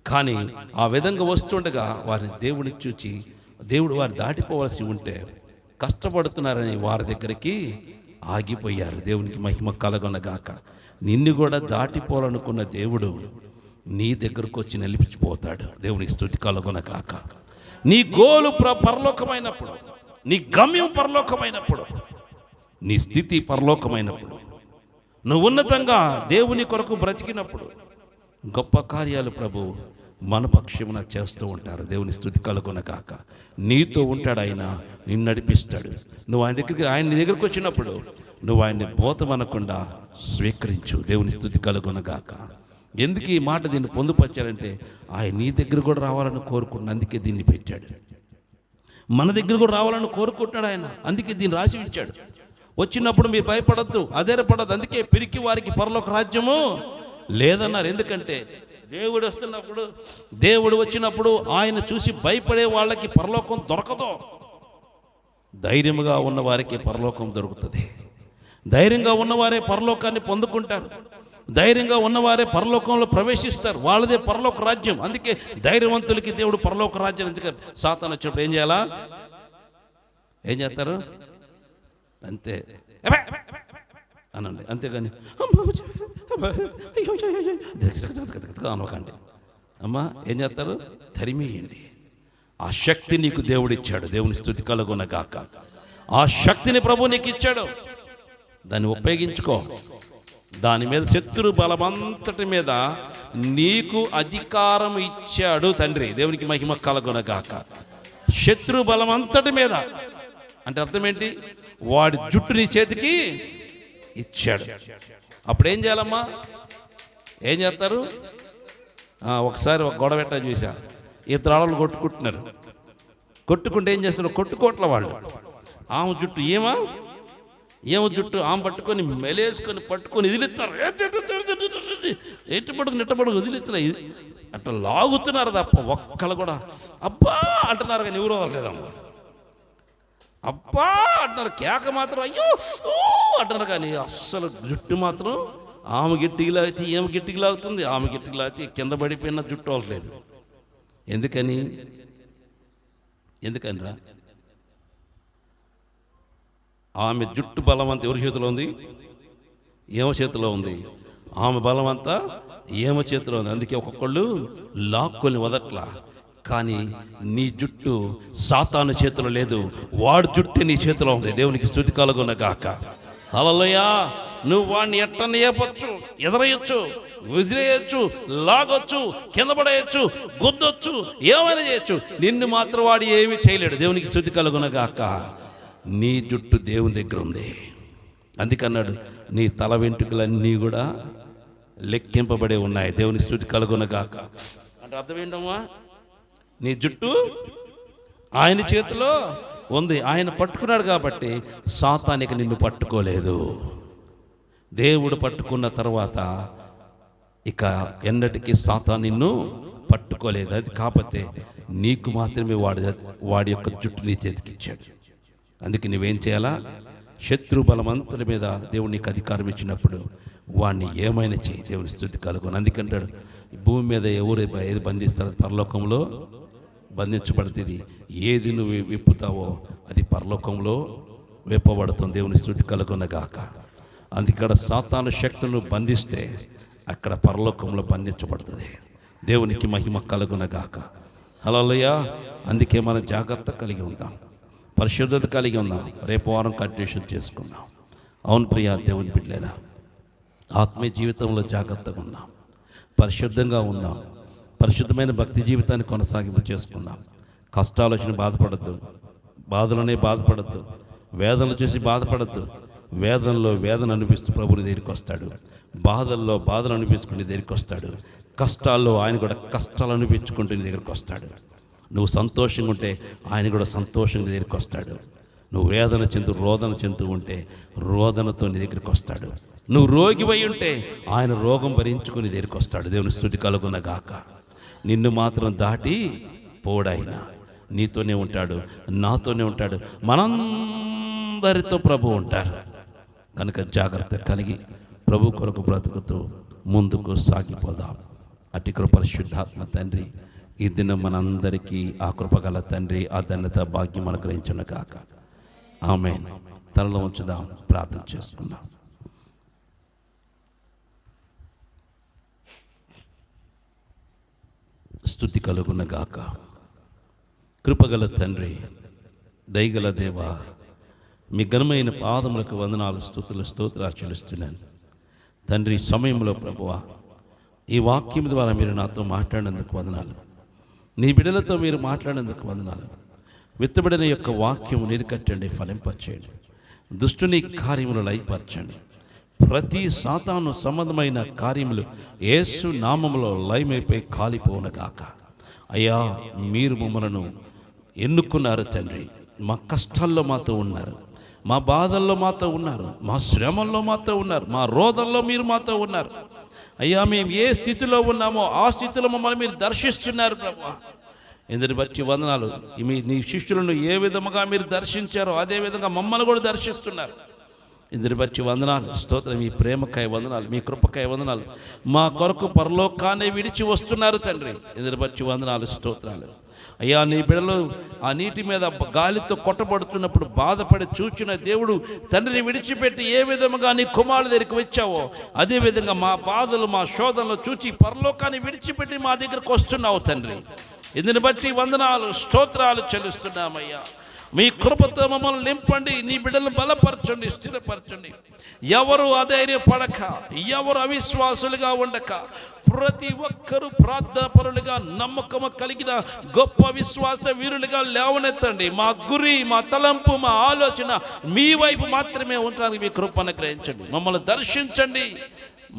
కానీ ఆ విధంగా వస్తుండగా వారిని దేవుడిని చూచి దేవుడు వారు దాటిపోవాల్సి ఉంటే కష్టపడుతున్నారని వారి దగ్గరికి ఆగిపోయారు. దేవునికి మహిమ కలుగునగాక. నిన్ను కూడా దాటిపోవాలనుకున్న దేవుడు నీ దగ్గరకు వచ్చి నిలిచిపోతాడు. దేవునికి స్తుతి కలుగునగాక. నీ గోలు పరలోకమైనప్పుడు, నీ గమ్యం పరలోకమైనప్పుడు, నీ స్థితి పరలోకమైనప్పుడు, నువ్వు ఉన్నతంగా దేవుని కొరకు బ్రతికినప్పుడు గొప్ప కార్యాలు ప్రభు మన పక్షమున చేస్తూ ఉంటారు. దేవుని స్తుతి కలుగునగాక. నీతో ఉంటాడు ఆయన, నిన్ను నడిపిస్తాడు. నువ్వు ఆయన దగ్గరికి వచ్చినప్పుడు నువ్వు ఆయన్ని భూతమనకుండా స్వీకరించు. దేవుని స్తుతి కలుగునగాక. ఎందుకు ఈ మాట దీన్ని పొందుపరిచారంటే ఆయన నీ దగ్గర కూడా రావాలని కోరుకుంటున్నాడు, అందుకే దీన్ని పెట్టాడు. మన దగ్గర కూడా రావాలని కోరుకుంటున్నాడు ఆయన, అందుకే దీన్ని రాసి ఇచ్చాడు. వచ్చినప్పుడు మీరు భయపడద్దు, అధైర్యపడద్దు. అందుకే పిరికి వారికి పరలోక రాజ్యము లేదన్నారు. ఎందుకంటే దేవుడు వస్తున్నప్పుడు, దేవుడు వచ్చినప్పుడు ఆయన చూసి భయపడే వాళ్ళకి పరలోకం దొరకదు. ధైర్యంగా ఉన్న వారికి పరలోకం దొరుకుతుంది. ధైర్యంగా ఉన్నవారే పరలోకాన్ని పొందుకుంటారు. ధైర్యంగా ఉన్నవారే పరలోకంలో ప్రవేశిస్తారు. వాళ్ళదే పరలోక రాజ్యం. అందుకే ధైర్యవంతులకి దేవుడు పరలోక రాజ్యం. ఎందుకంటే సాతాను వచ్చినప్పుడు ఏం చేయాలా? ఏం చేస్తారు? అంతే అనండి, అంతేగాని అనకండి. అమ్మా ఏం చేస్తారు? తరిమేయండి. ఆ శక్తి నీకు దేవుడిచ్చాడు. దేవుని స్తుతి కలుగునగాక. ఆ శక్తిని ప్రభు నీకు ఇచ్చాడు, దాన్ని ఉపయోగించుకో. దాని మీద శత్రు బలమంతటి మీద నీకు అధికారం ఇచ్చాడు తండ్రి. దేవునికి మహిమ కలుగునగాక. శత్రు బలమంతటి మీద అంటే అర్థం ఏంటి? వాడి జుట్టు నీ చేతికి ఇచ్చాడు. అప్పుడు ఏం చేయాలమ్మా? ఏం చేస్తారు? ఒకసారి ఒక గొడవ పెట్టా చూసా, ఇద్దరు ఆడవాళ్ళు కొట్టుకుంటున్నారు. కొట్టుకుంటే ఏం చేస్తున్నారు? కొట్టుకోట్ల వాళ్ళు ఆమె జుట్టు ఏమో జుట్టు ఆమె పట్టుకొని మెలేసుకొని పట్టుకొని వదిలిస్తున్నారు. ఎట్టు పడుకు నిట్ట పడుకు వదిలిస్తున్నారు. అట్లా లాగుతున్నారు తప్ప ఒక్కళ్ళు కూడా అబ్బా అంటున్నారు, కానీ ఎవరో లేదమ్మా. అబ్బా అంటున్నారు, కేక మాత్రం అయ్యో అంటున్నారు, కానీ అస్సలు జుట్టు మాత్రం ఆమె గిట్టికి లాగితే ఏమి గిట్టికి లాగుతుంది, ఆమె గిట్టికి లాగితే కింద పడిపోయిన జుట్టు అవ్వట్లేదు. ఎందుకనిరా? ఆమె జుట్టు బలమంతా ఎవరి చేతిలో ఉంది? ఏమ చేతిలో ఉంది. ఆమె బలమంతా ఏమ చేతిలో ఉంది. అందుకే ఒక్కొక్కళ్ళు లాక్కొని వదట్లా. కానీ నీ జుట్టు సాతాను చేతిలో లేదు, వాడి జుట్టు నీ చేతిలో ఉంది. దేవునికి స్తుతి కలుగునగాక. హల్లెలూయా. నువ్వు వాడిని ఎట్టని ఏపొచ్చు, ఎదరేయచ్చు, విసిరేయచ్చు, లాగొచ్చు, కింద పడేయచ్చు, గుద్దొచ్చు, ఏమైనా చేయొచ్చు. నిన్ను మాత్రం వాడు ఏమీ చేయలేడు. దేవునికి స్తుతి కలుగునగాక. నీ జుట్టు దేవుని దగ్గర ఉంది. అందుకన్నాడు, నీ తల వెంట్రుకలన్నీ కూడా లెక్కింపబడే ఉన్నాయి. దేవునికి స్తుతి కలుగునగాక. అంటే అర్థం ఏంటమ్మా? నీ జుట్టు ఆయన చేతిలో ఉంది. ఆయన పట్టుకున్నాడు కాబట్టి సాతానికి నిన్ను పట్టుకోలేదు. దేవుడు పట్టుకున్న తర్వాత ఇక ఎన్నటికీ సాతాను నిన్ను పట్టుకోలేదు. అది కాకపోతే నీకు మాత్రమే వాడి యొక్క జుట్టు నీ చేతికి ఇచ్చాడు. అందుకే నువ్వేం చేయాలా? శత్రు బలమంతుడి మీద దేవుడు నీకు అధికారం ఇచ్చినప్పుడు వాడిని ఏమైనా చేయి. దేవుని స్తుతి కలుగును. అందుకంటాడు, భూమి మీద ఎవరు ఏది బంధిస్తారో పరలోకంలో బంధించబడుతుంది. ఏది నువ్వు విప్పుతావో అది పరలోకంలో విప్పబడుతుంది. దేవుని స్తుతి కలుగునగాక. అందుకడ సాతాను శక్తులను బంధిస్తే అక్కడ పరలోకంలో బంధించబడుతుంది. దేవునికి మహిమ కలుగునగాక. హల్లెలూయా. అందుకే మనం జాగ్రత్త కలిగి ఉందాం, పరిశుద్ధత కలిగి ఉందాం. రేపు వారం కంటిన్యూషన్ చేసుకుందాం. అవును ప్రియా దేవుని బిడ్డలేనా, ఆత్మీయ జీవితంలో జాగ్రత్తగా ఉందాం, పరిశుద్ధంగా ఉందాం, పరిశుద్ధమైన భక్తి జీవితాన్ని కొనసాగింపు చేసుకుందాం. కష్టాలు వచ్చిన బాధపడద్దు, బాధలోనే బాధపడద్దు, వేదనలు చూసి బాధపడద్దు. వేదనలో వేదన అనిపిస్తూ ప్రభుని దగ్గరికి వస్తాడు, బాధల్లో బాధలు అనిపించుకుని దగ్గరికి వస్తాడు, కష్టాల్లో ఆయన కూడా కష్టాలు అనిపించుకుంటూ నీ దగ్గరికి వస్తాడు. నువ్వు సంతోషంగా ఉంటే ఆయన కూడా సంతోషంగా నీ దగ్గరికి వస్తాడు. నువ్వు వేదన చెందు రోదన చెందుతూ ఉంటే రోదనతో నీ దగ్గరికి వస్తాడు. నువ్వు రోగివై ఉంటే ఆయన రోగం భరించుకుని దగ్గరికి వస్తాడు. దేవుని స్తుతి కలుగునగాక. నిన్ను మాత్రం దాటి పోడాయన నీతోనే ఉంటాడు, నాతోనే ఉంటాడు, మనందరితో ప్రభు ఉంటారు. కనుక జాగ్రత్త కలిగి ప్రభు కొరకు బ్రతుకుతూ ముందుకు సాగిపోదాం. అట్టి కృప పరిశుద్ధాత్మ తండ్రి ఈ దినం మనందరికీ ఆ కృపగల తండ్రి ఆ ధన్యత భాగ్యం అనుగ్రహించును గాక. ఆమేన్. తలలో ఉంచుదాం, ప్రార్థన చేసుకుందాం. స్తుతి కలుగున గాక. కృపగల తండ్రి, దయగల దేవ, మీ ఘనమైన పాదములకు వందనాలు, స్తుతులు, స్తోత్రాలు చెల్లిస్తున్నాను తండ్రి. సమయంలో ప్రభువా, ఈ వాక్యం ద్వారా మీరు నాతో మాట్లాడినందుకు వందనాలు. నీ బిడ్డలతో మీరు మాట్లాడినందుకు వందనాలు. విత్తబడిన యొక్క వాక్యము నీరుకట్టండి, ఫలింపచేయండి. దుష్టుని కార్యములు లయపరచండి. ప్రతి సాతాను సంబంధమైన కార్యములు యేసు నామములో లయమైపోయి కాలిపోవునగాక. అయ్యా, మీరు మమ్మలను ఎన్నుకున్నారు తండ్రి. మా కష్టాల్లో మాతో ఉన్నారు, మా బాధల్లో మాతో ఉన్నారు, మా శ్రమల్లో మాతో ఉన్నారు, మా రోదంలో మీరు మాతో ఉన్నారు. అయ్యా, మేము ఏ స్థితిలో ఉన్నామో ఆ స్థితిలో మమ్మల్ని మీరు దర్శిస్తున్నారు ప్రభువా. ఇందుని బట్టి వందనాలు. నీ శిష్యులను ఏ విధముగా మీరు దర్శించారో అదే విధంగా మమ్మల్ని కూడా దర్శిస్తున్నారు. ఇందుని బట్టి వందనాలు, స్తోత్రం. మీ ప్రేమకాయ వందనాలు, మీ కృపకాయ వందనాలు. మా కొరకు పరలోకాన్ని విడిచి వస్తున్నారు తండ్రి. ఇందుని బట్టి వందనాలు, స్తోత్రాలు. అయ్యా, నీ బిడ్డలు ఆ నీటి మీద గాలితో కొట్టబడుతున్నప్పుడు బాధపడి చూచిన దేవుడు తండ్రిని విడిచిపెట్టి ఏ విధముగా నీ కుమారుడి దగ్గరికి వచ్చావో అదేవిధంగా మా బాధలు, మా శోధనలు చూచి పరలోకాన్ని విడిచిపెట్టి మా దగ్గరకు వస్తున్నావు తండ్రి. ఇందుని బట్టి వందనాలు, స్తోత్రాలు చెల్లిస్తున్నామయ్యా. మీ కృపతో మమ్మల్ని నింపండి, నీ బిడ్డలను బలపరచండి, స్థిరపరచండి. ఎవరు అధైర్యపడక, ఎవరు అవిశ్వాసులుగా ఉండక, ప్రతి ఒక్కరూ ప్రార్థన పరులుగా, నమ్మకము కలిగిన గొప్ప విశ్వాస వీరులుగా లేవనెత్తండి. మా గురి, మా తలంపు, మా ఆలోచన మీ వైపు మాత్రమే ఉండడానికి మీ కృప అనుగ్రహించండి. మమ్మల్ని దర్శించండి,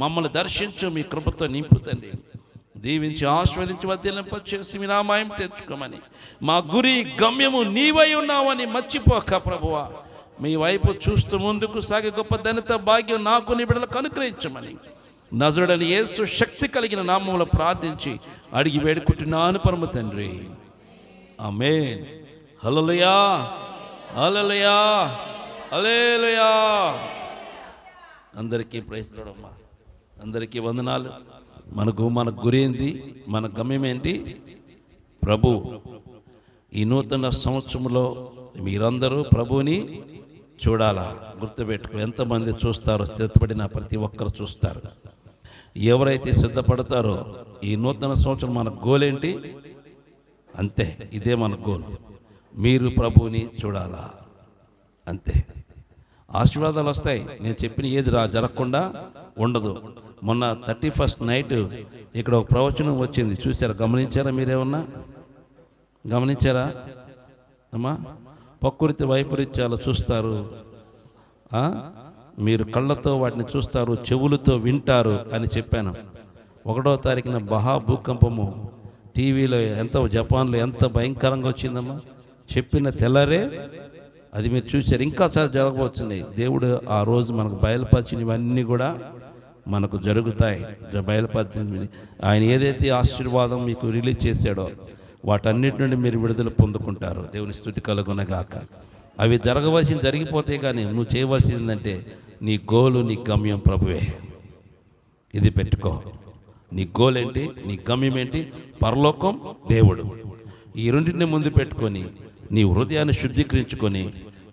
మమ్మల్ని దర్శించు, మీ కృపతో నింపుతండి. దీవించి ఆస్వాదించి వర్ధిల్లింపచేసి మీ నామయం తెచ్చుకోమని, మా గురి గమ్యము నీవై ఉన్నావని మర్చిపోక ప్రభువా, మీ వైపు చూస్తూ ముందుకు సాగే గొప్ప ధన్యత భాగ్యం నాకు నీ బిడ్డలకు అనుగ్రహించమని నజరుడైన యేసు శక్తి కలిగిన నామములో ప్రార్థించి అడిగి వేడుకుంటున్నాను పరమ తండ్రి. ఆమేన్. హల్లెలూయా, హల్లెలూయా, హల్లెలూయా. అందరికీ ప్రైజ్ లార్డ్ అమ్మా. అందరికీ వందనాలు. మన గురి ఏంటి? మన గమ్యం ఏంటి? ప్రభు. ఈ నూతన సంవత్సరంలో మీరందరూ ప్రభువుని చూడాలా. గుర్తుపెట్టుకో, ఎంతమంది చూస్తారో, స్థిరపడిన ప్రతి ఒక్కరు చూస్తారు. ఎవరైతే సిద్ధపడతారో ఈ నూతన సంవత్సరం మన గోల్ ఏంటి? అంతే, ఇదే మన గోల్. మీరు ప్రభువుని చూడాలా, అంతే. ఆశీర్వాదాలు వస్తాయి. నేను చెప్పిన ఏది జరగకుండా ఉండదు. మొన్న 31st నైట్ ఇక్కడ ఒక ప్రవచనం వచ్చింది, చూసారా? గమనించారా? మీరేమన్నా గమనించారా అమ్మా? ప్రకృతి వైపరీత్యాలు చూస్తారు, మీరు కళ్ళతో వాటిని చూస్తారు, చెవులతో వింటారు అని చెప్పాను. 1వ తారీఖున మహా భూకంపము టీవీలో జపాన్లో ఎంత భయంకరంగా వచ్చిందమ్మా. చెప్పిన తెల్లరే అది మీరు చూశారు. ఇంకా చాలా జరగబోతున్నాయి. దేవుడు ఆ రోజు మనకు బయలుపరిచినవన్నీ కూడా మనకు జరుగుతాయి. బయలుపరిచినవి ఆయన ఏదైతే ఆశీర్వాదం మీకు రిలీజ్ చేశాడో వాటన్నిటి నుండి మీరు విడుదల పొందుకుంటారు. దేవుని స్తుతి కలుగునగాక. అవి జరిగిపోతే కానీ నువ్వు చేయవలసింది ఏంటంటే నీ గోలు, నీ గమ్యం ప్రభువే. ఇది పెట్టుకో. నీ గోల్ ఏంటి? నీ గమ్యం ఏంటి? పరలోకం, దేవుడు. ఈ రెండింటిని ముందు పెట్టుకొని నీ హృదయాన్ని శుద్ధీకరించుకొని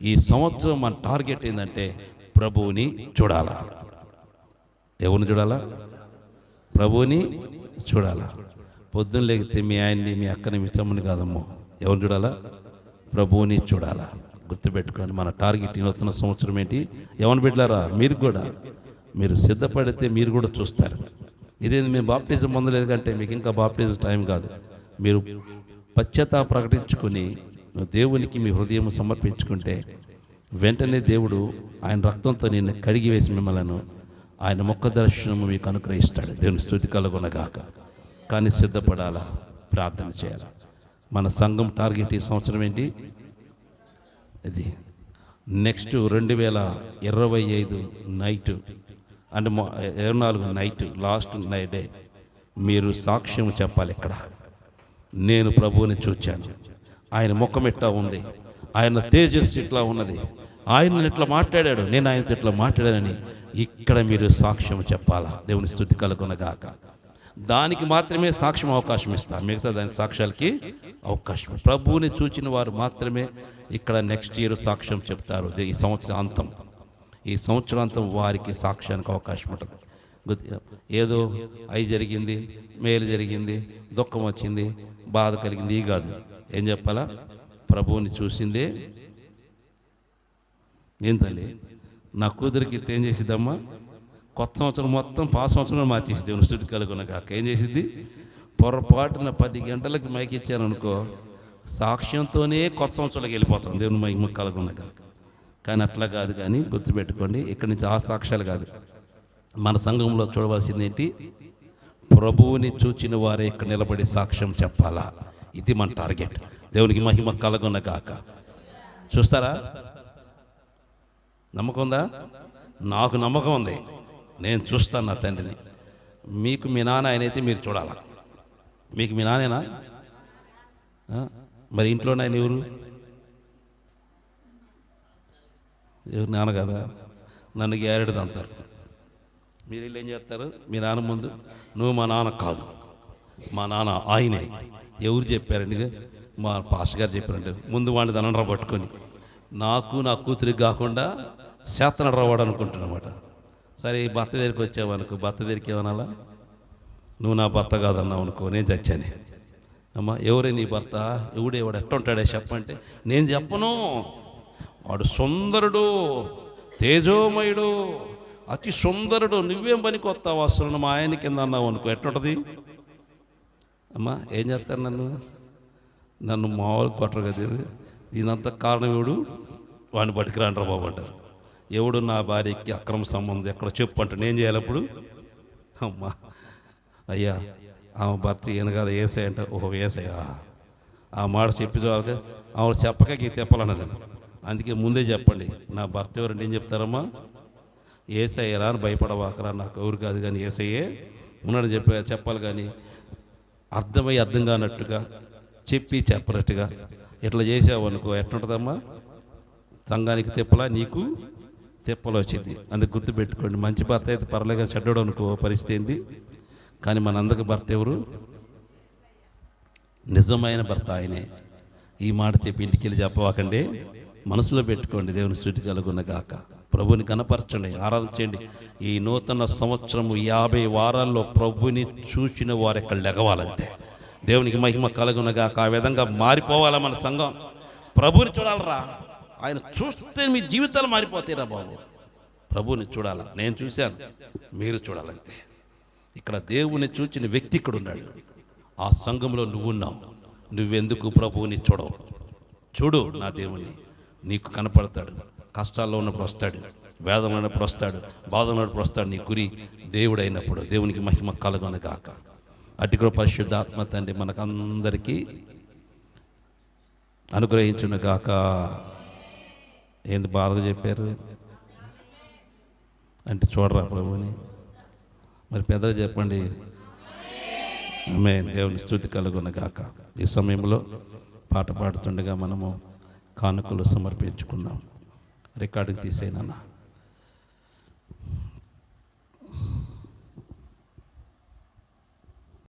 ఈ సంవత్సరం మన టార్గెట్ ఏంటంటే ప్రభువుని చూడాలా. ఎవరిని చూడాలా? ప్రభువుని చూడాలా. పొద్దున్న లేగితే మీ ఆయన్ని, మీ అక్కని, మీ తమ్ముని కాదమ్మో, ఎవరిని చూడాలా? ప్రభువుని చూడాలా. గుర్తుపెట్టుకొని మన టార్గెట్ ఈ నూతన సంవత్సరం ఏంటి? ఎవరిని పెట్టారా? మీరు సిద్ధపడితే మీరు కూడా చూస్తారు. ఇదేంది మేము బాప్టిజం పొందలేదు కంటే మీకు ఇంకా బాప్టిజం టైం కాదు. మీరు పశ్చాత్తాప ప్రకటించుకొని దేవునికి మీ హృదయం సమర్పించుకుంటే వెంటనే దేవుడు ఆయన రక్తంతో నిన్ను కడిగి వేసి మిమ్మల్ని ఆయన ముఖ దర్శనము మీకు అనుగ్రహిస్తాడు. దేవుని స్తుతి కలుగునగాక. కానీ సిద్ధపడాలా, ప్రార్థన చేయాలి. మన సంఘం టార్గెట్ ఈ సంవత్సరం ఏంటి? ఇది నెక్స్ట్ 2025 నైట్ అంటే 24 నైట్, లాస్ట్ డే మీరు సాక్ష్యం చెప్పాలి. ఇక్కడ నేను ప్రభువుని చూచాను, ఆయన ముఖం ఇట్లా ఉంది, ఆయన తేజస్సు ఇట్లా ఉన్నది, ఆయన ఇట్లా మాట్లాడాడు, నేను ఆయనతో ఇట్లా మాట్లాడానని ఇక్కడ మీరు సాక్ష్యం చెప్పాలా. దేవుని స్తుతి కలుగునగాక. దానికి మాత్రమే సాక్ష్యం అవకాశం ఇస్తాను, మిగతా దానికి సాక్ష్యాలకి అవకాశం. ప్రభువుని చూచిన వారు మాత్రమే ఇక్కడ నెక్స్ట్ ఇయర్ సాక్ష్యం చెప్తారు. ఈ సంవత్సరాంతం వారికి సాక్ష్యానికి అవకాశం ఉంటుంది. ఏదో అయి జరిగింది, మేలు జరిగింది, దుఃఖం వచ్చింది, బాధ కలిగింది, ఈ కాదు. ఏం చెప్పాలా? ప్రభువుని చూసిందే. ఏం తల్లి, నా కూతురికి ఏం చేసిద్దమ్మా? కొత్త సంవత్సరం మొత్తం పాత సంవత్సరం మార్చేసి దేవుని స్తుతి కలుగునగాక. ఏం చేసిద్ది? పొరపాటున 10 గంటలకు మైకి ఇచ్చాను అనుకో, సాక్ష్యంతోనే కొత్త సంవత్సరాలకు వెళ్ళిపోతాం. దేవుని మైకి కలుగునగాక. కానీ అట్లా కాదు. కానీ గుర్తుపెట్టుకోండి, ఇక్కడి నుంచి ఆ సాక్ష్యాలు కాదు. మన సంఘంలో చూడవలసింది ఏంటి? ప్రభువుని చూచిన వారే ఇక్కడ నిలబడి సాక్ష్యం చెప్పాలా. ఇది మన టార్గెట్. దేవునికి మహిమ కలుగునగాక. చూస్తారా? నమ్మకం ఉందా? నాకు నమ్మకం ఉంది. నేను చూస్తాను నా తండ్రిని. మీకు మీ నాన్న ఆయనైతే మీరు చూడాలా. మీకు మీ నానేనా? మరి ఇంట్లోనే ఆయన ఎవరు నాన్న కదా. నన్ను గ్యారెడ్ది అంటారు. మీరు వీళ్ళు ఏం చేస్తారు? మీ నాన్న ముందు నువ్వు మా నాన్న కాదు, మా నాన్న ఆయనే. ఎవరు చెప్పారండి? మా పాస్టర్ గారు చెప్పారండి. ముందు వాడిని దనండ్రా పట్టుకొని నాకు నా కూతురికి కాకుండా శాతనడ్రా వాడు అనుకుంటున్నమాట. సరే ఈ భర్త దగ్గరికి వచ్చావనుకో, భర్త దగ్గరికి ఏమనాలా? నువ్వు నా భర్త కాదన్నావు అనుకో, నేను చచ్చాను. అమ్మా ఎవరే నీ భర్త? ఎవడు ఎట్ట ఉంటాడే చెప్పంటే నేను చెప్పను. వాడు సుందరుడు, తేజోమయుడు, అతి సుందరుడు. నువ్వేం పనికి వస్తావు అసలు మా ఆయన కింద అన్నావు అనుకో, ఎట్లుంటుంది? అమ్మా ఏం చేస్తారు? నన్ను మామూలు కొట్టరు కదా. దీనంతా కారణం ఎవడు? వాడిని బతికి రాండ్రా బాబు అంటారు. ఎవడు నా భార్యకి అక్రమ సంబంధం ఎక్కడ చెప్పు అంటే నేను చేయాలి అప్పుడు? అమ్మా అయ్యా ఆమె భర్త ఈయన కదా ఏసై అంటే, ఓహో ఏసయ్యా ఆ మాట చెప్పి చూడాలి. ఆవిడ చెప్పక గీ తెప్పాలన్నారు. అందుకే ముందే చెప్పండి, నా భర్త ఎవరంటే ఏం చెప్తారమ్మా? ఏసయ్యరా అని భయపడవాకరా, నాకు ఎవరు కాదు కానీ ఏసయ్యే ఉన్నాడని చెప్పాలి. కానీ అర్థం కానట్టుగా చెప్పి చెప్పనట్టుగా ఇట్లా చేసావు అనుకో, ఎట్లుంటుందమ్మా? సంఘానికి తెప్పలా, నీకు తెప్పలు వచ్చింది. అందుకు గుర్తుపెట్టుకోండి. మంచి భర్త అయితే పర్లేక చెడ్డోడు అనుకో పరిస్థితి ఏంటి? కానీ మనందరికి భర్త ఎవరు? నిజమైన భర్త ఆయనే. ఈ మాట చెప్పి ఇంటికి వెళ్ళి చెప్పవాకండి, మనసులో పెట్టుకోండి. దేవుని స్తుతి కలుగునగాక. ప్రభుని కనపరచండి, ఆరాధన చేయండి. ఈ నూతన సంవత్సరము 50 వారాల్లో ప్రభుని చూసిన వారు ఇక్కడ లెగవాలంతే. దేవునికి మహిమ కలుగునగాక. ఆ విధంగా మారిపోవాలా మన సంఘం. ప్రభుని చూడాలరా. ఆయన చూస్తే మీ జీవితాలు మారిపోతాయిరా బాబు. ప్రభువుని చూడాలా, నేను చూశాను, మీరు చూడాలంతే. ఇక్కడ దేవుని చూచిన వ్యక్తి ఇక్కడ ఉన్నాడు. ఆ సంఘంలో నువ్వున్నావు. నువ్వెందుకు ప్రభువుని చూడవు? చూడు నా దేవుణ్ణి, నీకు కనపడతాడు. కష్టాల్లో ఉన్నప్పుడు వస్తాడు, వేదన ఉన్నప్పుడు వస్తాడు, బాధ ఉన్నప్పుడు వస్తాడు. నీ గురి దేవుడు అయినప్పుడు దేవునికి మహిమ కలుగునుగాక. అట్టి కూడా పరిశుద్ధాత్మ తండ్రి మనకందరికీ అనుగ్రహించునుగాక. ఏంది బాధగా చెప్పారు అంటే చూడరా ప్రభుని, మరి పెద్దగా చెప్పండి. ఆమేన్. దేవుని స్తుతి కలుగునుగాక. ఈ సమయంలో పాట పాడుతుండగా మనము కానుకలు సమర్పించుకుందాం. రికార్డుకి తీసేనన్నా.